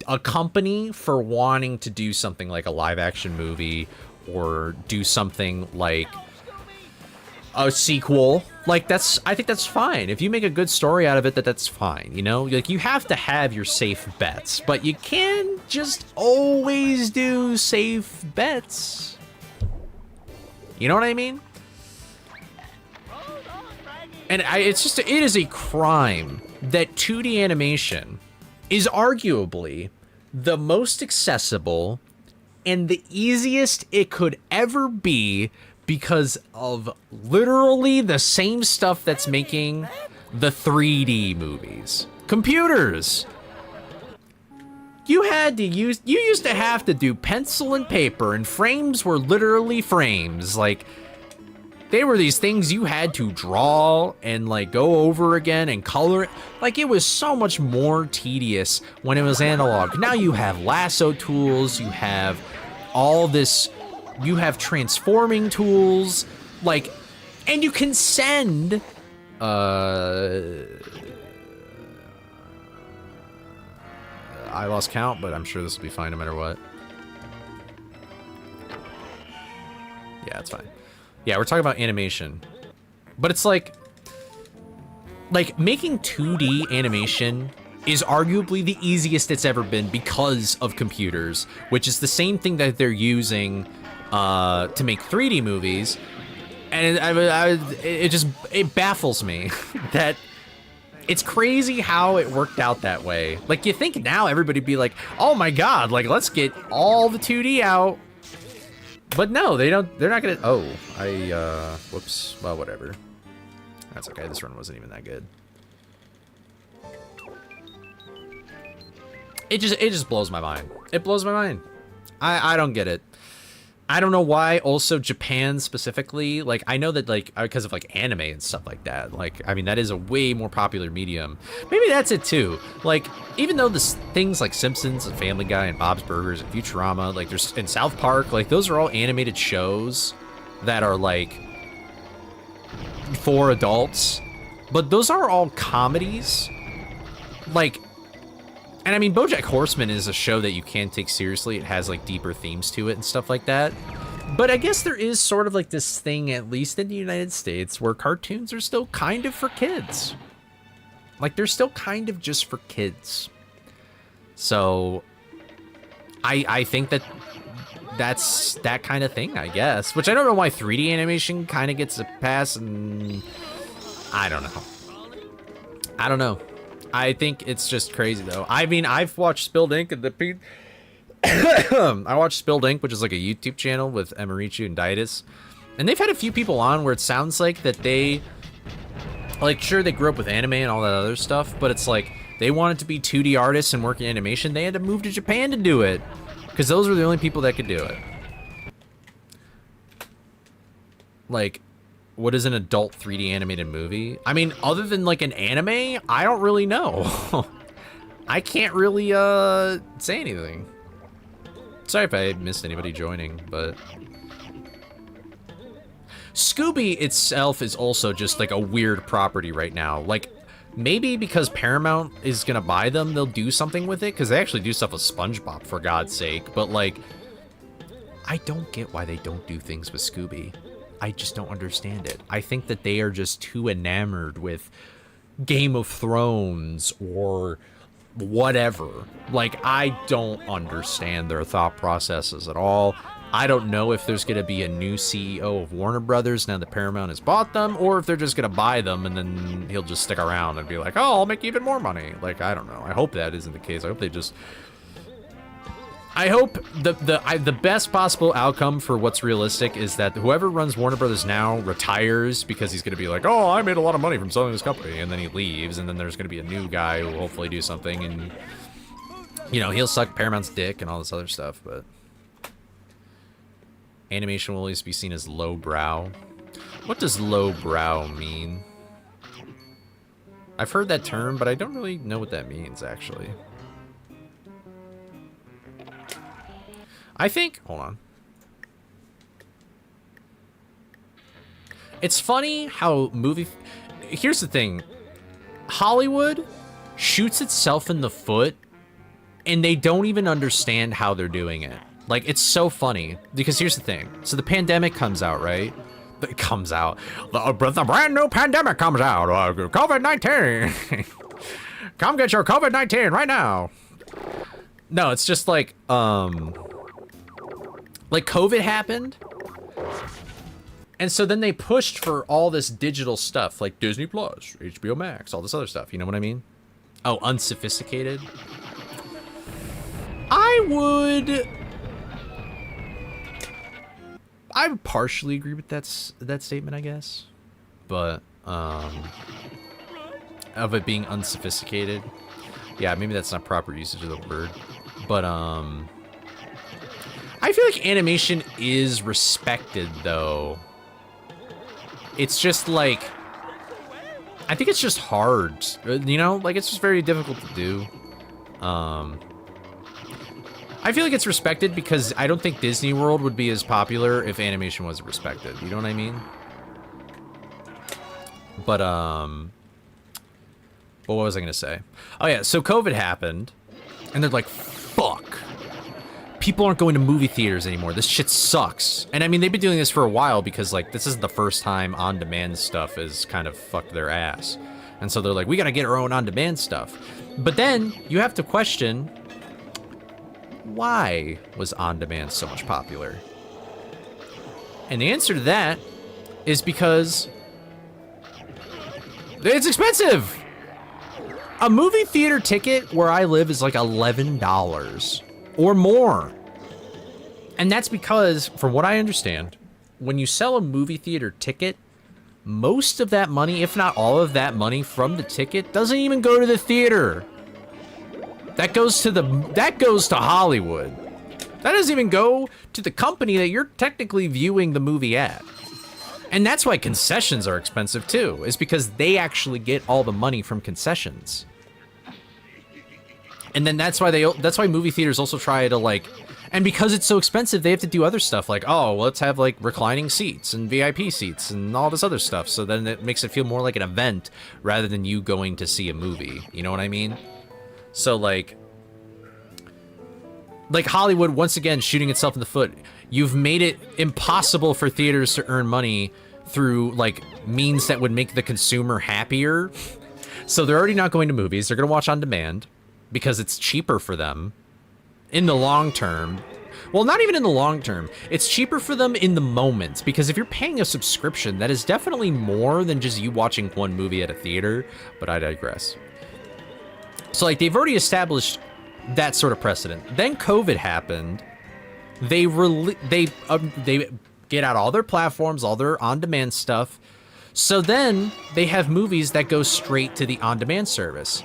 a company for wanting to do something like a live action movie or do something like a sequel. Like, I think that's fine. If you make a good story out of it, that's fine, you know? Like, you have to have your safe bets, but you can't just always do safe bets. You know what I mean? And it is a crime that 2D animation is arguably the most accessible and the easiest it could ever be, because of literally the same stuff that's making the 3D movies. Computers. You used to have to do pencil and paper, and frames were literally frames. Like, they were these things you had to draw and like go over again and color. Like, it was so much more tedious when it was analog. Now you have lasso tools, you have all this, you have transforming tools, like, and you can send I lost count, but I'm sure this will be fine no matter what. Yeah, it's fine. Yeah, we're talking about animation. But it's like making 2D animation is arguably the easiest it's ever been because of computers, which is the same thing that they're using to make 3D movies. And it baffles me that it's crazy how it worked out that way. Like, you think now everybody'd be like, oh my god, like, let's get all the 2D out. But no, they don't. They're not gonna. Oh, whoops. Well, whatever. That's okay. This run wasn't even that good. It just blows my mind. It blows my mind. I don't get it. I don't know why. Also, Japan specifically. Like, I know that, like, because of like anime and stuff like that. Like, I mean, that is a way more popular medium. Maybe that's it too. Like, even though this things like Simpsons and Family Guy and Bob's Burgers and Futurama, like, there's in South Park, like, those are all animated shows that are like for adults, but those are all comedies. Like, and I mean, BoJack Horseman is a show that you can take seriously. It has like deeper themes to it and stuff like that. But I guess there is sort of like this thing, at least in the United States, where cartoons are still kind of for kids. Like, they're still kind of just for kids. So I think that's that kind of thing, I guess. Which I don't know why 3D animation kind of gets a pass, and I don't know. I don't know. I think it's just crazy, though. I mean, I've watched Spilled Ink and I watched Spilled Ink, which is like a YouTube channel with Emirichu and Didus. And they've had a few people on where it sounds like that they, like, sure, they grew up with anime and all that other stuff, but it's like they wanted to be 2D artists and work in animation. They had to move to Japan to do it, because those were the only people that could do it. Like, what is an adult 3D animated movie? I mean, other than like an anime, I don't really know. I can't really say anything. Sorry if I missed anybody joining, but Scooby itself is also just like a weird property right now. Like, maybe because Paramount is gonna buy them, they'll do something with it, because they actually do stuff with SpongeBob, for God's sake. But like, I don't get why they don't do things with Scooby. I just don't understand it. I think that they are just too enamored with Game of Thrones or whatever. Like, I don't understand their thought processes at all. I don't know if there's going to be a new CEO of Warner Brothers now that Paramount has bought them, or if they're just going to buy them and then he'll just stick around and be like, oh, I'll make even more money. Like, I don't know. I hope that isn't the case. I hope they just... I hope the best possible outcome for what's realistic is that whoever runs Warner Brothers now retires, because he's going to be like, oh, I made a lot of money from selling this company, and then he leaves, and then there's going to be a new guy who will hopefully do something, and, you know, he'll suck Paramount's dick and all this other stuff, but... Animation will always be seen as lowbrow. What does lowbrow mean? I've heard that term, but I don't really know what that means, actually. I think... Hold on. It's funny how movie... Here's the thing. Hollywood shoots itself in the foot, and they don't even understand how they're doing it. Like, it's so funny. Because here's the thing. So the pandemic comes out, right? It comes out. The brand new pandemic comes out. COVID-19. Come get your COVID-19 right now. No, it's just like COVID happened, and so then they pushed for all this digital stuff, like Disney Plus, HBO Max, all this other stuff. You know what I mean? Oh, unsophisticated. I would partially agree with that statement, I guess, but of it being unsophisticated. Yeah, maybe that's not proper usage of the word, but I feel like animation is respected, though. It's just like, I think it's just hard, you know? Like, it's just very difficult to do. I feel like it's respected because I don't think Disney World would be as popular if animation wasn't respected. You know what I mean? But, what was I gonna say? Oh yeah, so COVID happened, and they're like, fuck. People aren't going to movie theaters anymore. This shit sucks. And I mean, they've been doing this for a while because, like, this is the first time on-demand stuff has kind of fucked their ass. And so they're like, we gotta get our own on-demand stuff. But then, you have to question, why was on-demand so much popular? And the answer to that is because it's expensive! A movie theater ticket where I live is like $11 or more. And that's because, from what I understand, when you sell a movie theater ticket, most of that money, if not all of that money from the ticket, doesn't even go to the theater. That goes to Hollywood. That doesn't even go to the company that you're technically viewing the movie at. And that's why concessions are expensive too, is because they actually get all the money from concessions. And then that's why movie theaters also try to, like, and because it's so expensive, they have to do other stuff like, oh, well, let's have like reclining seats and VIP seats and all this other stuff. So then it makes it feel more like an event rather than you going to see a movie. You know what I mean? So like Hollywood, once again, shooting itself in the foot. You've made it impossible for theaters to earn money through, like, means that would make the consumer happier. So they're already not going to movies. They're going to watch on demand because it's cheaper for them in the long term. Well, not even in the long term. It's cheaper for them in the moment, because if you're paying a subscription, that is definitely more than just you watching one movie at a theater, but I digress. So, like, they've already established that sort of precedent. Then COVID happened. They get out all their platforms, all their on-demand stuff. So then they have movies that go straight to the on-demand service.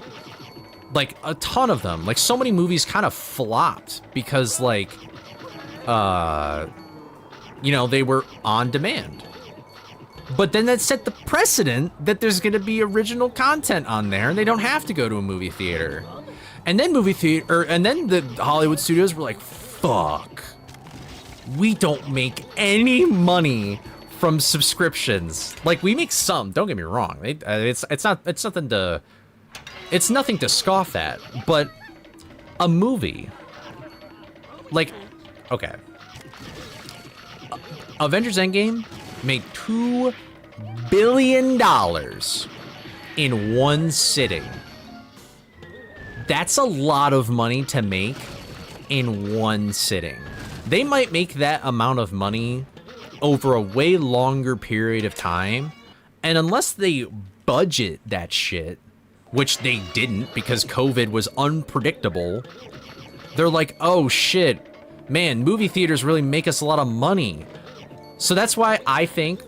Like, a ton of them. Like, so many movies kind of flopped because, like, you know, they were on demand. But then that set the precedent that there's going to be original content on there, and they don't have to go to a movie theater. And then the Hollywood studios were like, fuck. We don't make any money from subscriptions. Like, we make some, don't get me wrong. It's nothing to scoff at, but a movie, like, okay. Avengers Endgame made $2 billion in one sitting. That's a lot of money to make in one sitting. They might make that amount of money over a way longer period of time, and unless they budget that shit, which they didn't because COVID was unpredictable, they're like, oh shit, man, movie theaters really make us a lot of money. So that's why I think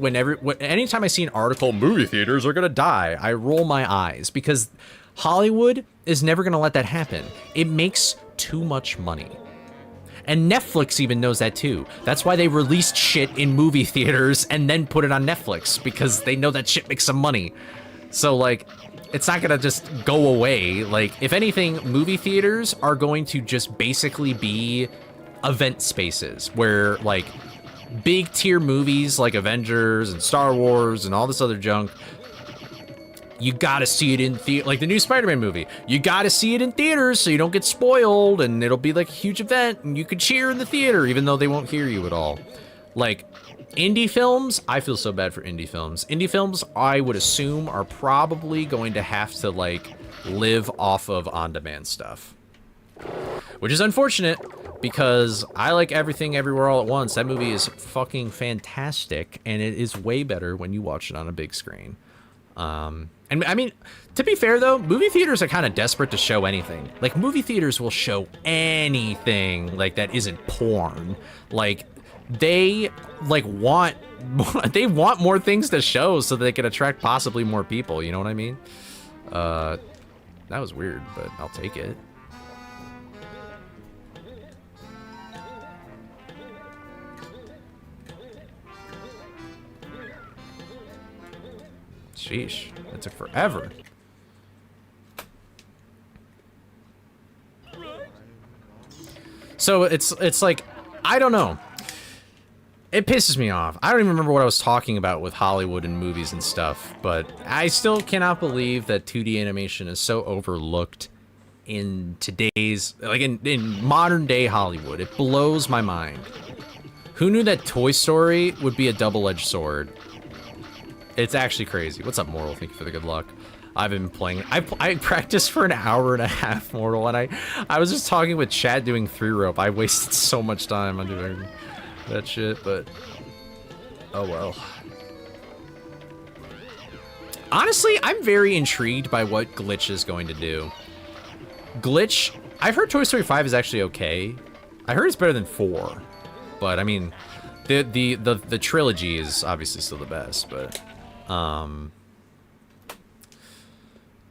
anytime I see an article, movie theaters are gonna die, I roll my eyes, because Hollywood is never gonna let that happen. It makes too much money. And Netflix even knows that too. That's why they released shit in movie theaters and then put it on Netflix, because they know that shit makes some money. So like, it's not gonna just go away. Like, if anything, movie theaters are going to just basically be event spaces where like big tier movies like Avengers and Star Wars and all this other junk, you gotta see it in theater, like the new Spider-Man movie. You gotta see it in theaters so you don't get spoiled, and it'll be like a huge event, and you could cheer in the theater even though they won't hear you at all. Like, indie films, I feel so bad for indie films. Indie films, I would assume, are probably going to have to like live off of on-demand stuff, which is unfortunate, because I like Everything Everywhere All at Once. That movie is fucking fantastic, and it is way better when you watch it on a big screen. And I mean, to be fair though, movie theaters are kind of desperate to show anything. Like, movie theaters will show anything like that isn't porn. Like, they like want more things to show so that they can attract possibly more people, you know what I mean? That was weird, but I'll take it. Sheesh, that took forever. So it's like, I don't know. It pisses me off. I don't even remember what I was talking about with Hollywood and movies and stuff, but I still cannot believe that 2D animation is so overlooked in today's, like in modern day Hollywood. It blows my mind. Who knew that Toy Story would be a double-edged sword? It's actually crazy. What's up, Mortal? Thank you for the good luck. I've been playing. I practiced for an hour and a half, Mortal, and I was just talking with Chad doing 3-rope. I wasted so much time on doing that shit, but oh well. Honestly, I'm very intrigued by what Glitch is going to do. Glitch, I've heard Toy Story 5 is actually okay. I heard it's better than 4, but I mean, the trilogy is obviously still the best, but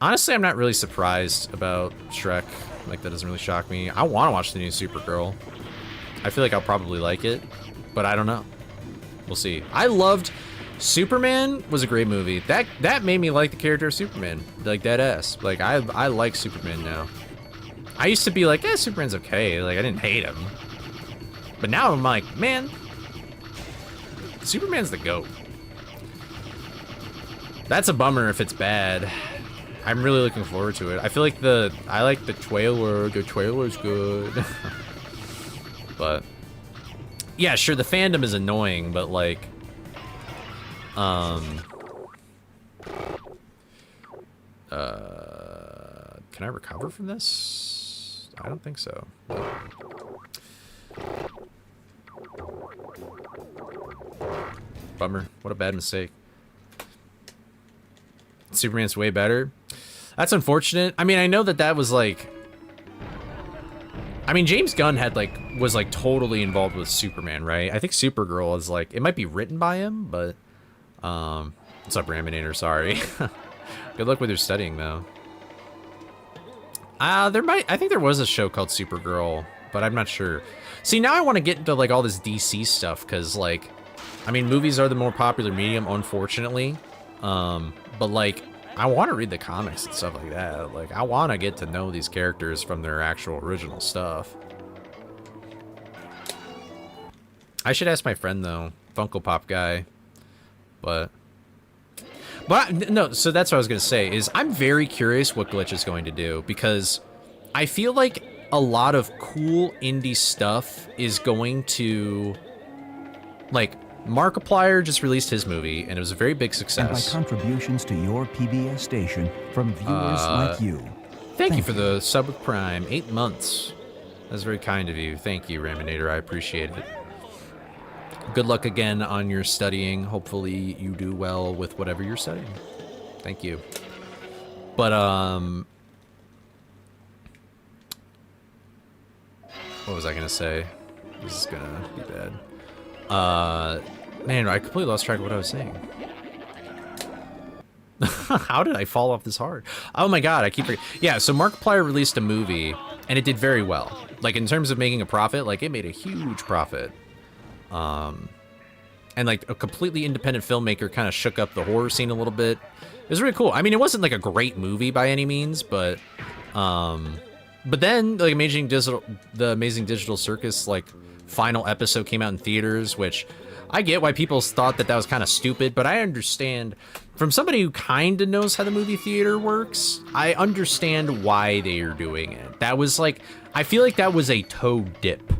honestly, I'm not really surprised about Shrek. Like, that doesn't really shock me. I want to watch the new Supergirl. I feel like I'll probably like it, but I don't know. We'll see. I loved Superman. Was a great movie. That made me like the character of Superman, like dead ass. Like, I like Superman now. I used to be like, Superman's okay. Like, I didn't hate him, but now I'm like, man, Superman's the GOAT. That's a bummer if it's bad. I'm really looking forward to it. I feel like I like the trailer. The trailer's good. But yeah, sure, the fandom is annoying, but like, can I recover from this? I don't think so. Bummer. What a bad mistake. Superman's way better. That's unfortunate. I mean, I know that was like, I mean, James Gunn was totally involved with Superman, right? I think Supergirl is like, it might be written by him, but what's up, Raminator? Sorry. Good luck with your studying though. I think there was a show called Supergirl, but I'm not sure. See, now I want to get into like all this DC stuff, because like, I mean, movies are the more popular medium, unfortunately. But like, I want to read the comics and stuff like that. Like, I want to get to know these characters from their actual original stuff. I should ask my friend though, Funko Pop guy. But no, so that's what I was gonna say, is I'm very curious what Glitch is going to do, because I feel like a lot of cool indie stuff is going to, like, Markiplier just released his movie, and it was a very big And by success. contributions to your PBS station from viewers like you. Thank you for the sub with Prime, 8 months. That's very kind of you. Thank you, Raminator. I appreciate it. Good luck again on your studying. Hopefully you do well with whatever you're studying. Thank you. But, what was I gonna say? This is gonna be bad. Man, I completely lost track of what I was saying. How did I fall off this hard? Oh my god, I keep forgetting. Yeah, so Markiplier released a movie, and it did very well. Like, in terms of making a profit, like, it made a huge profit. And, like, a completely independent filmmaker kind of shook up the horror scene a little bit. It was really cool. I mean, it wasn't, like, a great movie by any means, but then, like, the Amazing Digital Circus, like, final episode came out in theaters, which I get why people thought that was kind of stupid, but I understand, from somebody who kind of knows how the movie theater works, I understand why they are doing it. That was, like, I feel like that was a toe dip.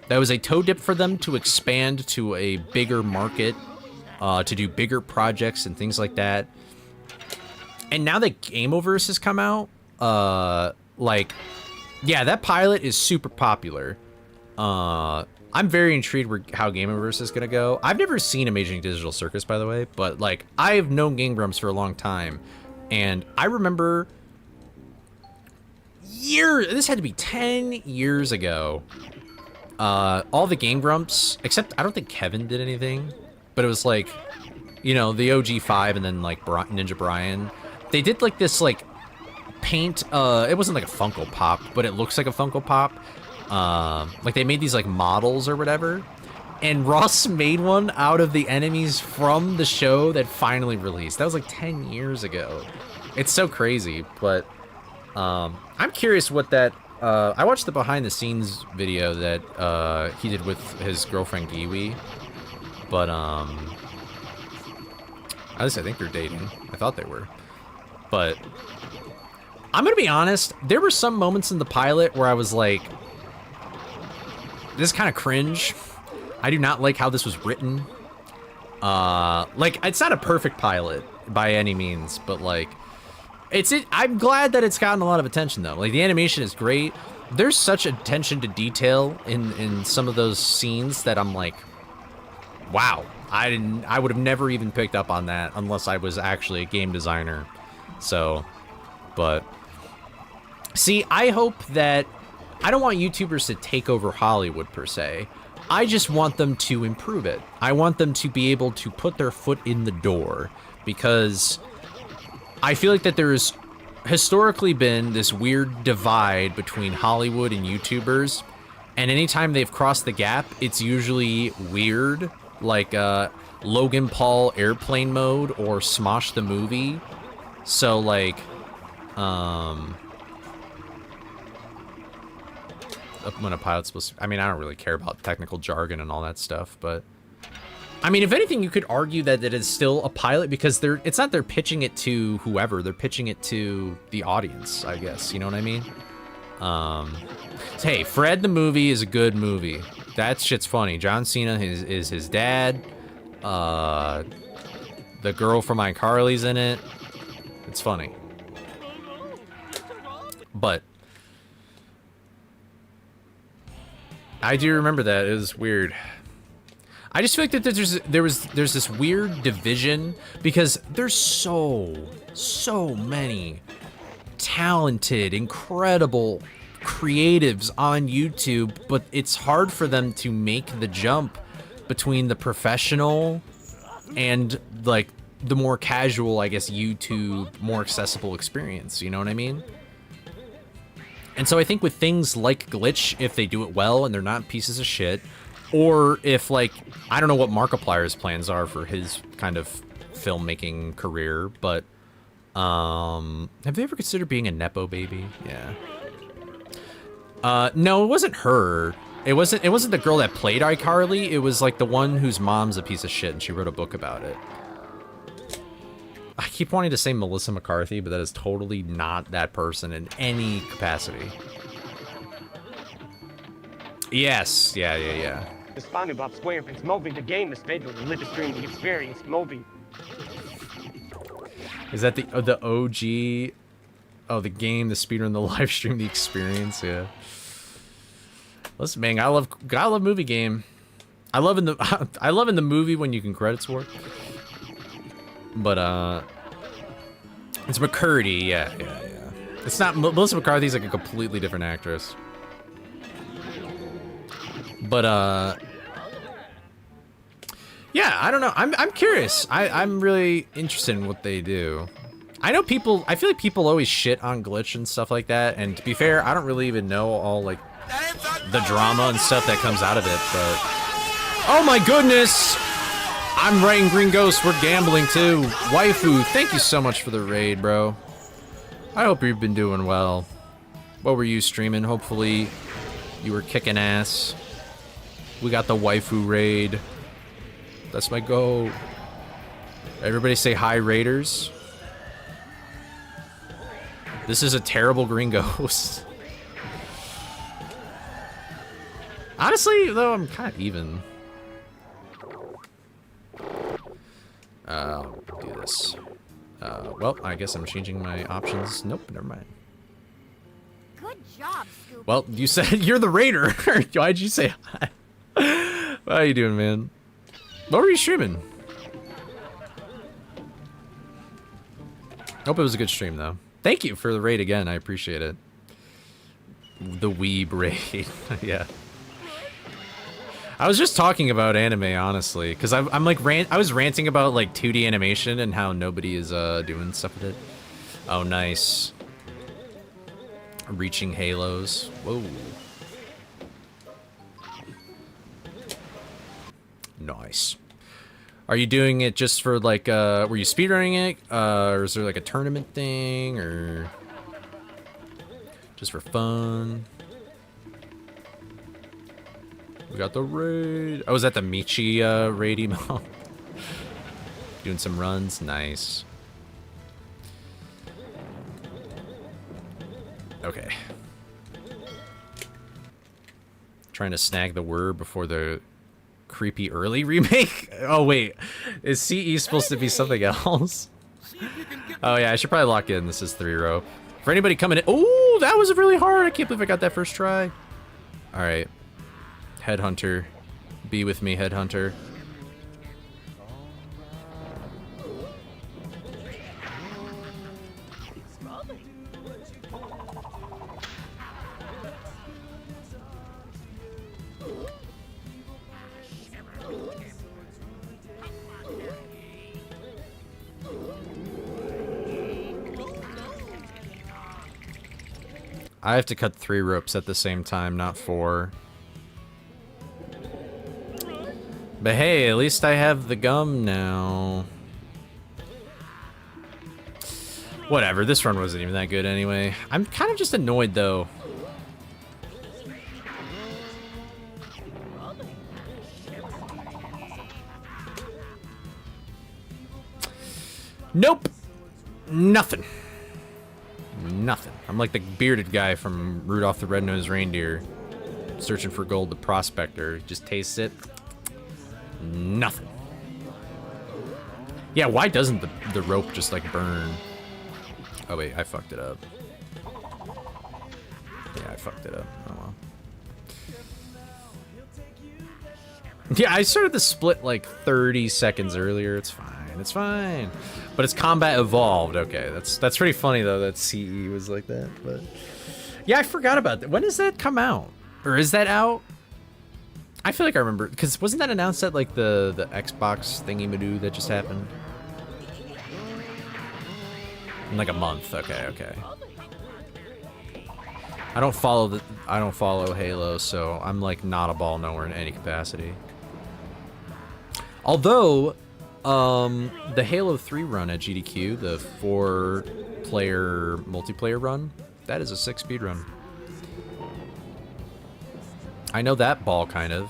That was a toe dip for them to expand to a bigger market, to do bigger projects and things like that. And now that Gameoverse has come out, like, yeah, that pilot is super popular. I'm very intrigued with how Gameoverse is gonna go. I've never seen Amazing Digital Circus, by the way, but, like, I've known Game Grumps for a long time, and I remember this had to be 10 years ago. All the Game Grumps, except I don't think Kevin did anything, but it was like, you know, the OG5 and then, like, Ninja Brian. They did, like, this, like, paint, it wasn't like a Funko Pop, but it looks like a Funko Pop. Like, they made these, like, models or whatever, and Ross made one out of the enemies from the show that finally released. That was, like, 10 years ago. It's so crazy, but, I'm curious what that, I watched the behind-the-scenes video that, he did with his girlfriend, Giwi, but, at least I think they're dating. I thought they were. But, I'm gonna be honest, there were some moments in the pilot where I was like, this is kind of cringe. I do not like how this was written. Like, it's not a perfect pilot by any means, but, like, I'm glad that it's gotten a lot of attention, though. Like, the animation is great. There's such attention to detail in some of those scenes that I'm like, wow. I would have never even picked up on that unless I was actually a game designer. So, but, see, I hope that, I don't want YouTubers to take over Hollywood, per se. I just want them to improve it. I want them to be able to put their foot in the door, because I feel like that there's historically been this weird divide between Hollywood and YouTubers, and anytime they've crossed the gap, it's usually weird, like Logan Paul Airplane Mode or Smosh the Movie. So, like, when a pilot's supposed to, I mean, I don't really care about technical jargon and all that stuff, but I mean, if anything, you could argue that it is still a pilot, because it's not they're pitching it to whoever, they're pitching it to the audience, I guess, you know what I mean? Hey, Fred the movie is a good movie. That shit's funny. John Cena is his dad. The girl from iCarly's in it. It's funny. But I do remember that. It was weird. I just feel like that there's this weird division, because there's so many talented, incredible creatives on YouTube, but it's hard for them to make the jump between the professional and, like, the more casual, I guess, YouTube, more accessible experience, you know what I mean? And so I think with things like Glitch, if they do it well and they're not pieces of shit, or if, like, I don't know what Markiplier's plans are for his kind of filmmaking career, but have they ever considered being a Nepo baby? Yeah. No, it wasn't her. It wasn't the girl that played iCarly. It was, like, the one whose mom's a piece of shit and she wrote a book about it. I keep wanting to say Melissa McCarthy, but that is totally not that person in any capacity. Yes, yeah. The SpongeBob SquarePants movie, the game is filled with the live stream the experience movie. Is that the OG? Oh, the game, the speedrun, the live stream, the experience. Yeah. Listen, man, I love movie game. I love in the movie when you can credit sword. But it's McCurdy. Yeah. It's not Melissa McCarthy's like a completely different actress. But yeah, I don't know. I'm curious. I'm really interested in what they do. I know people. I feel like people always shit on Glitch and stuff like that. And to be fair, I don't really even know all like the drama and stuff that comes out of it. But oh my goodness, I'm writing Green Ghost. We're gambling too. Waifu, thank you so much for the raid, bro. I hope you've been doing well. What were you streaming? Hopefully, you were kicking ass. We got the waifu raid. That's my go. Everybody say hi, Raiders. This is a terrible Green Ghost. Honestly, though, I'm kind of even. I'll do this. Well, I guess I'm changing my options. Nope, never mind. Good job, Scoop. Well, you said you're the Raider. Why'd you say hi? How you doing, man? What were you streaming? Hope it was a good stream, though. Thank you for the raid again. I appreciate it. The weeb raid. Yeah. I was just talking about anime, honestly, because I'm like I was ranting about like 2D animation and how nobody is doing stuff with it. Oh, nice. Reaching halos. Whoa. Nice. Are you doing it just for like were you speedrunning it? Or is there like a tournament thing or just for fun? We got the raid. Oh, was that the Michi raid email? Doing some runs. Nice. Okay. Trying to snag the word before the creepy early remake? Oh, wait. Is CE supposed to be something else? Oh, yeah. I should probably lock in. This is 3-row. For anybody coming in. Oh, that was really hard. I can't believe I got that first try. All right. Headhunter. Be with me, Headhunter. I have to cut 3 ropes at the same time, not 4. But hey, at least I have the gum now. Whatever, this run wasn't even that good anyway. I'm kind of just annoyed though. Nope. Nothing. Nothing. I'm like the bearded guy from Rudolph the Red-Nosed Reindeer. Searching for gold, the prospector. Just tastes it. Nothing. Yeah, why doesn't the rope just like burn? Oh wait, I fucked it up. Yeah, I fucked it up. Oh well. Yeah, I started the split like 30 seconds earlier. It's fine. It's fine. But it's combat evolved. Okay, that's pretty funny though that CE was like that. But yeah, I forgot about that. When does that come out? Or is that out? I feel like I remember, because wasn't that announced at like the Xbox thingy-madoo that just happened? In like a month. Okay. I don't follow Halo, so I'm like not a ball nowhere in any capacity. Although the Halo 3 run at GDQ, the 4-player multiplayer run, that is a 6-speed run. I know that ball, kind of.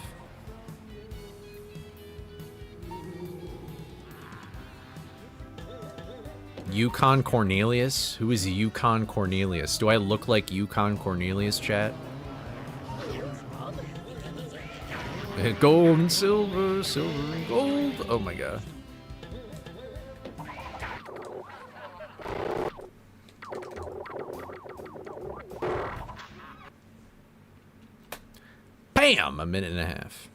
Yukon Cornelius? Who is Yukon Cornelius? Do I look like Yukon Cornelius, chat? Gold and silver, silver and gold. Oh my god. Bam! A minute and a half.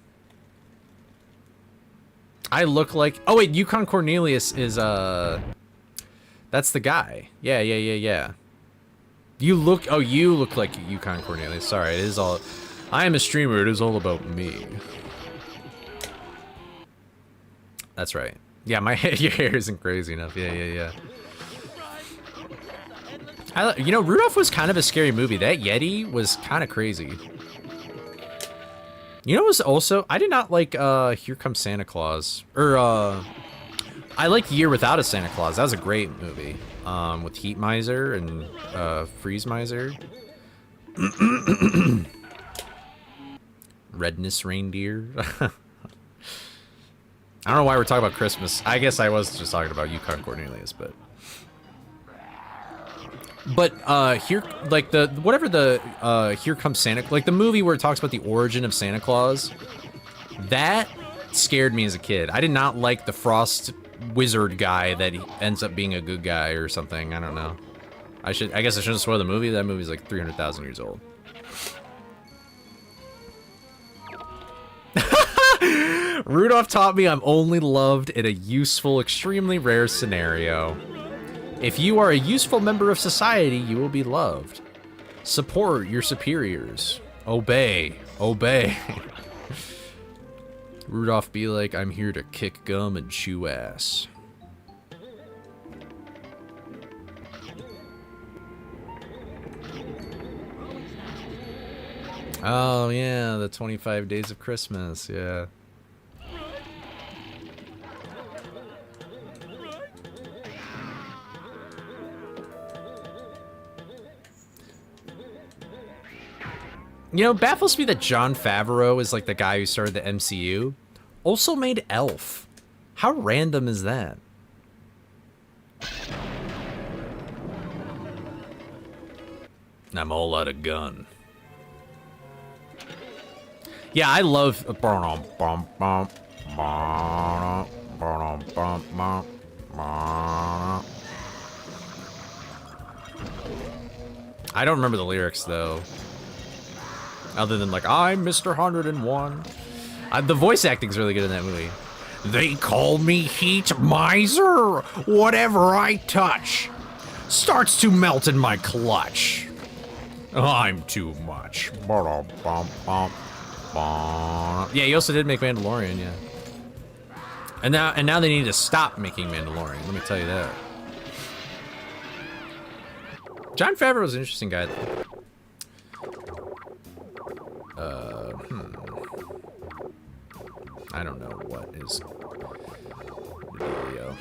I look like... Oh wait, Yukon Cornelius is, that's the guy. Yeah. You look... Oh, you look like Yukon Cornelius. Sorry, it is all... I am a streamer, it is all about me. That's right. Yeah, your hair isn't crazy enough. Yeah. You know, Rudolph was kind of a scary movie. That Yeti was kind of crazy. You know what was also... I did not like, Here Comes Santa Claus. Or, I liked Year Without a Santa Claus. That was a great movie. With Heat Miser and, Freeze Miser. Redness Reindeer. I don't know why we're talking about Christmas. I guess I was just talking about Yukon Cornelius, but here, like Here Comes Santa, like the movie where it talks about the origin of Santa Claus, that scared me as a kid. I did not like the frost wizard guy that he ends up being a good guy or something. I don't know. I guess I shouldn't spoil the movie. That movie's like 300,000 years old. Rudolph taught me I'm only loved in a useful, extremely rare scenario. If you are a useful member of society, you will be loved. Support your superiors. Obey. Rudolph be like, I'm here to kick gum and chew ass. Oh yeah, the 25 Days of Christmas, yeah. You know, it baffles me that Jon Favreau is like the guy who started the MCU. Also made Elf. How random is that? I'm all out of gun. Yeah, I love... I don't remember the lyrics, though. Other than, like, I'm Mr. 101. The voice acting's really good in that movie. They call me Heat Miser. Whatever I touch starts to melt in my clutch. I'm too much. Yeah, he also did make Mandalorian, yeah. And now they need to stop making Mandalorian, let me tell you that. Jon Favreau's an interesting guy, though. I don't know what is the video.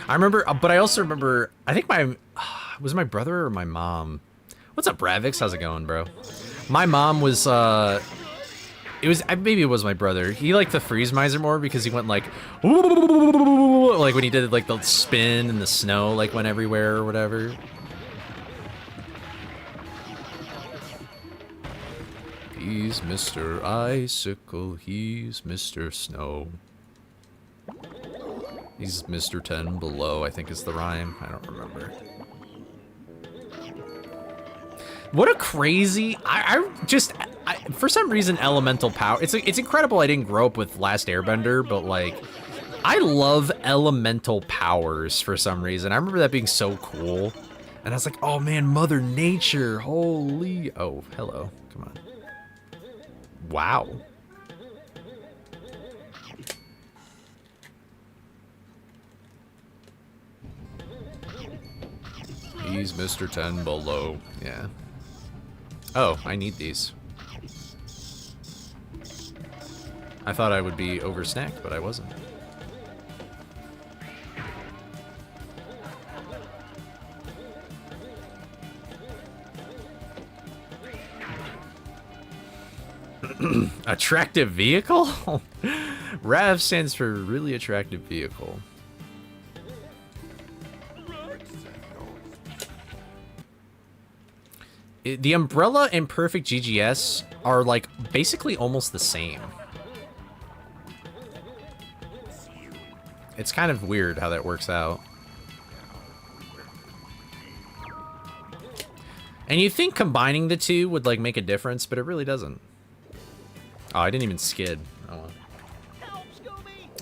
I remember, but I also remember, I think was my brother or my mom? What's up, Bravix? How's it going, bro? My mom was, maybe it was my brother. He liked the Freeze Miser more because he went like when he did like the spin and the snow like went everywhere or whatever. He's Mr. Icicle, he's Mr. Snow. He's Mr. 10 Below, I think is the rhyme. I don't remember. What a crazy... for some reason, elemental power... It's incredible I didn't grow up with Last Airbender, but, like... I love elemental powers for some reason. I remember that being so cool. And I was like, oh man, Mother Nature, holy... Oh, hello. Come on. Wow. He's Mr. 10 Below. Yeah. Oh, I need these. I thought I would be oversnacked, but I wasn't. Attractive vehicle? RAV stands for really attractive vehicle. The Umbrella and Perfect GGS are like basically almost the same. It's kind of weird how that works out. And you think combining the two would like make a difference, but it really doesn't. Oh, I didn't even skid. Oh, well.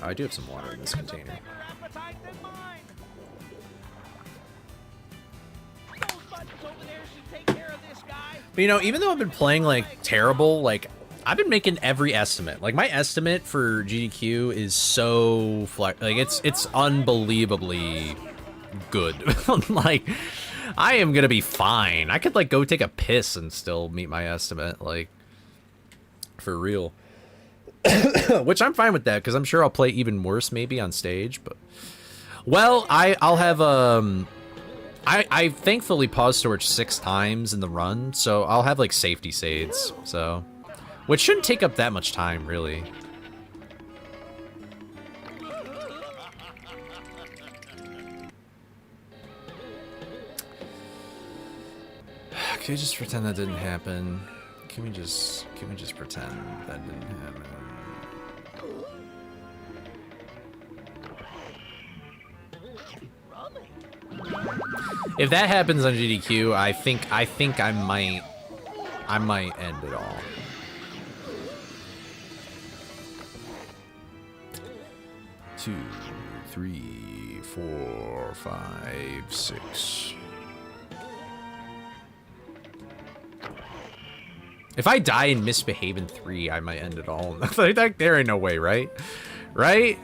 Oh, I do have some water in this container. But you know, even though I've been playing like terrible, like I've been making every estimate. Like my estimate for GDQ is so like it's unbelievably good. Like I am gonna be fine. I could like go take a piss and still meet my estimate, like for real. Which I'm fine with that because I'm sure I'll play even worse maybe on stage. But well, I'll have I thankfully paused storage 6 times in the run, so I'll have like safety sades, so which shouldn't take up that much time really. Can we just pretend that didn't happen? Can we just pretend that didn't happen? If that happens on GDQ, I think I might end it all. Two, 3, 4, 5, 6. If I die and misbehave in 3, I might end it all. Like, there ain't no way, right? Right?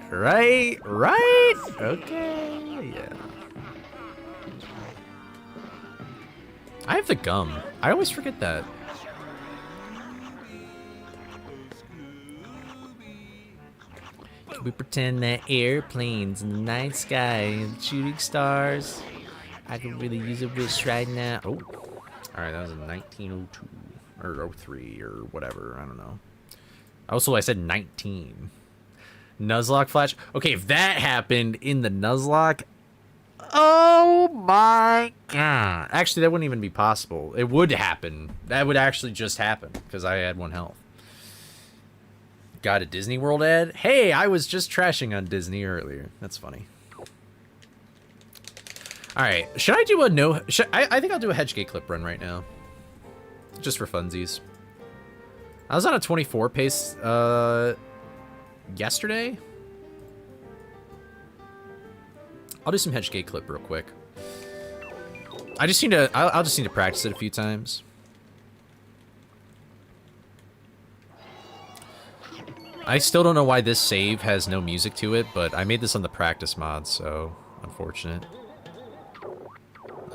Okay, yeah. I have the gum. I always forget that. Can we pretend that airplanes in the night sky and shooting stars? I could really use a wish right now. Oh, alright, that was in 1902 or 03 or whatever. I don't know. Also, I said 19. Nuzlocke flash. Okay, if that happened in the Nuzlocke, oh my god. Actually, that wouldn't even be possible. It would happen. That would actually just happen because I had 1 health. Got a Disney World ad? Hey, I was just trashing on Disney earlier. That's funny. Alright, should I do a no... I think I'll do a Hedge Gate clip run right now. Just for funsies. I was on a 24 pace yesterday. I'll do some Hedge Gate clip real quick. I just need to... I'll just need to practice it a few times. I still don't know why this save has no music to it, but I made this on the practice mod, so unfortunate.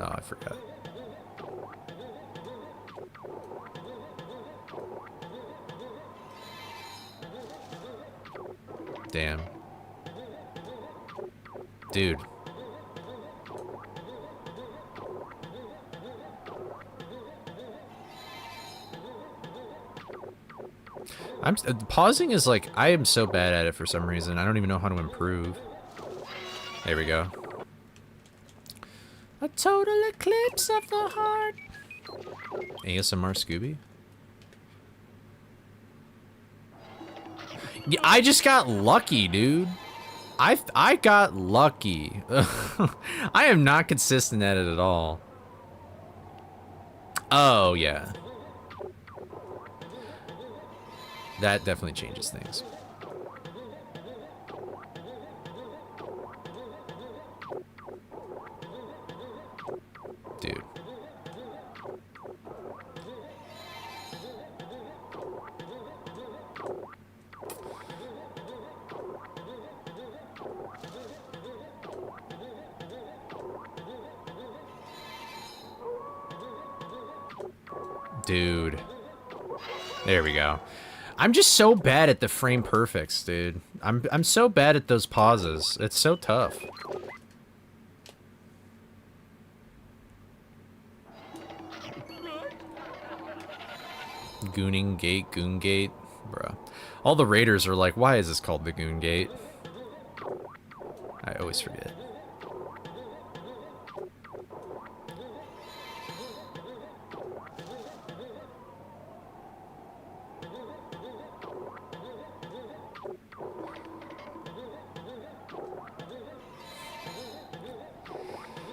Oh, I forgot. Damn. Dude. Pausing is like, I am so bad at it for some reason. I don't even know how to improve. There we go. A total eclipse of the heart. ASMR Scooby? Yeah, I just got lucky, dude. I got lucky. I am not consistent at it at all. Oh, yeah. That definitely changes things. Dude. Dude. There we go. I'm just so bad at the frame perfects, dude. I'm so bad at those pauses. It's so tough. Gooning gate, goon gate. Bruh. All the raiders are like, why is this called the Goon Gate? I always forget.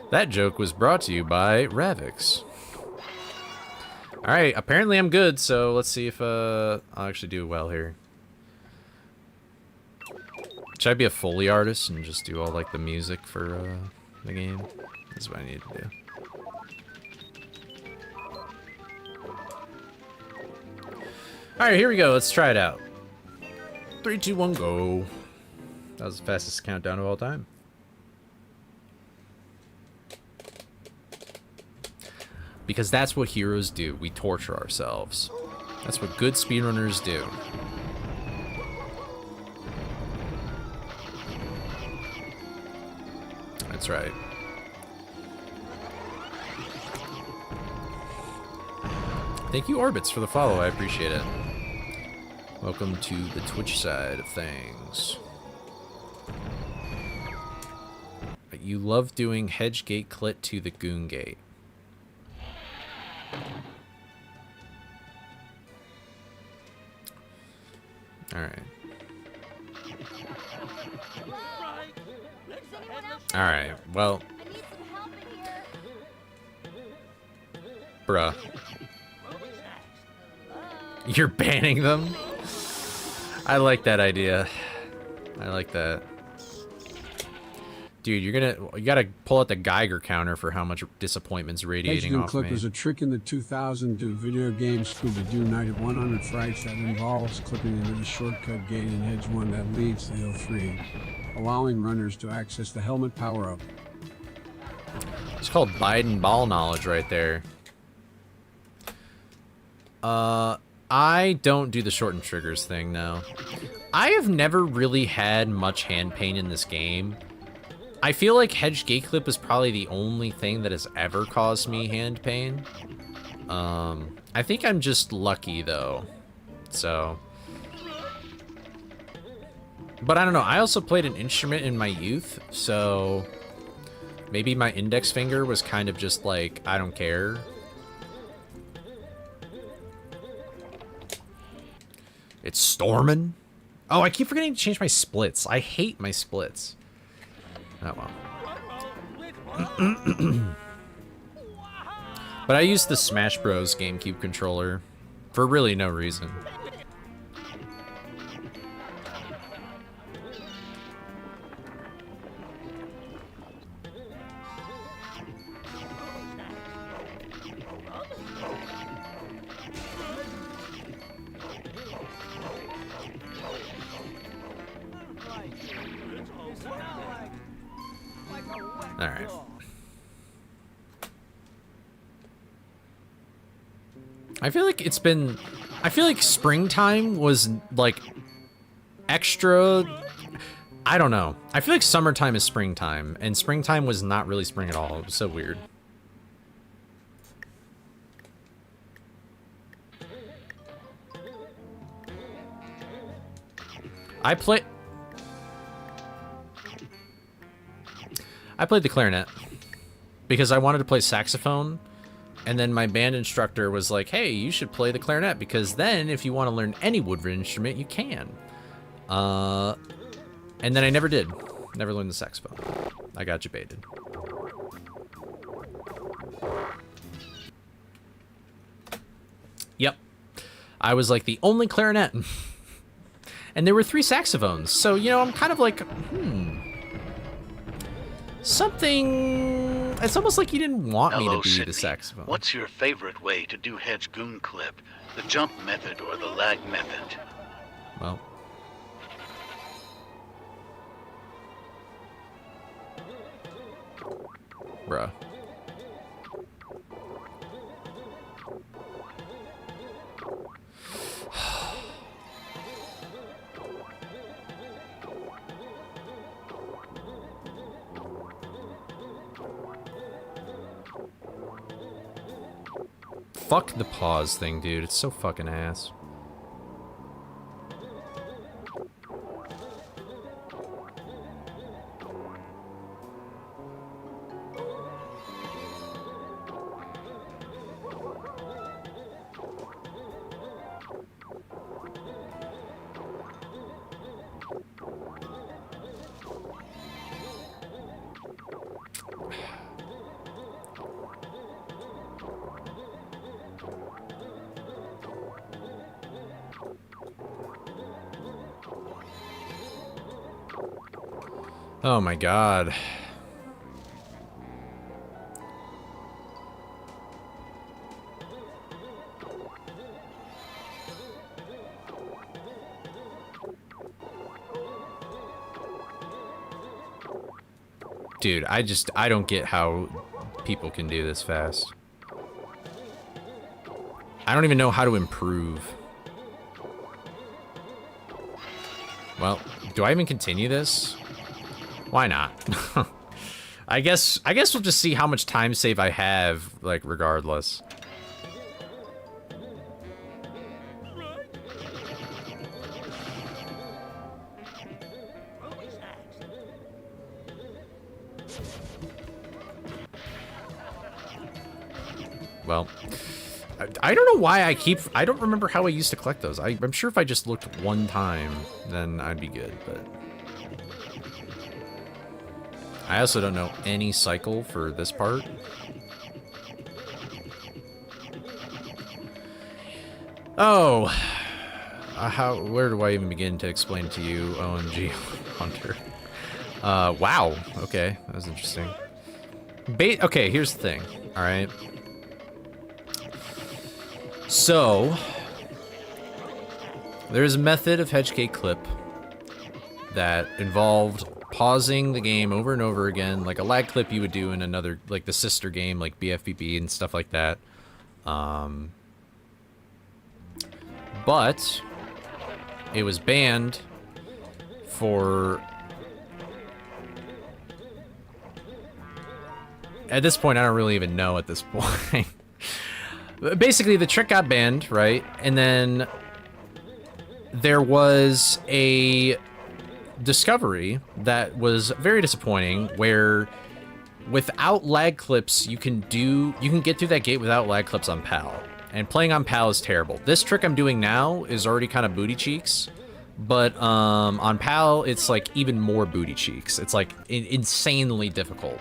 That joke was brought to you by Ravix. Alright, apparently I'm good, so let's see if I'll actually do well here. Should I be a Foley artist and just do all like the music for the game? That's what I need to do. Alright, here we go. Let's try it out. 3, 2, 1, go. That was the fastest countdown of all time. Because that's what heroes do. We torture ourselves. That's what good speedrunners do. That's right. Thank you, Orbits, for the follow. I appreciate it. Welcome to the Twitch side of things. You love doing Hedge Gate clit to the Goon Gate. Alright. Alright, well. Bruh. You're banning them? I like that idea. I like that. Dude, you gotta pull out the Geiger counter for how much disappointment's radiating off clip me. is a trick in the 2000 video game Scooby-Doo Night of 100 Frights that involves clipping into the shortcut gate in Hedge 1 that leads to L3, allowing runners to access the helmet power-up. It's called Biden ball knowledge right there. I don't do the shortened triggers thing, no. I have never really had much hand pain in this game. I feel like Hedge Gate Clip is probably the only thing that has ever caused me hand pain. I think I'm just lucky, though. So. But I don't know. I also played an instrument in my youth, so maybe my index finger was kind of just like, I don't care. It's storming. Oh, I keep forgetting to change my splits. I hate my splits. Oh, well. But I used the Smash Bros. GameCube controller for really no reason. Alright. I feel like it's been... I feel like springtime was, like, extra... I don't know. I feel like summertime is springtime, and springtime was not really spring at all. It was so weird. I played the clarinet because I wanted to play saxophone, and then my band instructor was like, hey, you should play the clarinet because then if you want to learn any woodwind instrument, you can. And then I never did. Never learned the saxophone. I got jebaited. Yep. I was like the only clarinet. And there were 3 saxophones. So, you know, I'm kind of like, something... It's almost like you didn't want me to be Sydney. the saxophone. What's your favorite way to do Hedge Goon Clip? The jump method or the lag method? Well... Bruh. Fuck the pause thing, dude. It's so fucking ass. Oh my god. Dude, I don't get how people can do this fast. I don't even know how to improve. Well, do I even continue this? Why not? I guess we'll just see how much time save I have, like, regardless. Well, I don't know why I don't remember how I used to collect those. I'm sure if I just looked one time, then I'd be good, but... I also don't know any cycle for this part. Oh! Where do I even begin to explain to you, OMG Hunter? Wow. Okay, that was interesting. Okay, here's the thing, alright? So, there's a method of Hedge Gate clip that involved pausing the game over and over again, like a lag clip you would do in another, like the sister game, like BFBB and stuff like that. But it was banned for... At this point, I don't really even know at this point. Basically, the trick got banned, right? And then there was a discovery that was very disappointing where without lag clips, you can get through that gate without lag clips on PAL. And playing on PAL is terrible. This trick I'm doing now is already kind of booty cheeks, but on PAL, it's like even more booty cheeks. It's like insanely difficult.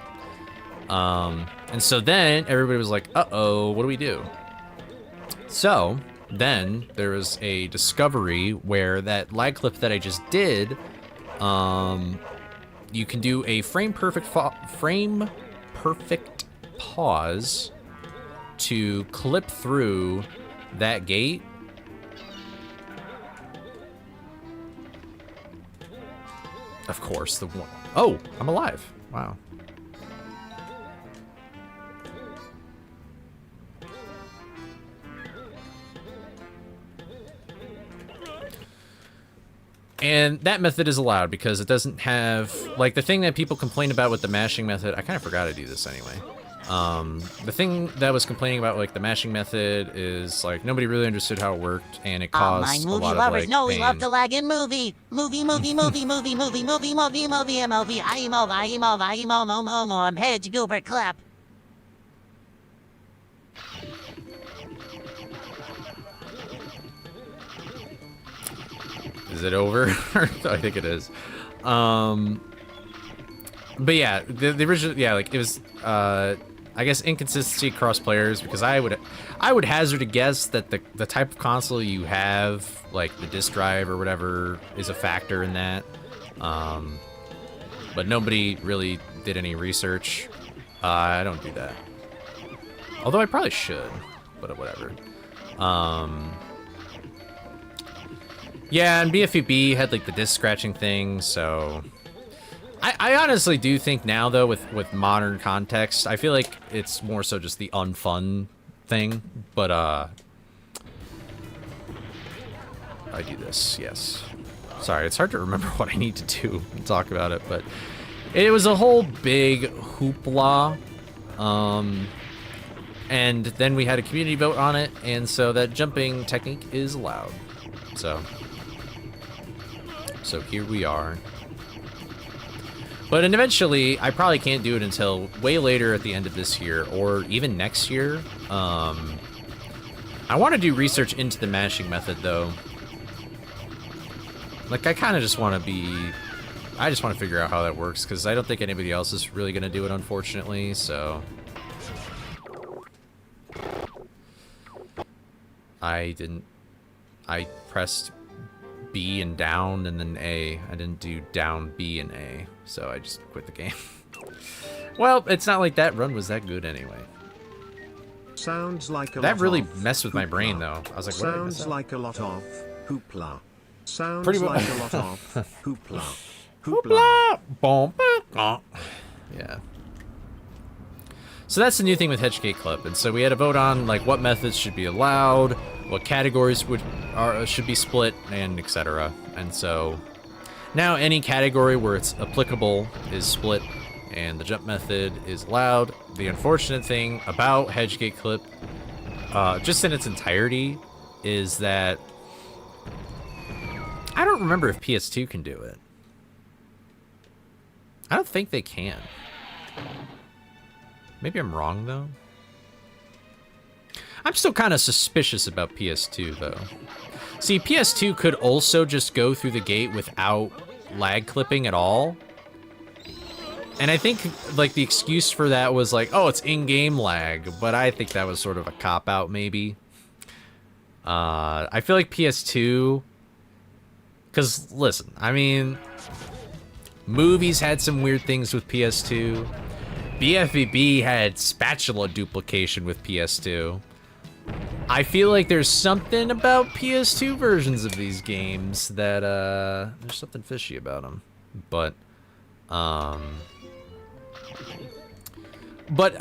And so then everybody was like, uh-oh, what do we do? So then there was a discovery where that lag clip that I just did, you can do a frame perfect pause to clip through that gate. Of course, the one. Oh, I'm alive. Wow. And that method is allowed because it doesn't have, like, the thing that people complain about with the mashing method. I kind of forgot to do this anyway. The thing that was complaining about, like, the mashing method is, like, nobody really understood how it worked, and it caused a lot of, like, know we pain. love the lag in movie. Movie. I'm Hedge Gilbert Clap. Is it over? I think it is. But yeah, the original, yeah, like, it was, I guess inconsistency across players, because I would hazard a guess that the type of console you have, like the disk drive or whatever, is a factor in that. But nobody really did any research. I don't do that. Although I probably should, but whatever. Yeah, and BFEB had, like, the disc scratching thing, so... I honestly do think now, though, with modern context, I feel like it's more so just the unfun thing, but, I do this, yes. Sorry, it's hard to remember what I need to do and talk about it, but it was a whole big hoopla, and then we had a community vote on it, and so that jumping technique is allowed, so here we are. But eventually, I probably can't do it until way later at the end of this year, or even next year. I want to do research into the mashing method, though. Like, I kind of just want to I just want to figure out how that works, because I don't think anybody else is really going to do it, unfortunately, so... I pressed B and down and then A. I didn't do down, B, and A, so I just quit the game. Well, it's not like that run was that good anyway. Sounds like a that lot really of messed with my hoopla. brain, though. I was like, what did I miss Sounds out? like a lot of hoopla. Sounds Pretty like mu- a lot of hoopla. Hoopla. Boom, boom. Yeah. So that's the new thing with Hedge Gate Club, and so we had to vote on like what methods should be allowed, what categories should be split, and etc. And so now any category where it's applicable is split, and the jump method is allowed. The unfortunate thing about Hedge Gate Clip, just in its entirety, is that I don't remember if PS2 can do it. I don't think they can. Maybe I'm wrong, though. I'm still kind of suspicious about PS2, though. See, PS2 could also just go through the gate without lag clipping at all. And I think, like, the excuse for that was like, oh, it's in-game lag. But I think that was sort of a cop-out, maybe. I feel like PS2... Because, listen, I mean... Movies had some weird things with PS2. BFBB had spatula duplication with PS2. I feel like there's something about PS2 versions of these games that, there's something fishy about them. But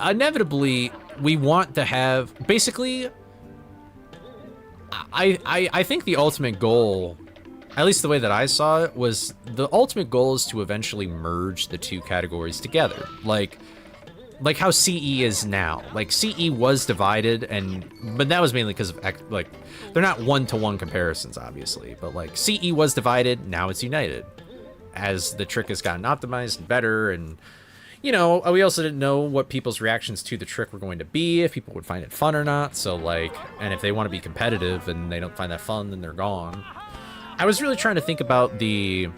inevitably, we want to have... Basically, I think the ultimate goal... At least the way that I saw it was the ultimate goal is to eventually merge the two categories together. Like how CE is now. Like CE was divided, but that was mainly because of like they're not one-to-one comparisons, obviously. But like CE was divided, now it's united, as the trick has gotten optimized and better. And you know, we also didn't know what people's reactions to the trick were going to be, if people would find it fun or not. So like, and if they want to be competitive and they don't find that fun, then they're gone. I was really trying to think about the,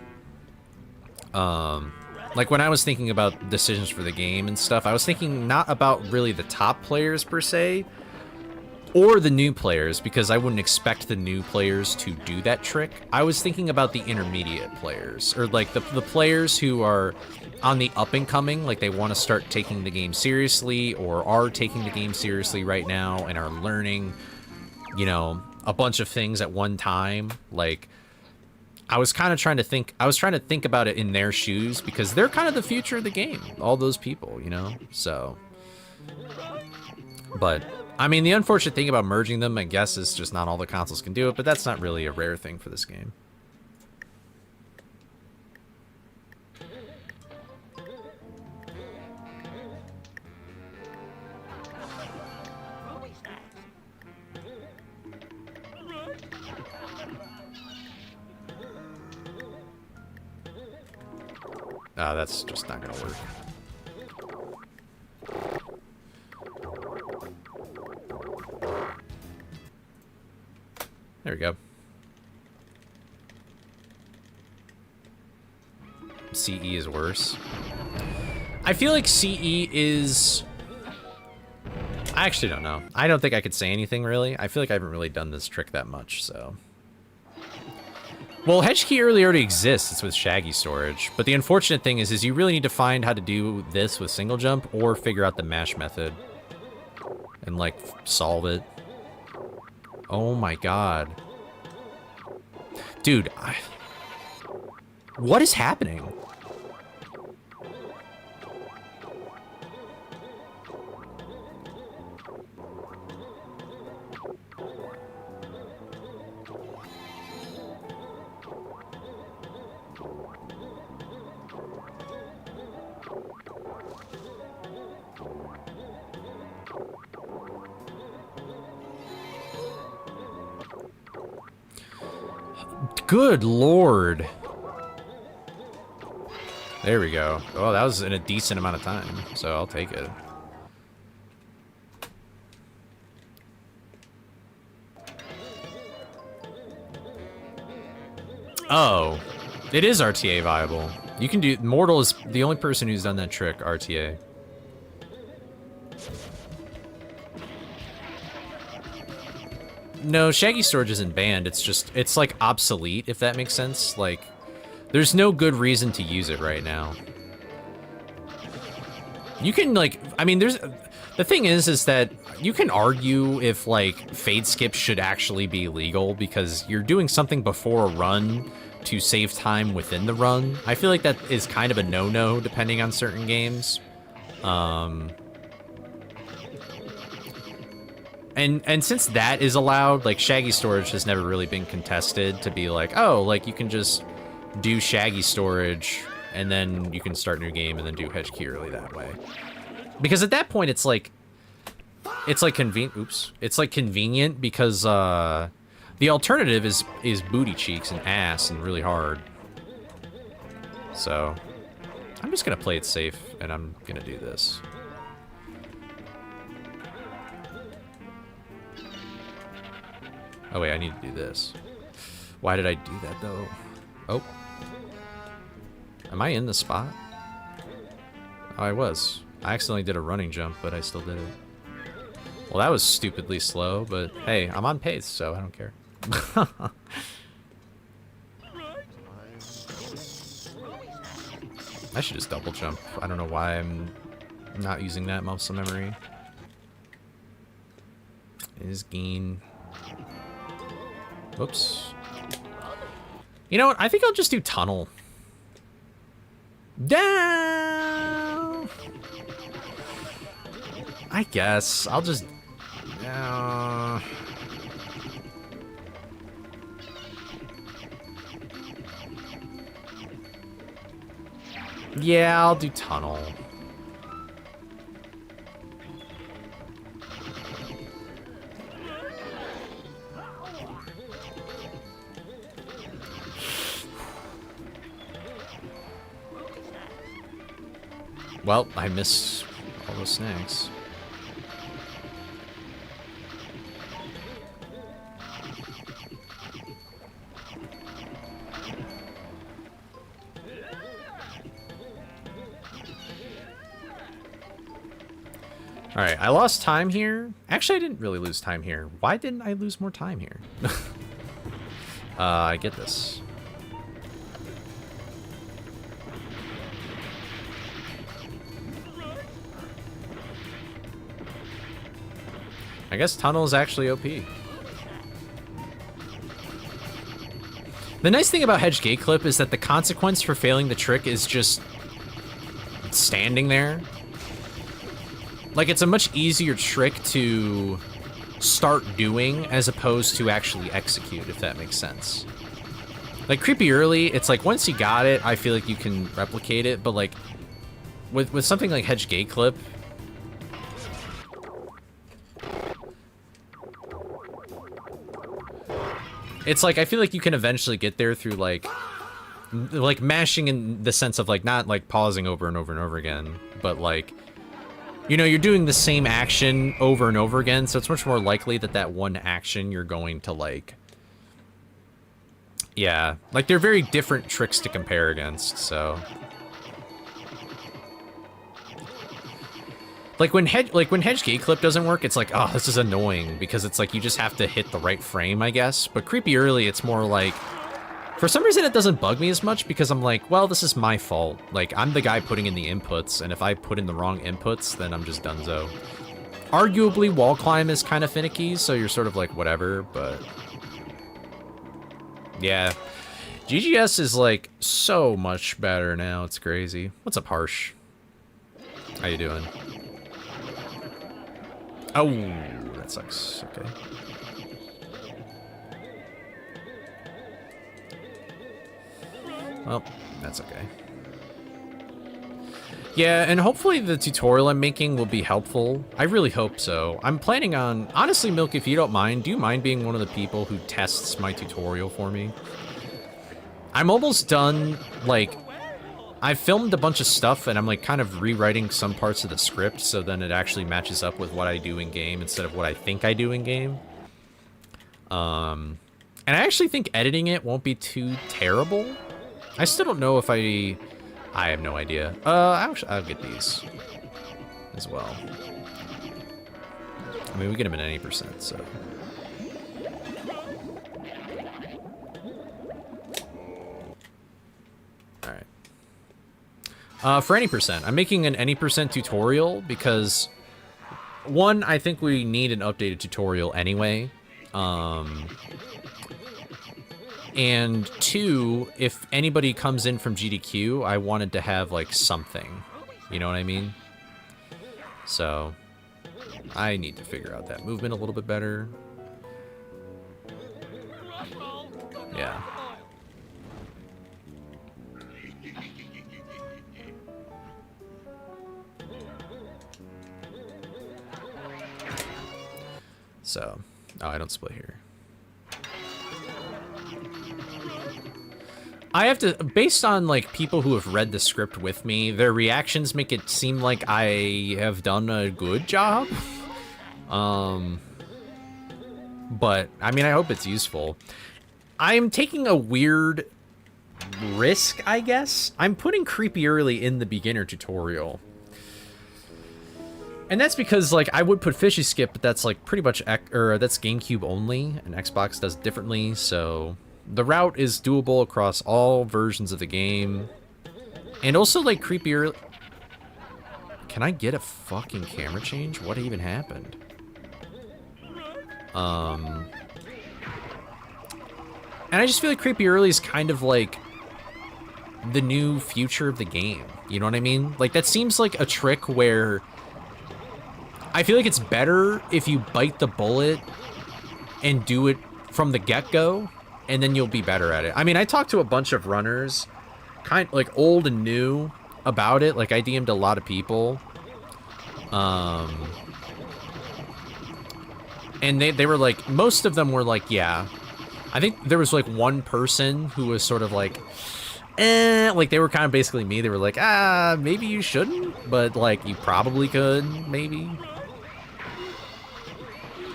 like when I was thinking about decisions for the game and stuff, I was thinking not about really the top players per se, or the new players, because I wouldn't expect the new players to do that trick. I was thinking about the intermediate players, or like the players who are on the up and coming, like they want to start taking the game seriously, or are taking the game seriously right now and are learning, you know, a bunch of things at one time, like... I was kind of trying to think about it in their shoes, because they're kind of the future of the game, all those people, you know? So, but, I mean, the unfortunate thing about merging them, I guess, is just not all the consoles can do it, but that's not really a rare thing for this game. That's just not gonna work. There we go. CE is worse. I feel like CE is... I actually don't know. I don't think I could say anything, really. I feel like I haven't really done this trick that much, so... Well, Hedge Key already exists. It's with Shaggy storage. But the unfortunate thing is you really need to find how to do this with single jump or figure out the mash method and, like, solve it. Oh my god. Dude, what is happening? Good lord. There we go. Oh, that was in a decent amount of time, so I'll take it. Oh, it is RTA viable. You can do... Mortal is the only person who's done that trick, RTA. No, Shaggy Storage isn't banned. It's just, it's like obsolete, if that makes sense. Like, there's no good reason to use it right now. You can, like, I mean, there's, the thing is that you can argue if, like, fade skips should actually be legal because you're doing something before a run to save time within the run. I feel like that is kind of a no-no depending on certain games. And since that is allowed, like, Shaggy Storage has never really been contested to be like, oh, like, you can just do Shaggy Storage and then you can start a new game and then do Hedge Key early that way. Because at that point, it's like convenient. Oops, it's like convenient because the alternative is booty cheeks and ass and really hard. So I'm just gonna play it safe and I'm gonna do this. Oh wait, I need to do this. Why did I do that though? Oh. Am I in the spot? Oh, I was. I accidentally did a running jump, but I still did it. Well, that was stupidly slow, but hey, I'm on pace, so I don't care. I should just double jump. I don't know why I'm not using that muscle memory. Is Geen. Whoops. You know what? I think I'll just do tunnel. Down. I guess I'll just. Yeah, I'll do tunnel. Well, I missed all the snacks. Alright, I lost time here. Actually, I didn't really lose time here. Why didn't I lose more time here? I get this. I guess tunnel is actually OP. The nice thing about Hedge Gate Clip is that the consequence for failing the trick is just standing there. Like, it's a much easier trick to start doing as opposed to actually execute, if that makes sense. Like, Creepy Early, it's like, once you got it, I feel like you can replicate it, but like, with something like Hedge Gate Clip, it's like, I feel like you can eventually get there through like mashing in the sense of like, not like pausing over and over and over again, but like, you know, you're doing the same action over and over again, so it's much more likely that that one action you're going to like, yeah, like they're very different tricks to compare against, so. Like when Hedge Gate Clip doesn't work, it's like, oh, this is annoying because it's like you just have to hit the right frame, I guess. But Creepy Early, it's more like, for some reason it doesn't bug me as much because I'm like, well, this is my fault. Like, I'm the guy putting in the inputs, and if I put in the wrong inputs, then I'm just donezo. Arguably, wall climb is kind of finicky, so you're sort of like, whatever, but yeah. GGS is like so much better now, it's crazy. What's up, Harsh? How you doing? Oh, that sucks. Okay. Well, that's okay. Yeah, and hopefully the tutorial I'm making will be helpful. I really hope so. I'm planning on... Honestly, Milk, if you don't mind, do you mind being one of the people who tests my tutorial for me? I'm almost done, like... I filmed a bunch of stuff, and I'm like kind of rewriting some parts of the script, so then it actually matches up with what I do in game instead of what I think I do in game. And I actually think editing it won't be too terrible. I still don't know if I have no idea. I'll get these as well. I mean, we get them at any %, so. For any percent. I'm making an any percent tutorial because, one, I think we need an updated tutorial anyway. And two, if anybody comes in from GDQ, I wanted to have, like, something. You know what I mean? So, I need to figure out that movement a little bit better. Yeah. So, oh, I don't split here. I have to, based on, like, people who have read the script with me, their reactions make it seem like I have done a good job. But, I mean, I hope it's useful. I'm taking a weird risk, I guess. I'm putting Creepy Early in the beginner tutorial. And that's because, like, I would put Fishy Skip, but that's, like, pretty much, that's GameCube only, and Xbox does differently, so the route is doable across all versions of the game. And also, like, Creepy Early... Can I get a fucking camera change? What even happened? And I just feel like Creepy Early is kind of, like, the new future of the game. You know what I mean? Like, that seems like a trick where... I feel like it's better if you bite the bullet and do it from the get-go, and then you'll be better at it. I mean, I talked to a bunch of runners, kind of like old and new, about it. Like, I DM'd a lot of people. And they were like, most of them were like, yeah. I think there was like one person who was sort of like, like they were kind of basically me. They were like, maybe you shouldn't, but like you probably could, maybe.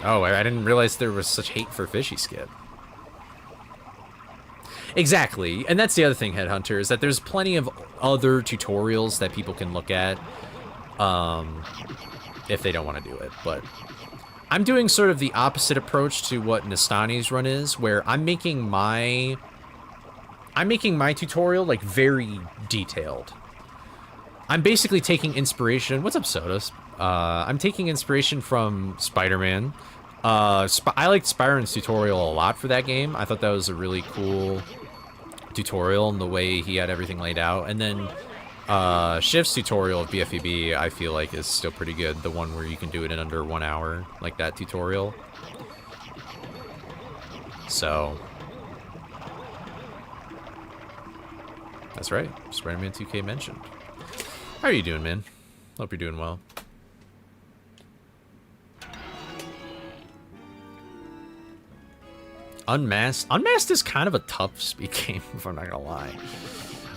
Oh, I didn't realize there was such hate for Fishy Skip. Exactly, and that's the other thing, Headhunter, is that there's plenty of other tutorials that people can look at, if they don't want to do it, but I'm doing sort of the opposite approach to what Nastani's run is, where I'm making my tutorial, like, very detailed. I'm basically taking inspiration... What's up, Sodas? I'm taking inspiration from Spider-Man. I liked Spyron's tutorial a lot for that game. I thought that was a really cool tutorial and the way he had everything laid out. And then Shift's tutorial of BFEB, I feel like, is still pretty good. The one where you can do it in under 1 hour, like that tutorial. So... That's right. Spider-Man 2K mentioned. How are you doing, man? Hope you're doing well. Unmasked. Unmasked is kind of a tough speed game, if I'm not gonna lie.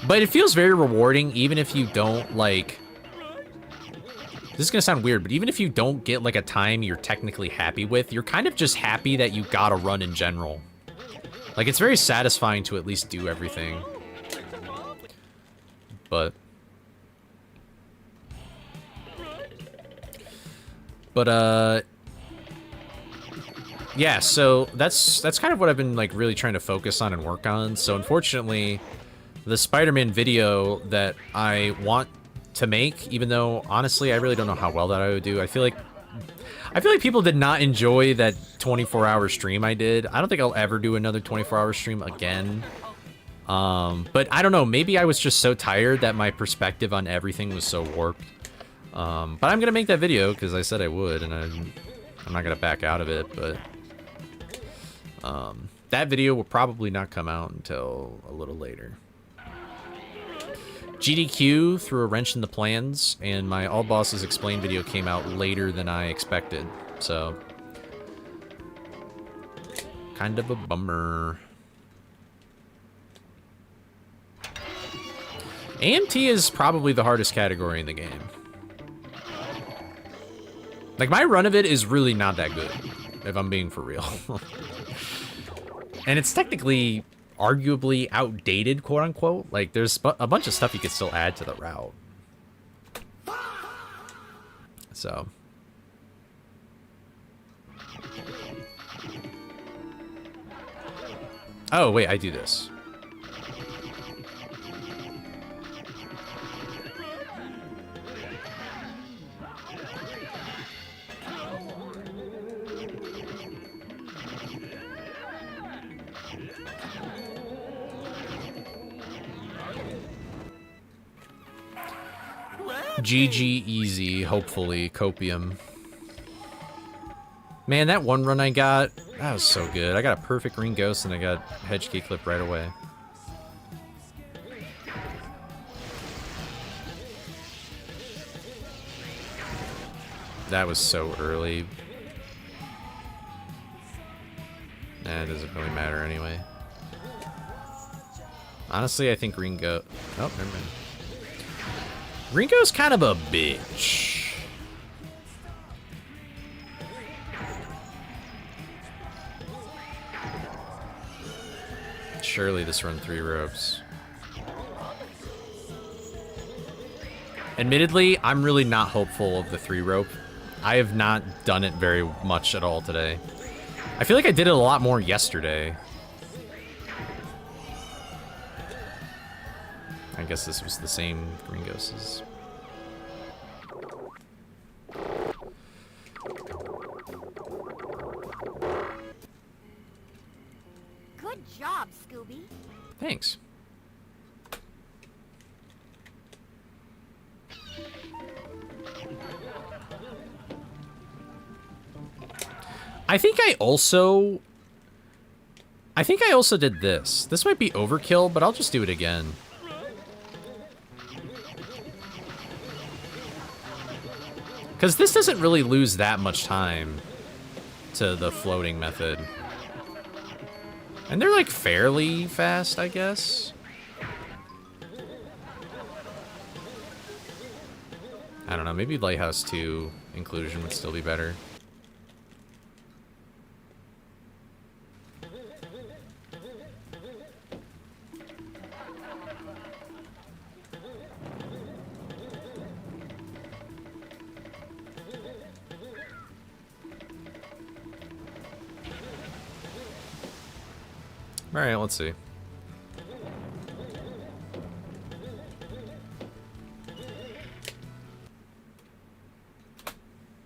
But it feels very rewarding, even if you don't, like... This is gonna sound weird, but even if you don't get, like, a time you're technically happy with, you're kind of just happy that you got a run in general. Like, it's very satisfying to at least do everything. But yeah, so that's kind of what I've been, like, really trying to focus on and work on. So unfortunately, the Spider-Man video that I want to make, even though honestly I really don't know how well that I would do. I feel like people did not enjoy that 24-hour stream I did. I don't think I'll ever do another 24-hour stream again. But I don't know, maybe I was just so tired that my perspective on everything was so warped. But I'm gonna make that video because I said I would, and I'm not gonna back out of it, but that video will probably not come out until a little later. GDQ threw a wrench in the plans, and my All Bosses Explained video came out later than I expected, so kind of a bummer. AMT is probably the hardest category in the game. Like, my run of it is really not that good, if I'm being for real. And it's technically, arguably outdated, quote-unquote. Like, there's a bunch of stuff you could still add to the route. So. Oh, wait, I do this. GG easy, hopefully. Copium. Man, that one run I got, that was so good. I got a perfect green ghost and I got Hedge Gate clip right away. That was so early. Nah, it doesn't really matter anyway. Honestly, I think green go. Oh, never mind. Green go's kind of a bitch. Surely this run 3 ropes. Admittedly, I'm really not hopeful of the 3 rope. I have not done it very much at all today. I feel like I did it a lot more yesterday. I guess this was the same green ghosts. Good job, Scooby. Thanks. I think I also did this. This might be overkill, but I'll just do it again. Because this doesn't really lose that much time to the floating method. And they're like fairly fast, I guess. I don't know, maybe Lighthouse 2 inclusion would still be better. All right, let's see.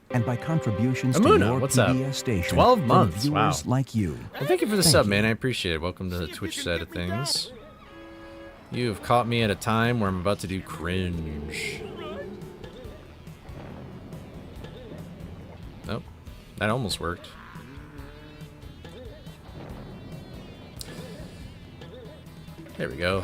And by contributions Amuna, to your what's up? PBS station 12 from months, wow. viewers like you. Well, thank you for the sub, man. I appreciate it. Welcome to the Twitch side of things. You have caught me at a time where I'm about to do cringe. Nope, that almost worked. There we go.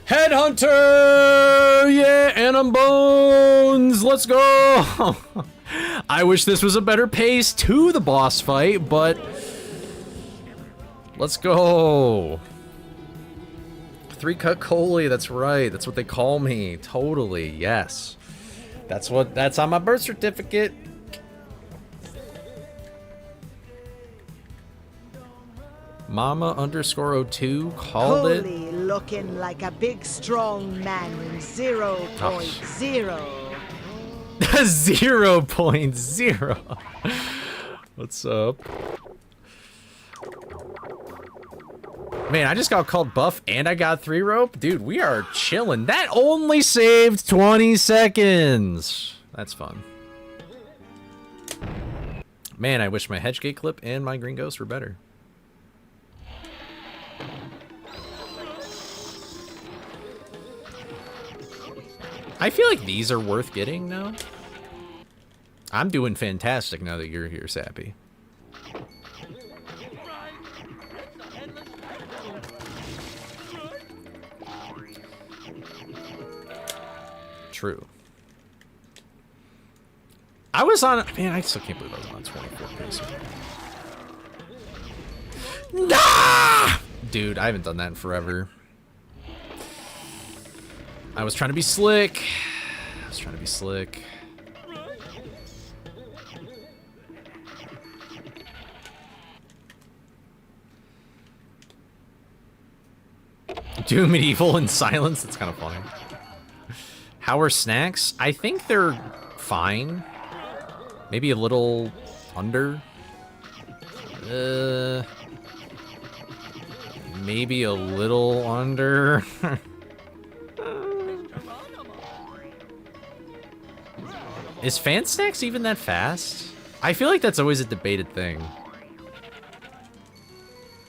Headhunter! Yeah, Anim Bones! Let's go! I wish this was a better pace to the boss fight, but let's go. 3-cut Coley, that's right. That's what they call me. Totally, yes. That's on my birth certificate. Mama _02 called it. Coley looking like a big strong man in 0.0. 0.0. What's up? Man, I just got called buff and I got 3 rope. Dude, we are chilling. That only saved 20 seconds. That's fun. Man, I wish my Hedge Gate clip and my Green Ghost were better. I feel like these are worth getting now. I'm doing fantastic now that you're here, Sappy. True. I was on... Man, I still can't believe I was on 24 pace. Nah! Dude, I haven't done that in forever. I was trying to be slick. Do medieval in silence? That's kind of funny. How are snacks? I think they're fine. Maybe a little under. Maybe a little under. Is Fan Snacks even that fast? I feel like that's always a debated thing.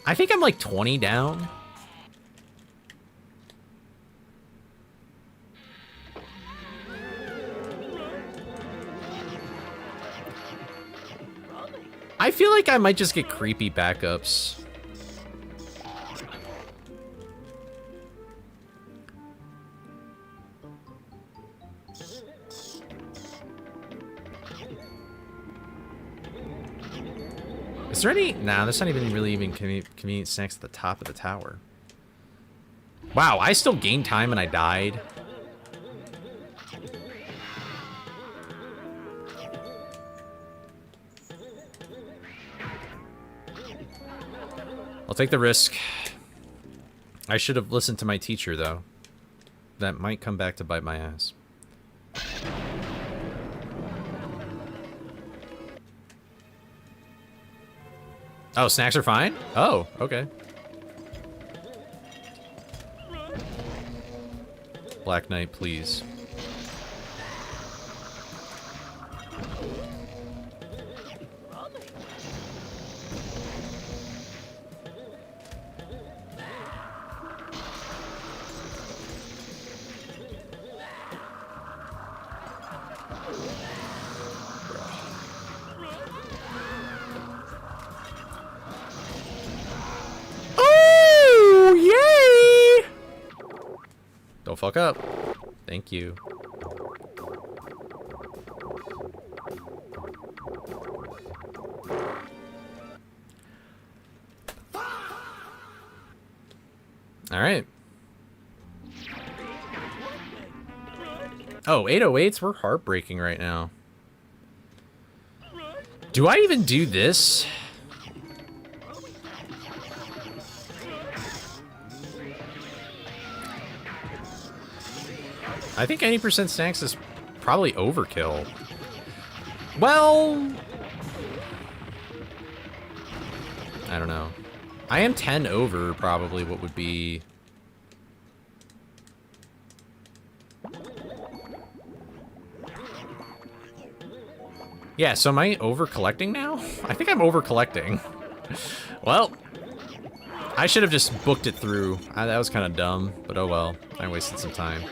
I think I'm like 20 down. I feel like I might just get creepy backups. Is there any? Nah, there's not even really even convenient snacks at the top of the tower. Wow, I still gained time and I died. I'll take the risk. I should have listened to my teacher, though. That might come back to bite my ass. Oh, snacks are fine? Oh, okay. Black Knight, please. Don't fuck up. Thank you. All right. Oh, 808s, we're heartbreaking right now. Do I even do this? I think any % snacks is probably overkill. Well, I don't know. I am 10 over probably what would be. Yeah, so am I over collecting now? I think I'm over collecting. Well, I should have just booked it through. That was kind of dumb, but oh well. I wasted some time.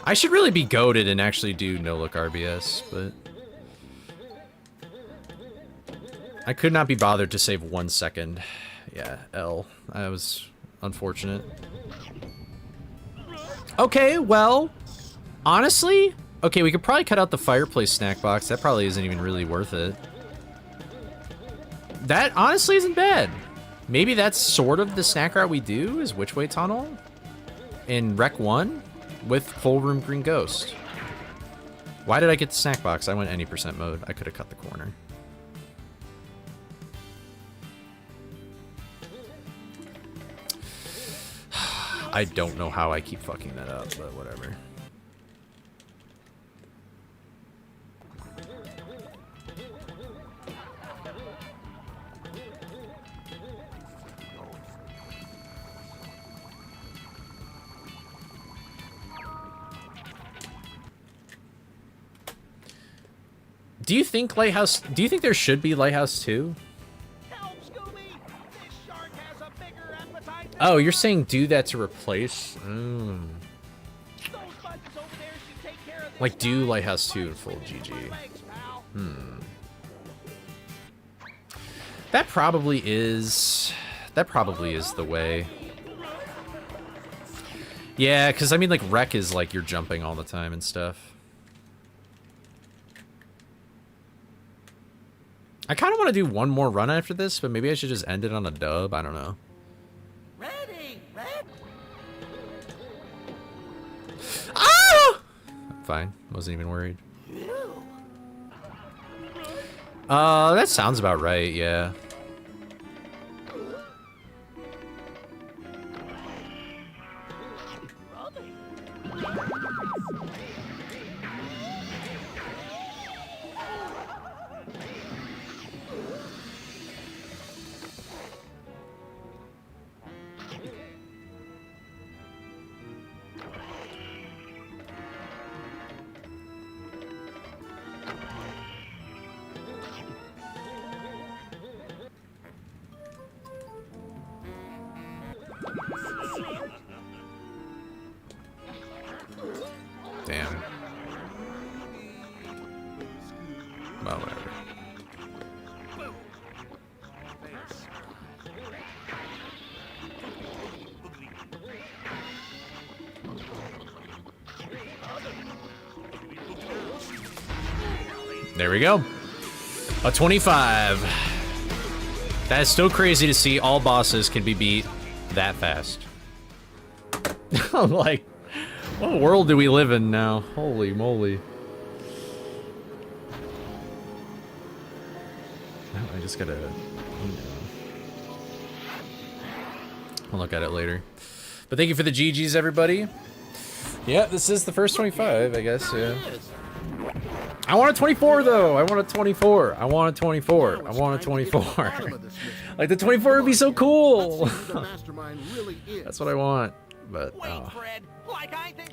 I should really be goated and actually do no-look RBS, but I could not be bothered to save 1 second. Yeah, L. That was unfortunate. Okay, well, honestly, okay, we could probably cut out the fireplace snack box. That probably isn't even really worth it. That honestly isn't bad. Maybe that's sort of the snack route we do, is Which Way Tunnel in Rec 1 with full room Green Ghost. Why did I get the snack box? I went any % mode. I could have cut the corner. I don't know how I keep fucking that up, but whatever. Do you think Lighthouse... Do you think there should be Lighthouse 2? Oh, you're saying do that to replace... Like, do Lighthouse 2 in full GG. That probably is... That probably is the way. Yeah, because, I mean, like, Wreck is, like, you're jumping all the time and stuff. I kind of want to do one more run after this, but maybe I should just end it on a dub. I don't know. Ready, red. Ah! Fine. Wasn't even worried. That sounds about right, yeah. Damn. Well, whatever. There we go. A 25. That is still crazy to see all bosses can be beat that fast. I'm like, what world do we live in now? Holy moly. I just gotta, I'll look at it later. But thank you for the GGs, everybody. Yeah, this is the first 25, I guess, yeah. I want a 24, though. I want a 24. I want a 24. I want a 24. Like, the 24 would be so cool. That's what I want. But,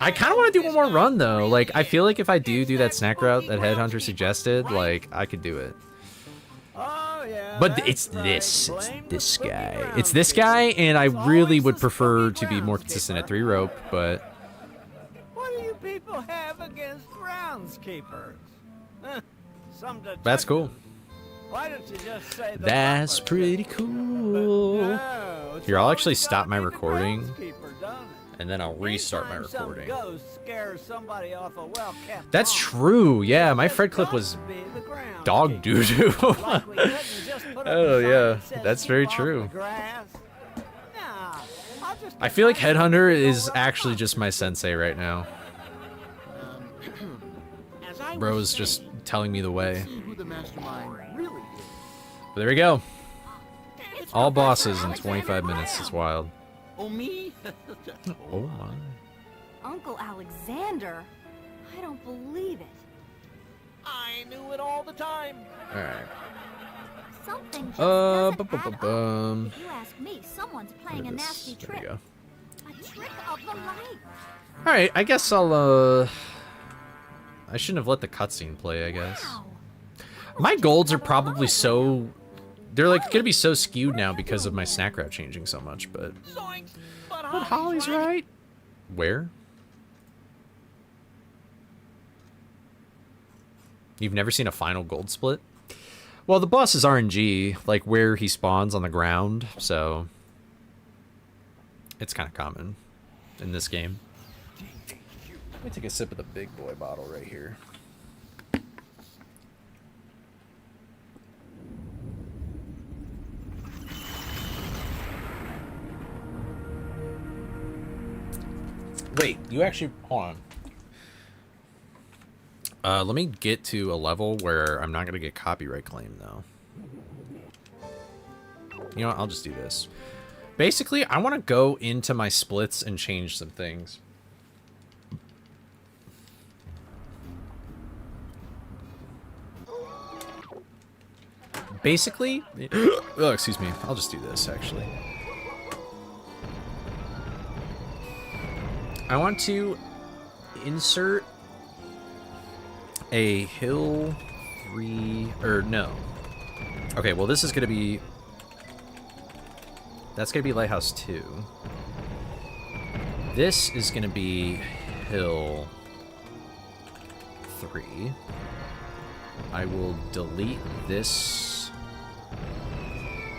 I kind of want to do one more run, though. Like, I feel like if I do that snack route that Headhunter suggested, like, I could do it. But it's this guy. It's this guy, and I really would prefer to be more consistent at 3 rope, but... What do you people have against groundskeepers? That's cool. Why don't you just say the That's pretty cool. Here, I'll actually stop my recording, and then I'll restart my recording. That's true. Yeah, my Fred clip was dog doo-doo. Oh, yeah. That's very true. I feel like Headhunter is actually just my sensei right now. Bro's just telling me the way. But there we go. All bosses in 25 minutes. It's wild. Oh, me? Oh, my. Uncle Alexander? I don't believe it. I knew it all the time. All right. Something just doesn't add up. Bum. If you ask me, someone's playing a nasty There trick. we go. A trick of the light. All right, I guess I'll, I shouldn't have let the cutscene play, I guess. My golds are probably so... They're, like, gonna be so skewed now because of my snack route changing so much, but... But Holly's right. Where? You've never seen a final gold split? Well, the boss is RNG, like where he spawns on the ground, so... It's kind of common in this game. Let me take a sip of the big boy bottle right here. Wait, you actually... Hold on. Let me get to a level where I'm not going to get copyright claim, though. You know what? I'll just do this. Basically, I want to go into my splits and change some things. Basically... oh, excuse me. I'll just do this, actually. I want to insert a hill 3... or no. Okay, well, this is going to be... That's going to be Lighthouse 2. This is going to be hill 3. I will delete this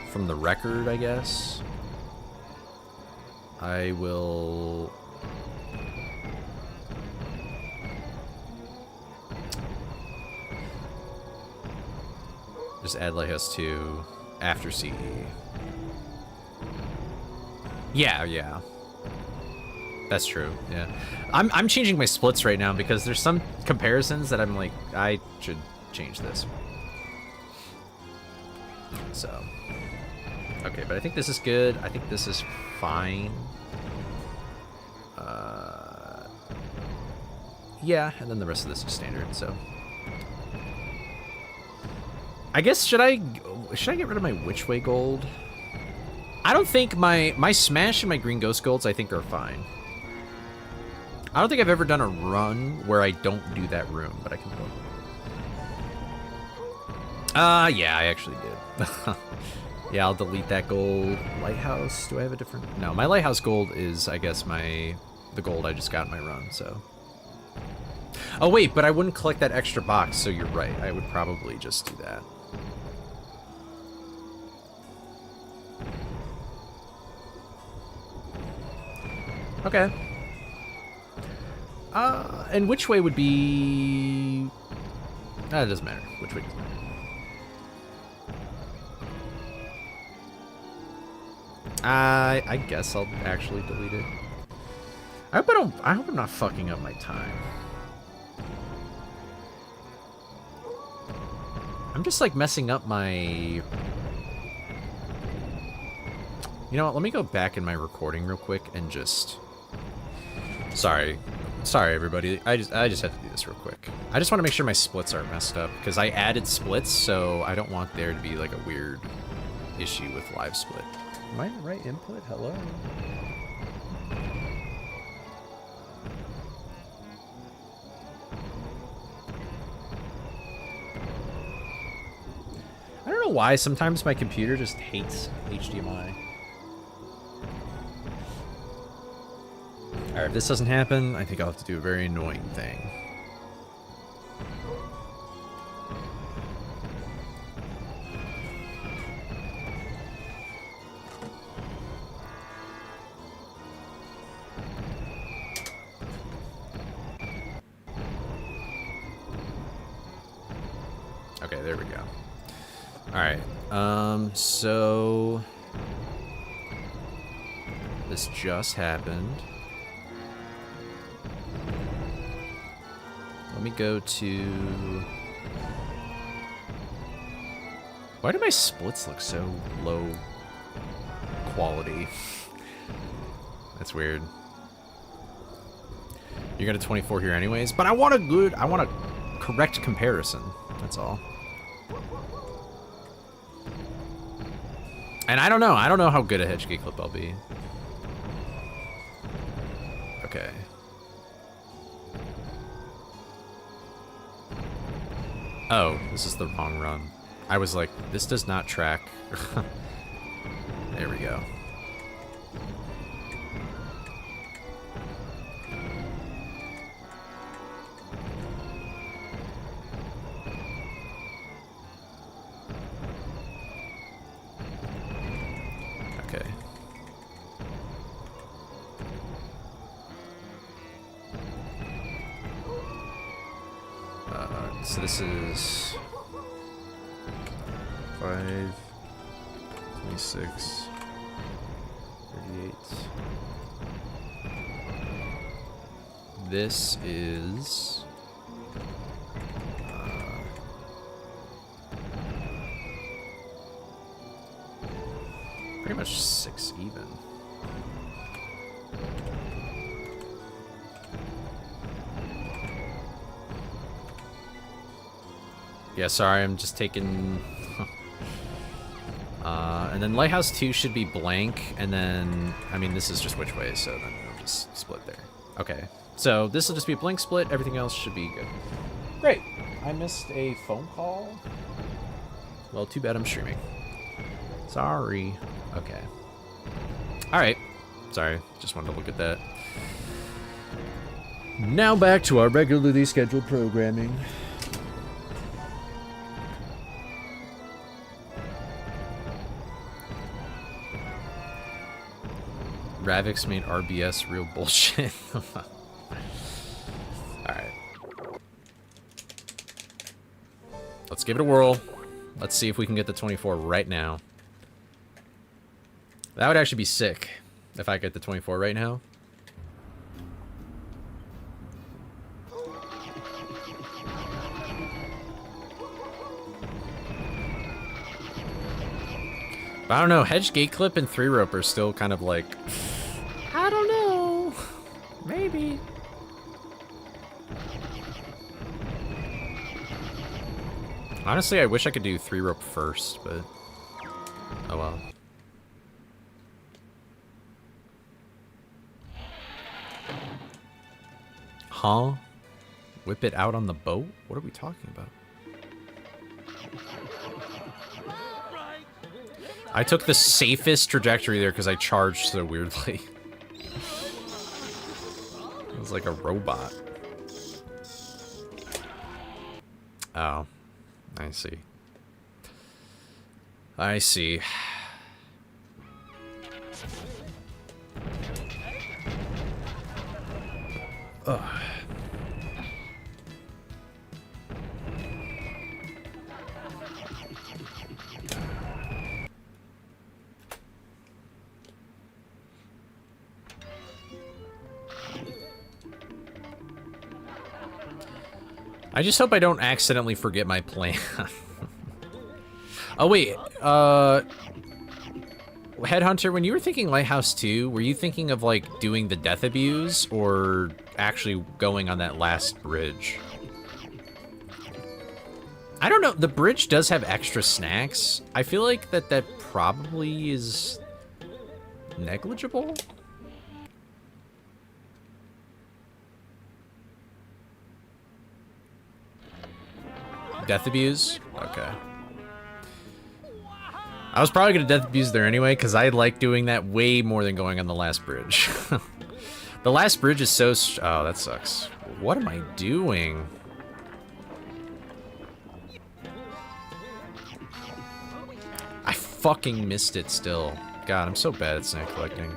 from the record, I guess. I will... just add Lighthouse 2 after CE. Yeah. That's true, yeah. I'm changing my splits right now because there's some comparisons that I'm like, I should change this. So. Okay, but I think this is good. I think this is fine. Yeah, and then the rest of this is standard, so. I guess, should I get rid of my Which Way gold? I don't think my Smash and my Green Ghost golds, I think, are fine. I don't think I've ever done a run where I don't do that room, but I can go. Yeah, I actually did. Yeah, I'll delete that gold. Lighthouse, do I have a different? No, my lighthouse gold is, I guess, the gold I just got in my run, so. Oh wait, but I wouldn't collect that extra box, so you're right. I would probably just do that. Okay. And which way would be... it doesn't matter. Which way doesn't matter. I guess I'll actually delete it. I hope I'm not fucking up my time. I'm just like messing up my... You know what, let me go back in my recording real quick and just... Sorry everybody, I just have to do this real quick. I just want to make sure my splits aren't messed up, because I added splits, so I don't want there to be like a weird issue with live split. Am I in the right input? Hello? I don't know why sometimes my computer just hates HDMI. Alright, if this doesn't happen, I think I'll have to do a very annoying thing. Okay, there we go. Alright, so... This just happened. Let me go to... Why do my splits look so low quality? That's weird. You're gonna 24 here anyways, but I want a correct comparison. That's all. And I don't know how good a Hedge Gate clip I'll be. Okay. Oh, this is the wrong run. I was like, this does not track. There we go. Okay. So this is 5, 26, 38. This is pretty much 6 even. Yeah, sorry, I'm just taking... and then Lighthouse 2 should be blank, and then... I mean, this is just which way, so then it'll just split there. Okay, so this will just be a blank split, everything else should be good. Great! I missed a phone call? Well, too bad I'm streaming. Sorry. Okay. Alright. Sorry, just wanted to look at that. Now back to our regularly scheduled programming. Ravix made RBS real bullshit. Alright. Let's give it a whirl. Let's see if we can get the 24 right now. That would actually be sick if I get the 24 right now. But I don't know, Hedge Gate clip and 3-rope are still kind of like... I don't know. Maybe. Honestly, I wish I could do 3-rope first, but... Oh well. Huh? Whip it out on the boat? What are we talking about? I took the safest trajectory there because I charged so weirdly. It was like a robot. Oh, I see. I see. Ugh. I just hope I don't accidentally forget my plan. Oh, wait. Headhunter, when you were thinking Lighthouse 2, were you thinking of, like, doing the death abuse or actually going on that last bridge? I don't know. The bridge does have extra snacks. I feel like that probably is negligible. Death abuse? Okay. I was probably going to death abuse there anyway, because I like doing that way more than going on the last bridge. The last bridge is so... Oh, that sucks. What am I doing? I fucking missed it still. God, I'm so bad at snack collecting.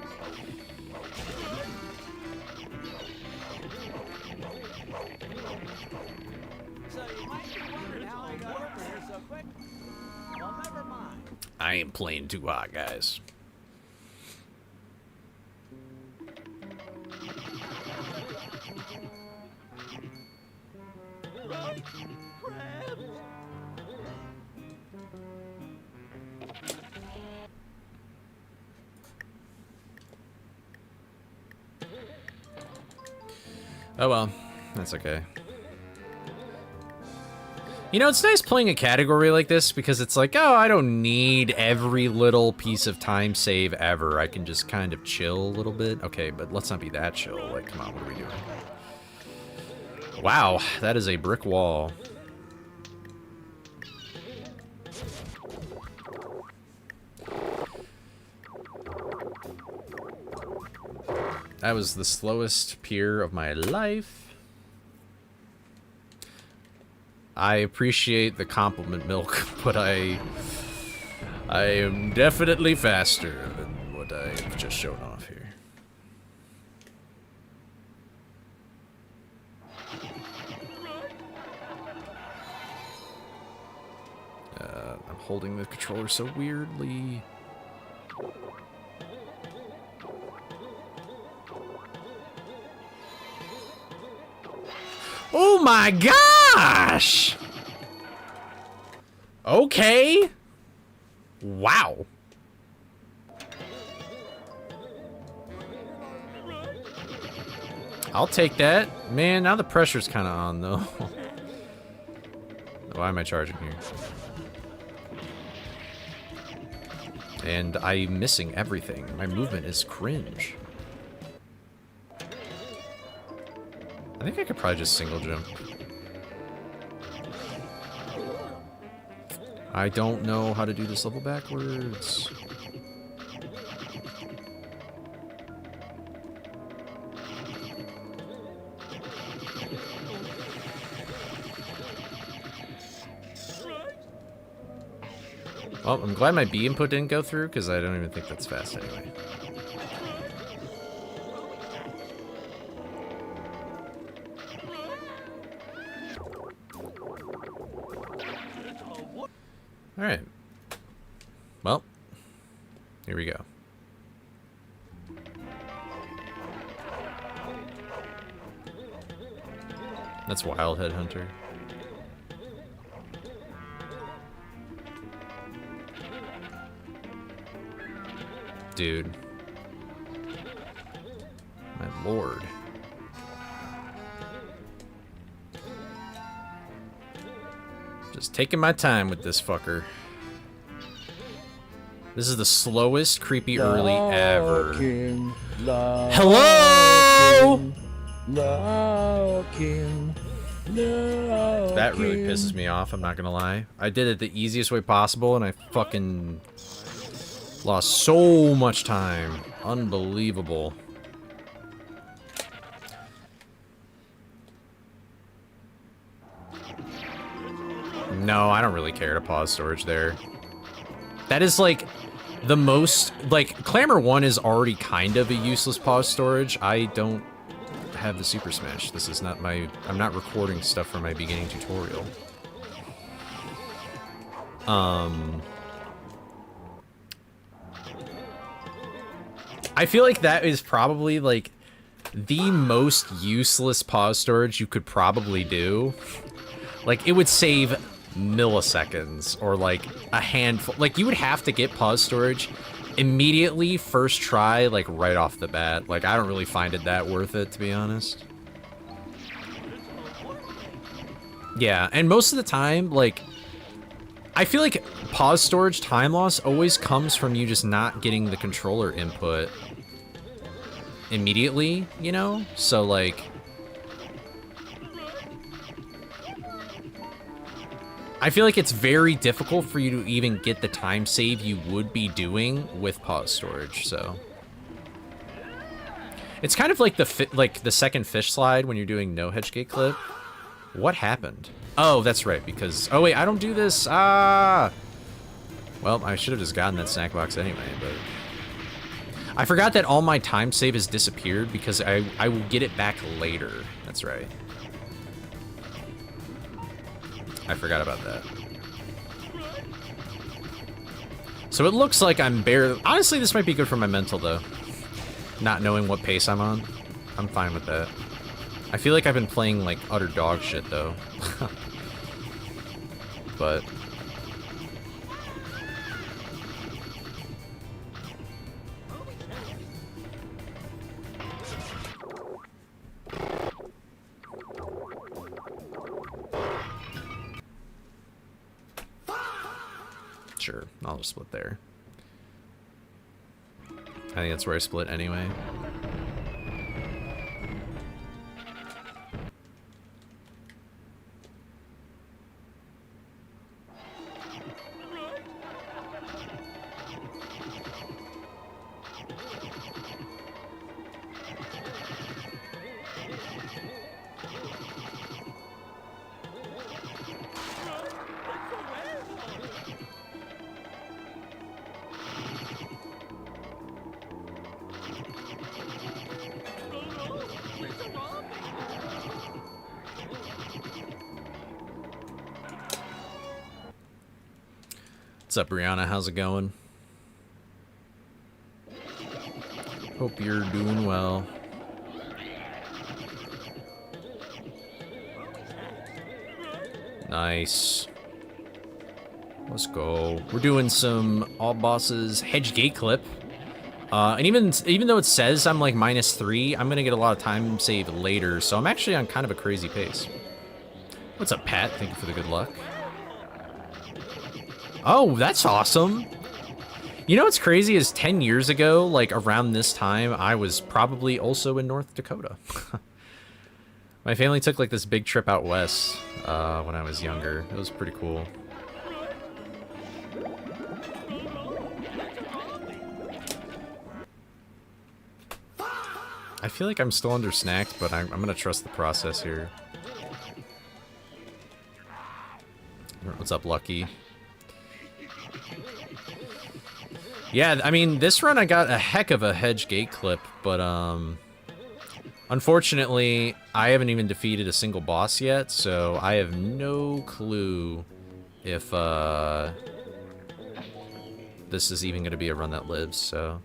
I ain't playing too hot, guys. Oh well, that's okay. You know, it's nice playing a category like this because it's like, oh, I don't need every little piece of time save ever. I can just kind of chill a little bit. Okay, but let's not be that chill. Like, come on, what are we doing? Wow, that is a brick wall. That was the slowest pier of my life. I appreciate the compliment, Milk, but I am definitely faster than what I've just shown off here. I'm holding the controller so weirdly. Oh my gosh! Okay. Wow. I'll take that. Man, now the pressure's kind of on, though. Why am I charging here? And I'm missing everything. My movement is cringe. I think I could probably just single jump. I don't know how to do this level backwards. Well, I'm glad my B input didn't go through, because I don't even think that's fast anyway. Alright. Well, here we go. That's wild, Headhunter. Dude. My lord. Just taking my time with this fucker. This is the slowest creepy early ever. Hello? That really pisses me off, I'm not gonna lie. I did it the easiest way possible and I fucking Lost so much time. Unbelievable. No, I don't really care to pause storage there. That is like the most, like, Clamor 1 is already kind of a useless pause storage. I don't have the Super Smash. This is not my, I'm not recording stuff for my beginning tutorial. I feel like that is probably like the most useless pause storage you could probably do. Like, it would save milliseconds or like a handful. Like, you would have to get pause storage immediately, first try, like right off the bat. Like, I don't really find it that worth it, to be honest. Yeah, and most of the time, like, I feel like pause storage time loss always comes from you just not getting the controller input immediately, you know? So, like, I feel like it's very difficult for you to even get the time save you would be doing with pause storage, so. It's kind of like the second fish slide when you're doing no Hedge Gate clip. What happened? Oh, that's right, because, oh wait, I don't do this, Well, I should have just gotten that snack box anyway, but. I forgot that all my time save has disappeared because I will get it back later. That's right. I forgot about that. So it looks like I'm barely... Honestly, this might be good for my mental, though. Not knowing what pace I'm on. I'm fine with that. I feel like I've been playing, like, utter dog shit, though. But... Sure, I'll just split there. I think that's where I split anyway. What's up, Brianna? How's it going? Hope you're doing well. Nice. Let's go. We're doing some all bosses Hedge Gate clip. And even though it says I'm like -3, I'm gonna get a lot of time save later, so I'm actually on kind of a crazy pace. What's up, Pat? Thank you for the good luck. Oh, that's awesome. You know what's crazy is 10 years ago, like around this time, I was probably also in North Dakota. My family took like this big trip out west when I was younger. It was pretty cool. I feel like I'm still under snacked, but I'm gonna trust the process here. What's up, Lucky? Yeah, I mean, this run I got a heck of a Hedge Gate clip, but unfortunately, I haven't even defeated a single boss yet, so I have no clue if this is even going to be a run that lives, so.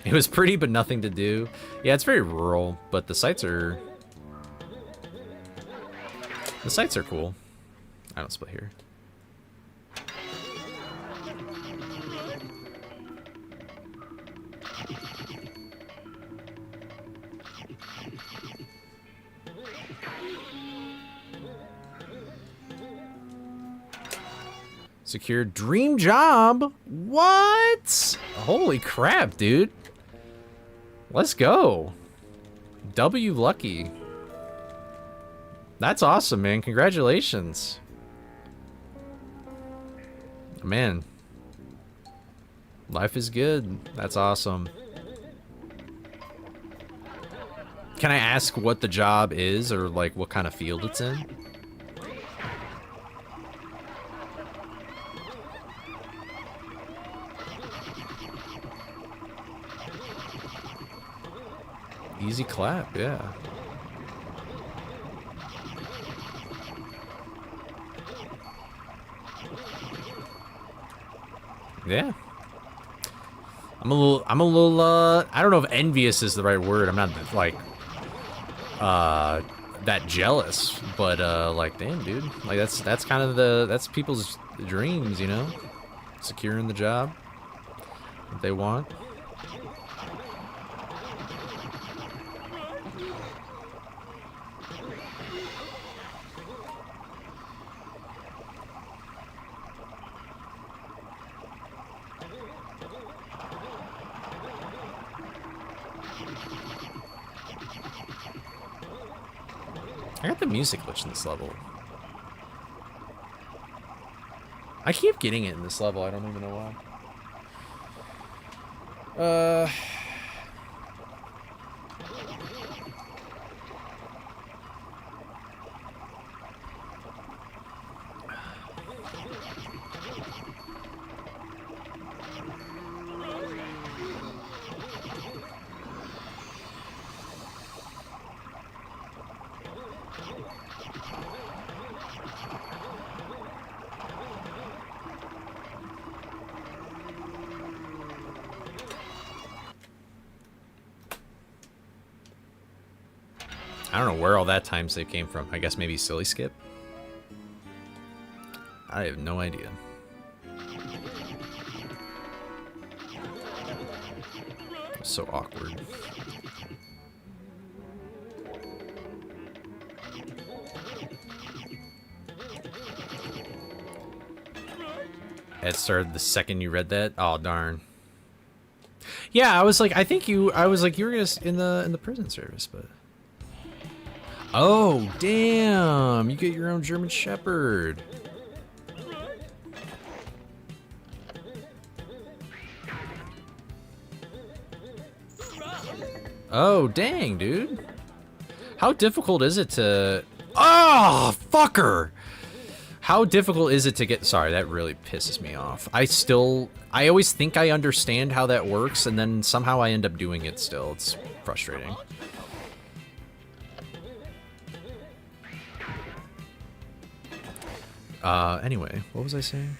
It was pretty, but nothing to do. Yeah, it's very rural, but the sights are... The sights are cool. I don't split here. Secured dream job? What? Holy crap, dude. Let's go. W Lucky. That's awesome, man. Congratulations. Man. Life is good. That's awesome. Can I ask what the job is, or like what kind of field it's in? Easy clap, yeah. Yeah. I'm a little, I don't know if envious is the right word. I'm not, like, that jealous, but, like, damn, dude. Like, that's kind of that's people's dreams, you know? Securing the job that they want. I got the music glitch in this level. I keep getting it in this level, I don't even know why. I don't know where all that time save came from. I guess maybe silly skip? I have no idea. So awkward. It started the second you read that? Oh, darn. Yeah, I was like, you were gonna in the prison service, but... Oh, damn! You get your own German Shepherd. Oh, dang, dude. How difficult is it to... Oh, fucker! How difficult is it to get... Sorry, that really pisses me off. I always think I understand how that works, and then somehow I end up doing it still. It's frustrating. Anyway, what was I saying?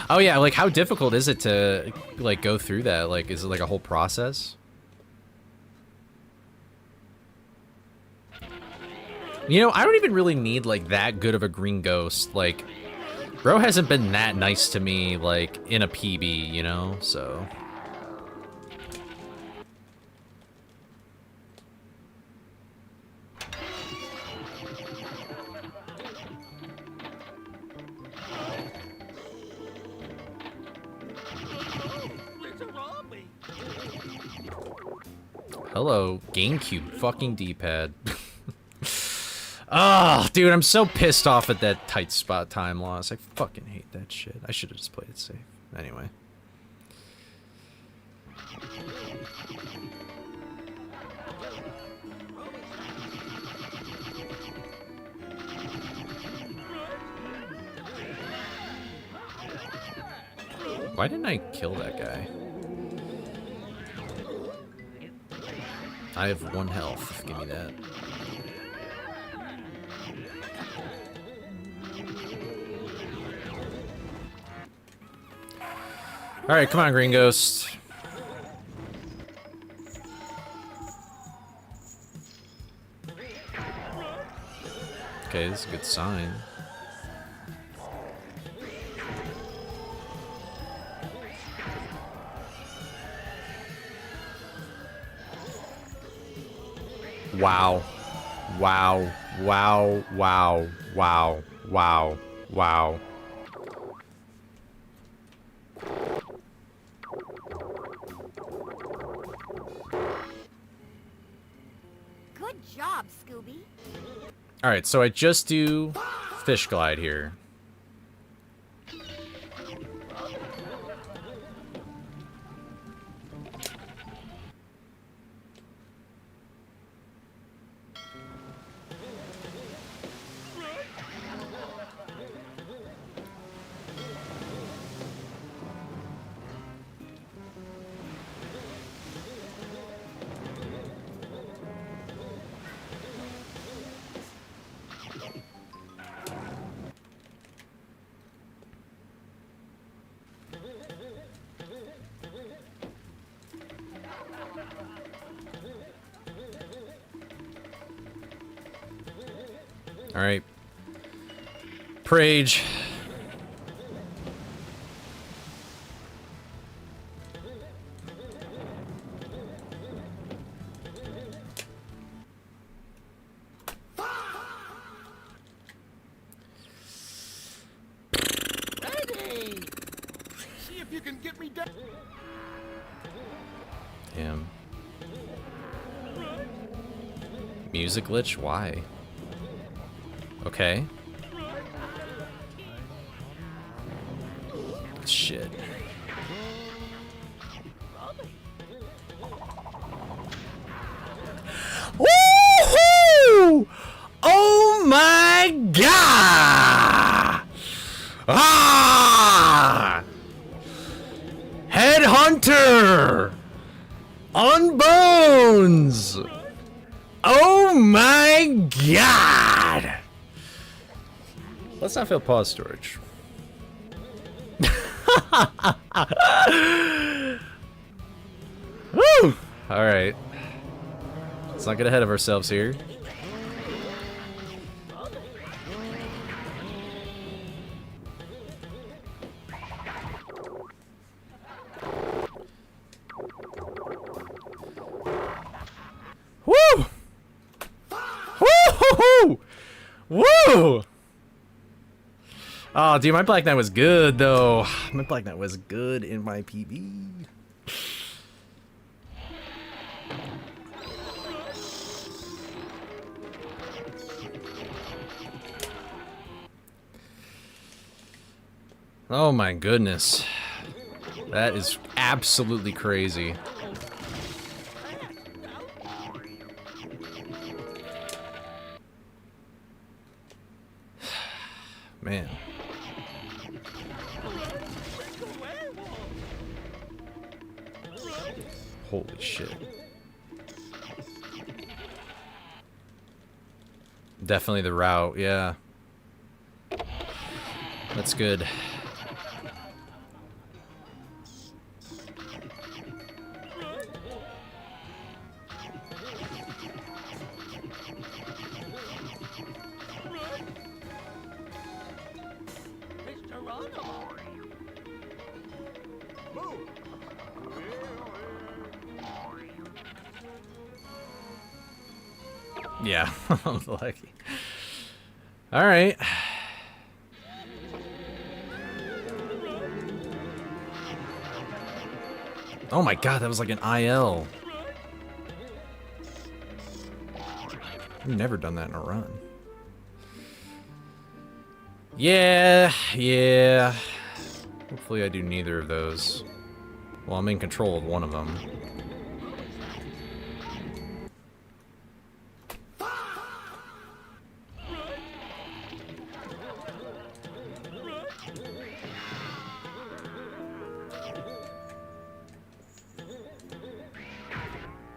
Oh yeah, like how difficult is it to like go through that? Like, is it like a whole process? You know, I don't even really need like that good of a green ghost. Like, bro hasn't been that nice to me like in a PB, you know, so. Hello, GameCube fucking D-pad. Oh, dude, I'm so pissed off at that tight spot time loss. I fucking hate that shit. I should have just played it safe. Anyway. Why didn't I kill that guy? I have 1 health. Give me that. Alright, come on, Green Ghost. Okay, this is a good sign. Wow. Wow. Wow. Wow. Wow. Wow. Wow. Good job, Scooby. Alright, so I just do Fish Glide here. Alright. Prage. Eddie! See if you can get me down. Damn. Music glitch? Why? Okay. Shit. Woohoo! Oh my god! Ah! Headhunter! On bones! Oh my god! Let's not fail pause storage. Woo! Alright. Let's not get ahead of ourselves here. Woo! Woo! Woo! Oh, dude, my Black Knight was good, though. My Black Knight was good in my PB. Oh my goodness. That is absolutely crazy. Man. Holy shit. Definitely the route, yeah. That's good. Yeah, lucky. All right. Oh my god, that was like an IL. I've never done that in a run. Yeah. Hopefully I do neither of those. Well, I'm in control of one of them.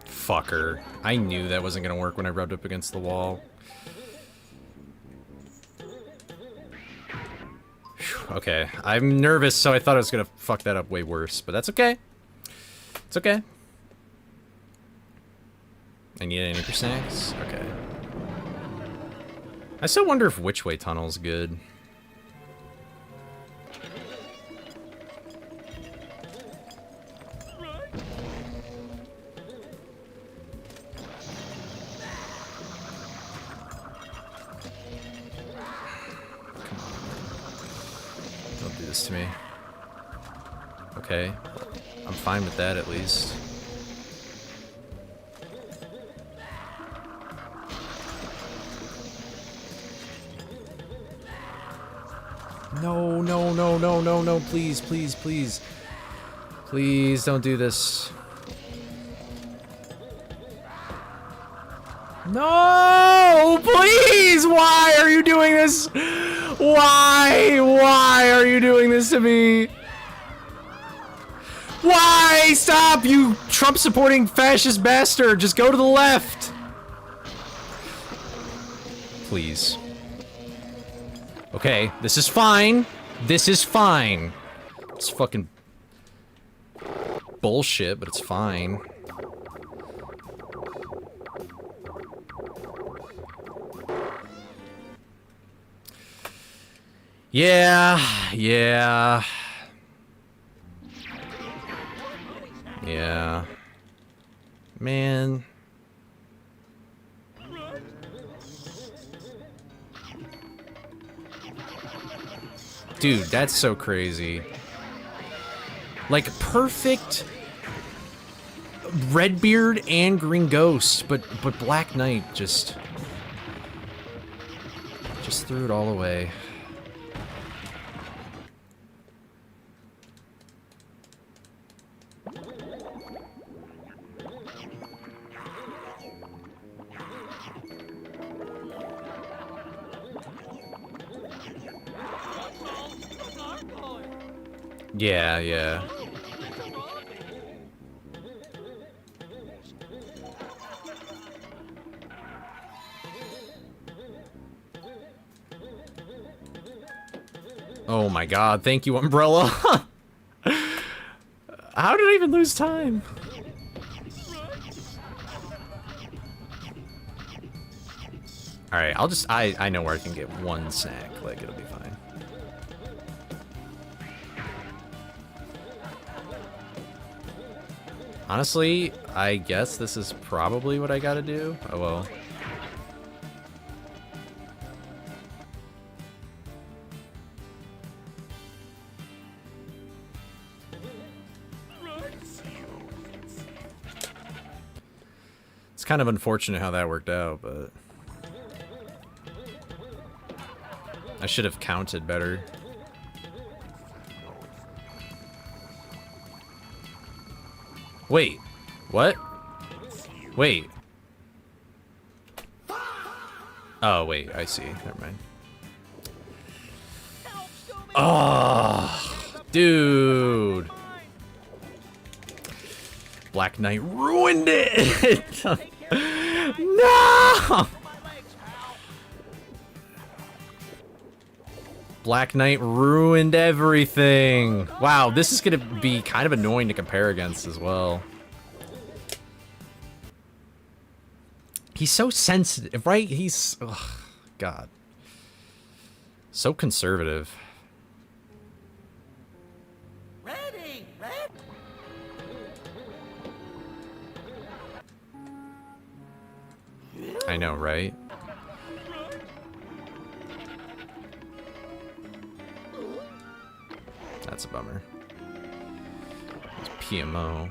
Fucker. I knew that wasn't gonna work when I rubbed up against the wall. Whew, okay. I'm nervous, so I thought I was gonna fuck that up way worse, but that's okay. It's okay. I need any percents? Okay. I still wonder if which way tunnel's good. To me. Okay. I'm fine with that at least. No, please. Please don't do this. No, please! Why are you doing this? Why are you doing this to me? Why? Stop, you Trump-supporting fascist bastard! Just go to the left! Please. Okay, this is fine. This is fine. It's fucking bullshit, but it's fine. Yeah, yeah. Yeah. Man. Dude, that's so crazy. Like, perfect Redbeard and Green Ghost, but Black Knight just threw it all away. Yeah, yeah. Oh my god, thank you, Umbrella. How did I even lose time? Alright, I know where I can get one snack, like, it'll be fine. Honestly, I guess this is probably what I gotta do. Oh well. It's kind of unfortunate how that worked out, but I should have counted better. Wait, what? Wait. Oh, wait, I see. Never mind. Oh, dude. Black Knight ruined it! No! Black Knight ruined everything. Wow, this is gonna be kind of annoying to compare against as well. He's so sensitive, right? He's, ugh, God. So conservative. Ready, I know, right? That's a bummer. It's PMO.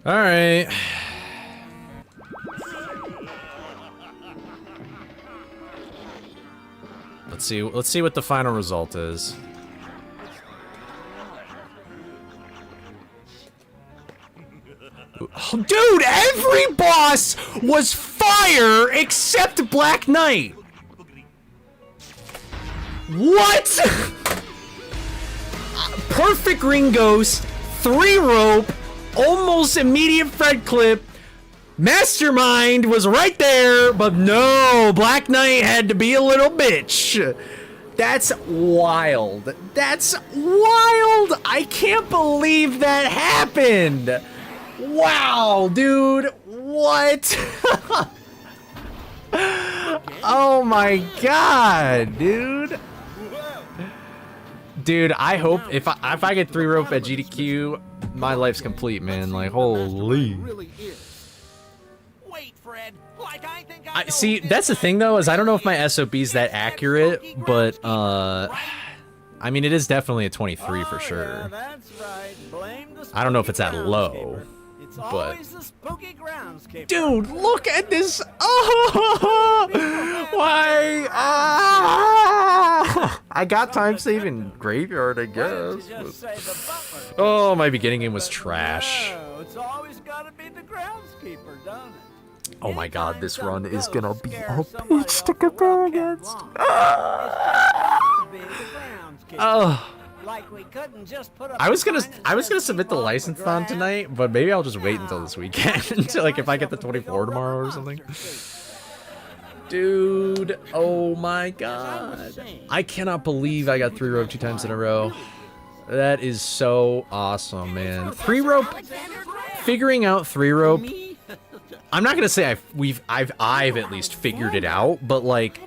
All right. Let's see what the final result is. Oh, dude, every boss was fire except Black Knight. What? Perfect Green Ghost, 3 rope, almost immediate Fred clip. Mastermind was right there, but no, Black Knight had to be a little bitch. That's wild. That's wild. I can't believe that happened. Wow, dude. What? Oh my god, dude. Dude, I hope if I get 3 rope at GDQ, my life's complete, man. Like, holy. Wait, Fred. Like I think I see, that's the thing though, is I don't know if my SOB's that accurate, but I mean, it is definitely a 23 for sure. Yeah, that's right. Blame the I don't know if it's that low, it's but always the spooky groundskeeper. dude, look at this. Oh, why? Ah! I got time saving graveyard, I guess. But... Oh, my beginning game was trash. No, it's always got to be the groundskeeper, don't it? Oh my god, this run is gonna be a bitch to compare against. Oh. Like we couldn't just put up I was gonna a sign that says submit the keep off license the on grass. tonight, but maybe I'll just wait until this weekend. Until, like, if I get the 24 tomorrow or something. Dude, oh my god. I cannot believe I got 3-rope 2 times in a row. That is so awesome, man. 3-rope, figuring out 3-rope. I'm not gonna say I've at least figured it out, but like,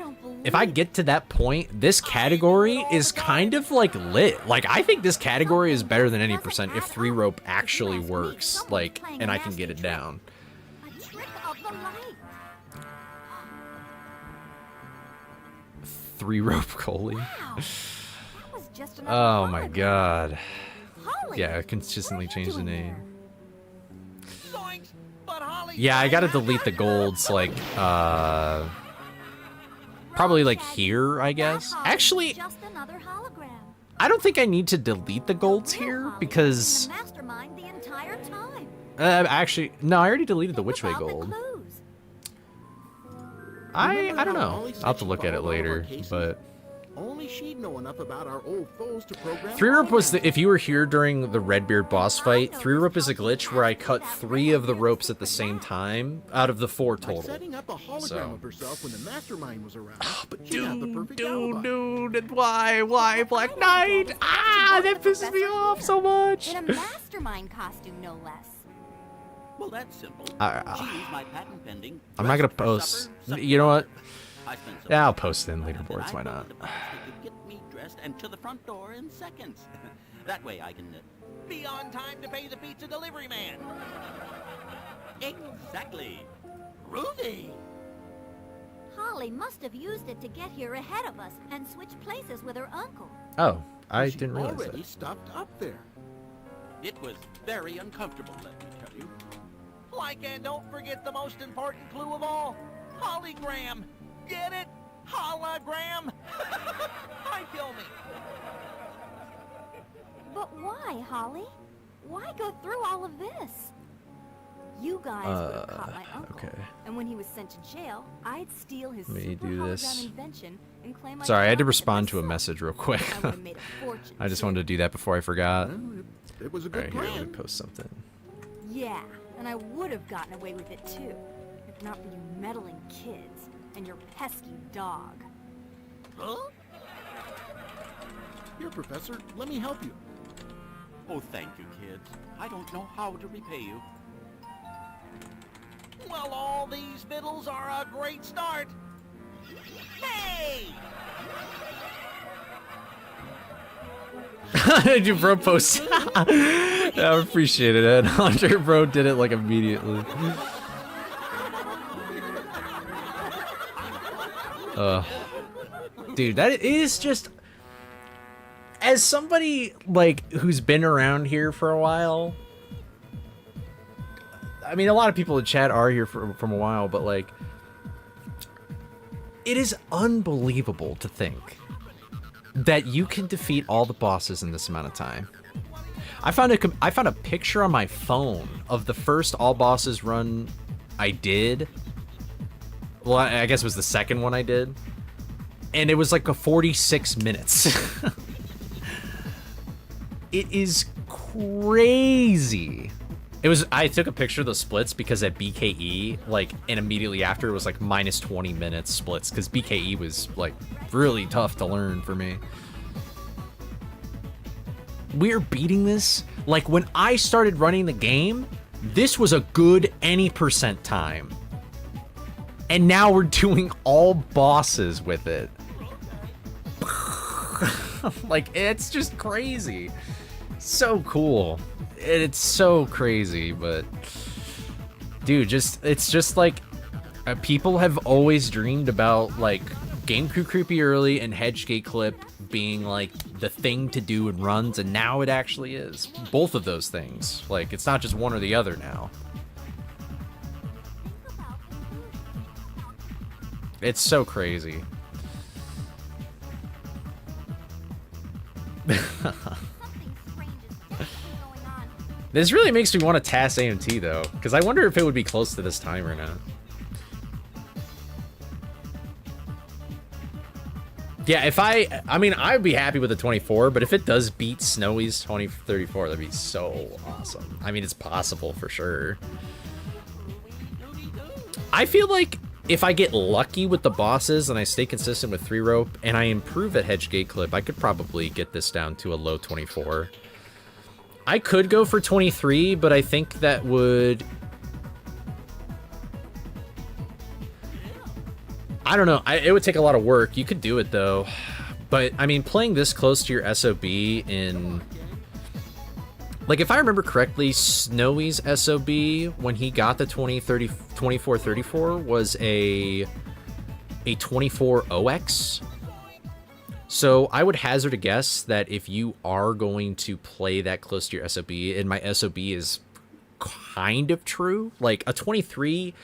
if I get to that point, this category is kind of like lit. Like, I think this category is better than any percent if 3-rope actually works, like, and I can get it down. 3-rope goalie. Oh my god. Yeah, consistently change the name. Yeah, I gotta delete the golds, like, probably like here, I guess. Actually, I don't think I need to delete the golds here, because... actually, no, I already deleted the which way gold. I don't know. I'll have to look at it later, but... Only she'd know enough about our old foes to program. 3-rope was the, if you were here during the Redbeard boss fight, 3-rope is a glitch where I cut 3 of the ropes at the same time out of the 4 total. Setting up a hologram of herself when the mastermind was around. But dude, why Black Knight? Ah, that pisses me off so much. In a mastermind costume, no less. Well, that's simple. She's my patent pending. I'm not gonna post. You know what? Yeah, I'll post it in leaderboards. Why not? Get me dressed and to the front door in seconds. That way I can be on time to pay the pizza delivery man. Exactly. Rudy. Holly must have used it to get here ahead of us and switch places with her uncle. Oh, I didn't realize already that. stopped up there. It was very uncomfortable, let me tell you. Like, and don't forget the most important clue of all. Hologram. Get it? Hologram. Hi, kill me. But why, Holly? Why go through all of this? You guys would have caught my uncle, okay. and when he was sent to jail, I'd steal his Let me super do hologram this. invention and claim I Sorry, I had to found it respond to a myself. message real quick. I would've made a fortune, I just too. wanted to do that before I forgot. It was a good Alright, here, let plan. me post something. Yeah, and I would have gotten away with it too, if not for you meddling kids and your pesky dog. Huh? Here, Professor, let me help you. Oh, thank you, kids. I don't know how to repay you. Well, all these fiddles are a great start. Hey! Did you bro post? I appreciate it, Ed. Hunter bro did it like immediately. Dude, that is just, as somebody like who's been around here for a while. I mean, a lot of people in chat are here from a while, but like, it is unbelievable to think that you can defeat all the bosses in this amount of time. I found a picture on my phone of the first all bosses run I did. Well, I guess it was the second one I did. And it was like a 46 minutes. It is crazy. I took a picture of the splits because at BKE, like, and immediately after it was like minus 20 minutes splits because BKE was like really tough to learn for me. We're beating this. Like, when I started running the game, this was a good any percent time. And now we're doing all bosses with it. Like, it's just crazy. So cool. It's so crazy, but dude, it's just like people have always dreamed about like Game Crew Creepy Early and Hedge Gate Clip being like the thing to do in runs, and now it actually is. Both of those things. Like, it's not just one or the other now. It's so crazy. This really makes me want to TAS AMT though, because I wonder if it would be close to this time or not. Yeah, if I mean, I'd be happy with the 24, but if it does beat Snowy's 2034, that'd be so awesome. I mean, it's possible for sure. I feel like if I get lucky with the bosses and I stay consistent with 3 rope and I improve at Hedge Gate clip, I could probably get this down to a low 24. I could go for 23, but I think that would... I don't know. It would take a lot of work. You could do it, though. But, I mean, playing this close to your SOB in... Like, if I remember correctly, Snowy's SOB, when he got the 2434, was a 24 OX. So I would hazard a guess that if you are going to play that close to your SOB, and my SOB is kind of true, like a 23,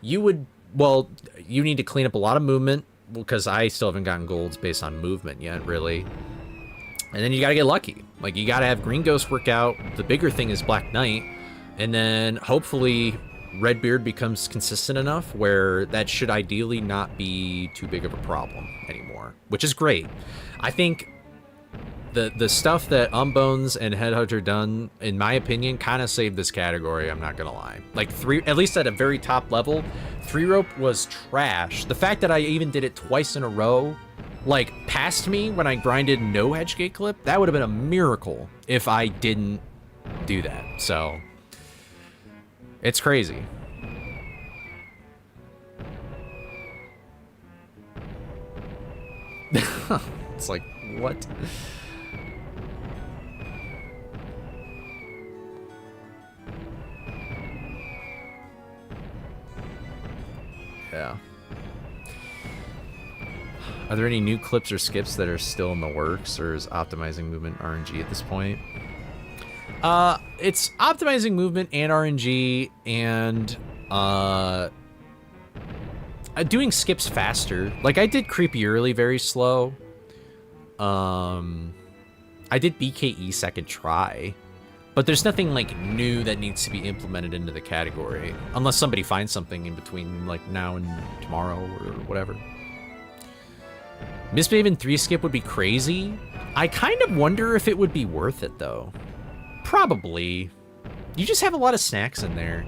you would, well, you need to clean up a lot of movement, because I still haven't gotten golds based on movement yet, really. And then you got to get lucky. Like, you got to have Green Ghost work out. The bigger thing is Black Knight. And then hopefully Redbeard becomes consistent enough where that should ideally not be too big of a problem anymore, which is great. I think the stuff that Umbones and Headhunter done, in my opinion, kind of saved this category, I'm not going to lie. Like, at least at a very top level, 3 rope was trash. The fact that I even did it twice in a row, like, past me when I grinded no Hedge Gate clip, that would have been a miracle if I didn't do that. So, it's crazy. It's like, what? Yeah. Are there any new clips or skips that are still in the works, or is optimizing movement RNG at this point? It's optimizing movement and RNG, and doing skips faster. Like, I did Creepy Early very slow. I did BKE second try, but there's nothing like new that needs to be implemented into the category, unless somebody finds something in between like now and tomorrow or whatever. Misbehaving 3 skip would be crazy. I kind of wonder if it would be worth it, though. Probably. You just have a lot of snacks in there.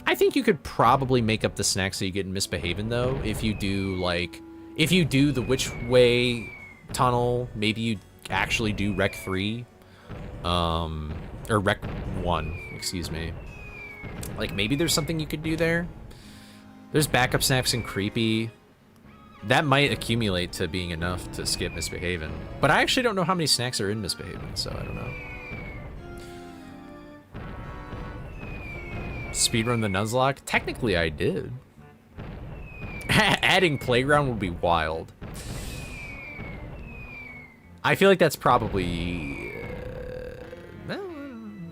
I think you could probably make up the snacks that you get in Misbehaving, though, if you do, like... If you do the Which Way tunnel, maybe you actually do Rec 3. Or Rec 1, excuse me. Like, maybe there's something you could do there. There's backup snacks in Creepy. That might accumulate to being enough to skip Misbehaving. But I actually don't know how many snacks are in Misbehaving, so I don't know. Speedrun the Nuzlocke? Technically, I did. Adding Playground would be wild. I feel like that's probably...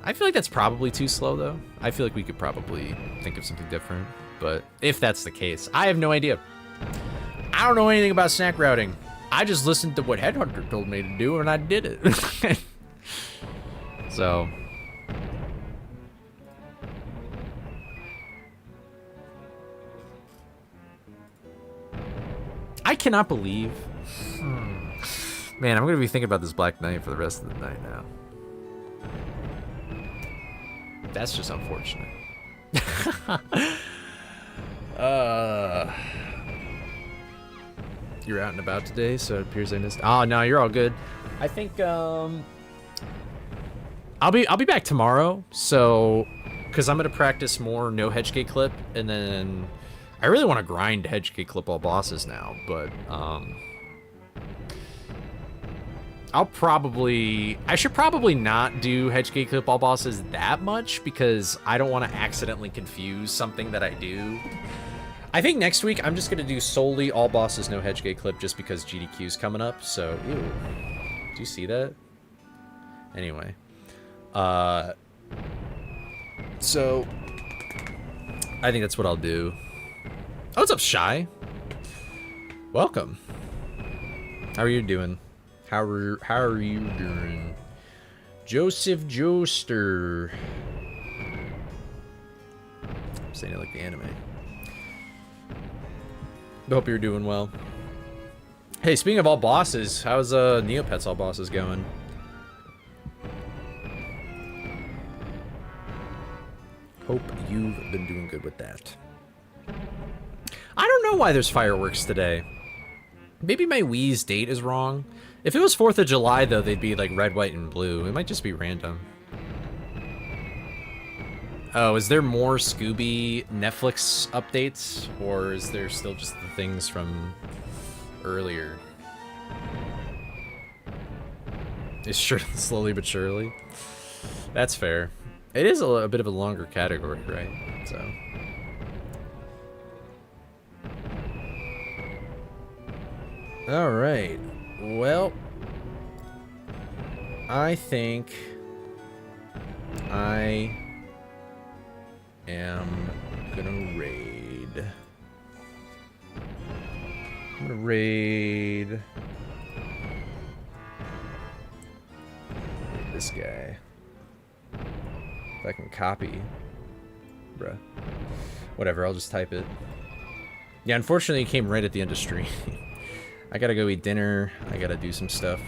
I feel like that's probably too slow, though. I feel like we could probably think of something different. But if that's the case, I have no idea. I don't know anything about snack routing. I just listened to what Headhunter told me to do, and I did it. So... I cannot believe... Man, I'm going to be thinking about this Black Knight for the rest of the night now. That's just unfortunate. You're out and about today, so it appears I missed... Oh, no, you're all good. I think, I'll be back tomorrow, so... Because I'm going to practice more no Hedge Gate clip, and then... I really want to grind Hedge Gate clip all bosses now, but, I should probably not do Hedge Gate clip all bosses that much, because I don't want to accidentally confuse something that I do. I think next week I'm just going to do solely all bosses no Hedge Gate clip, just because GDQ's coming up, so, ew. Do you see that? Anyway. So, I think that's what I'll do. Oh, what's up, Shy? Welcome. How are you doing? How are you doing? Joseph Joester. I'm saying it like the anime. I hope you're doing well. Hey, speaking of all bosses, how's Neopets all bosses going? Hope you've been doing good with that. I don't know why there's fireworks today. Maybe my Wii's date is wrong. If it was 4th of July, though, they'd be like red, white, and blue. It might just be random. Oh, is there more Scooby Netflix updates? Or is there still just the things from earlier? It's sure slowly but surely. That's fair. It is a bit of a longer category, right? So. All right. Well, I think I am gonna raid. I'm gonna raid this guy. If I can copy. Bruh. Whatever, I'll just type it. Yeah, unfortunately it came right at the end of stream. I gotta go eat dinner. I gotta do some stuff.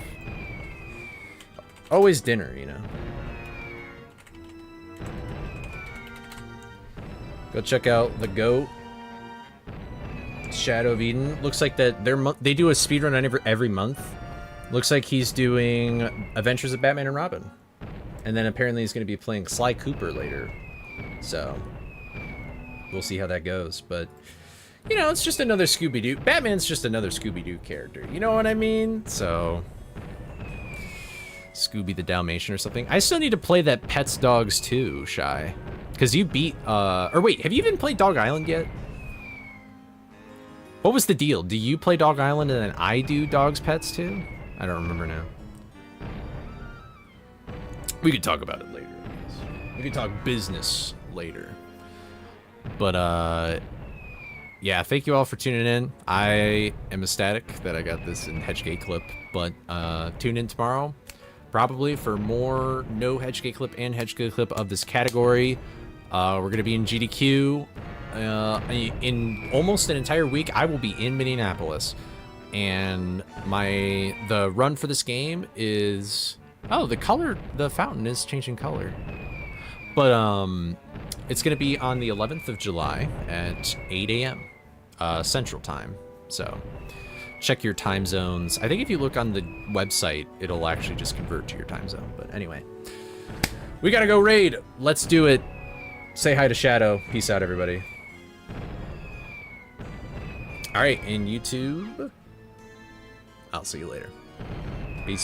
Always dinner, you know. Go check out The Goat. Shadow of Eden. Looks like that they do a speedrun on every month. Looks like he's doing Adventures of Batman and Robin. And then apparently he's going to be playing Sly Cooper later. So, we'll see how that goes. But, you know, it's just another Scooby-Doo. Batman's just another Scooby-Doo character. You know what I mean? So, Scooby the Dalmatian or something. I still need to play that Pets Dogs 2, Shy. Because you beat, or wait, have you even played Dog Island yet? What was the deal? Do you play Dog Island and then I do Dogs Pets too? I don't remember now. We could talk about it later, I guess. We could talk business later. But, yeah, thank you all for tuning in. I am ecstatic that I got this in Hedge Gate clip, but tune in tomorrow, probably for more no Hedge Gate clip and Hedge Gate clip of this category. We're going to be in GDQ. In almost an entire week, I will be in Minneapolis. And the run for this game is... Oh, the fountain is changing color. But, it's going to be on the 11th of July at 8 a.m. Central Time. So, check your time zones. I think if you look on the website, it'll actually just convert to your time zone. But anyway, we got to go raid. Let's do it. Say hi to Shadow. Peace out, everybody. All right, in YouTube, I'll see you later.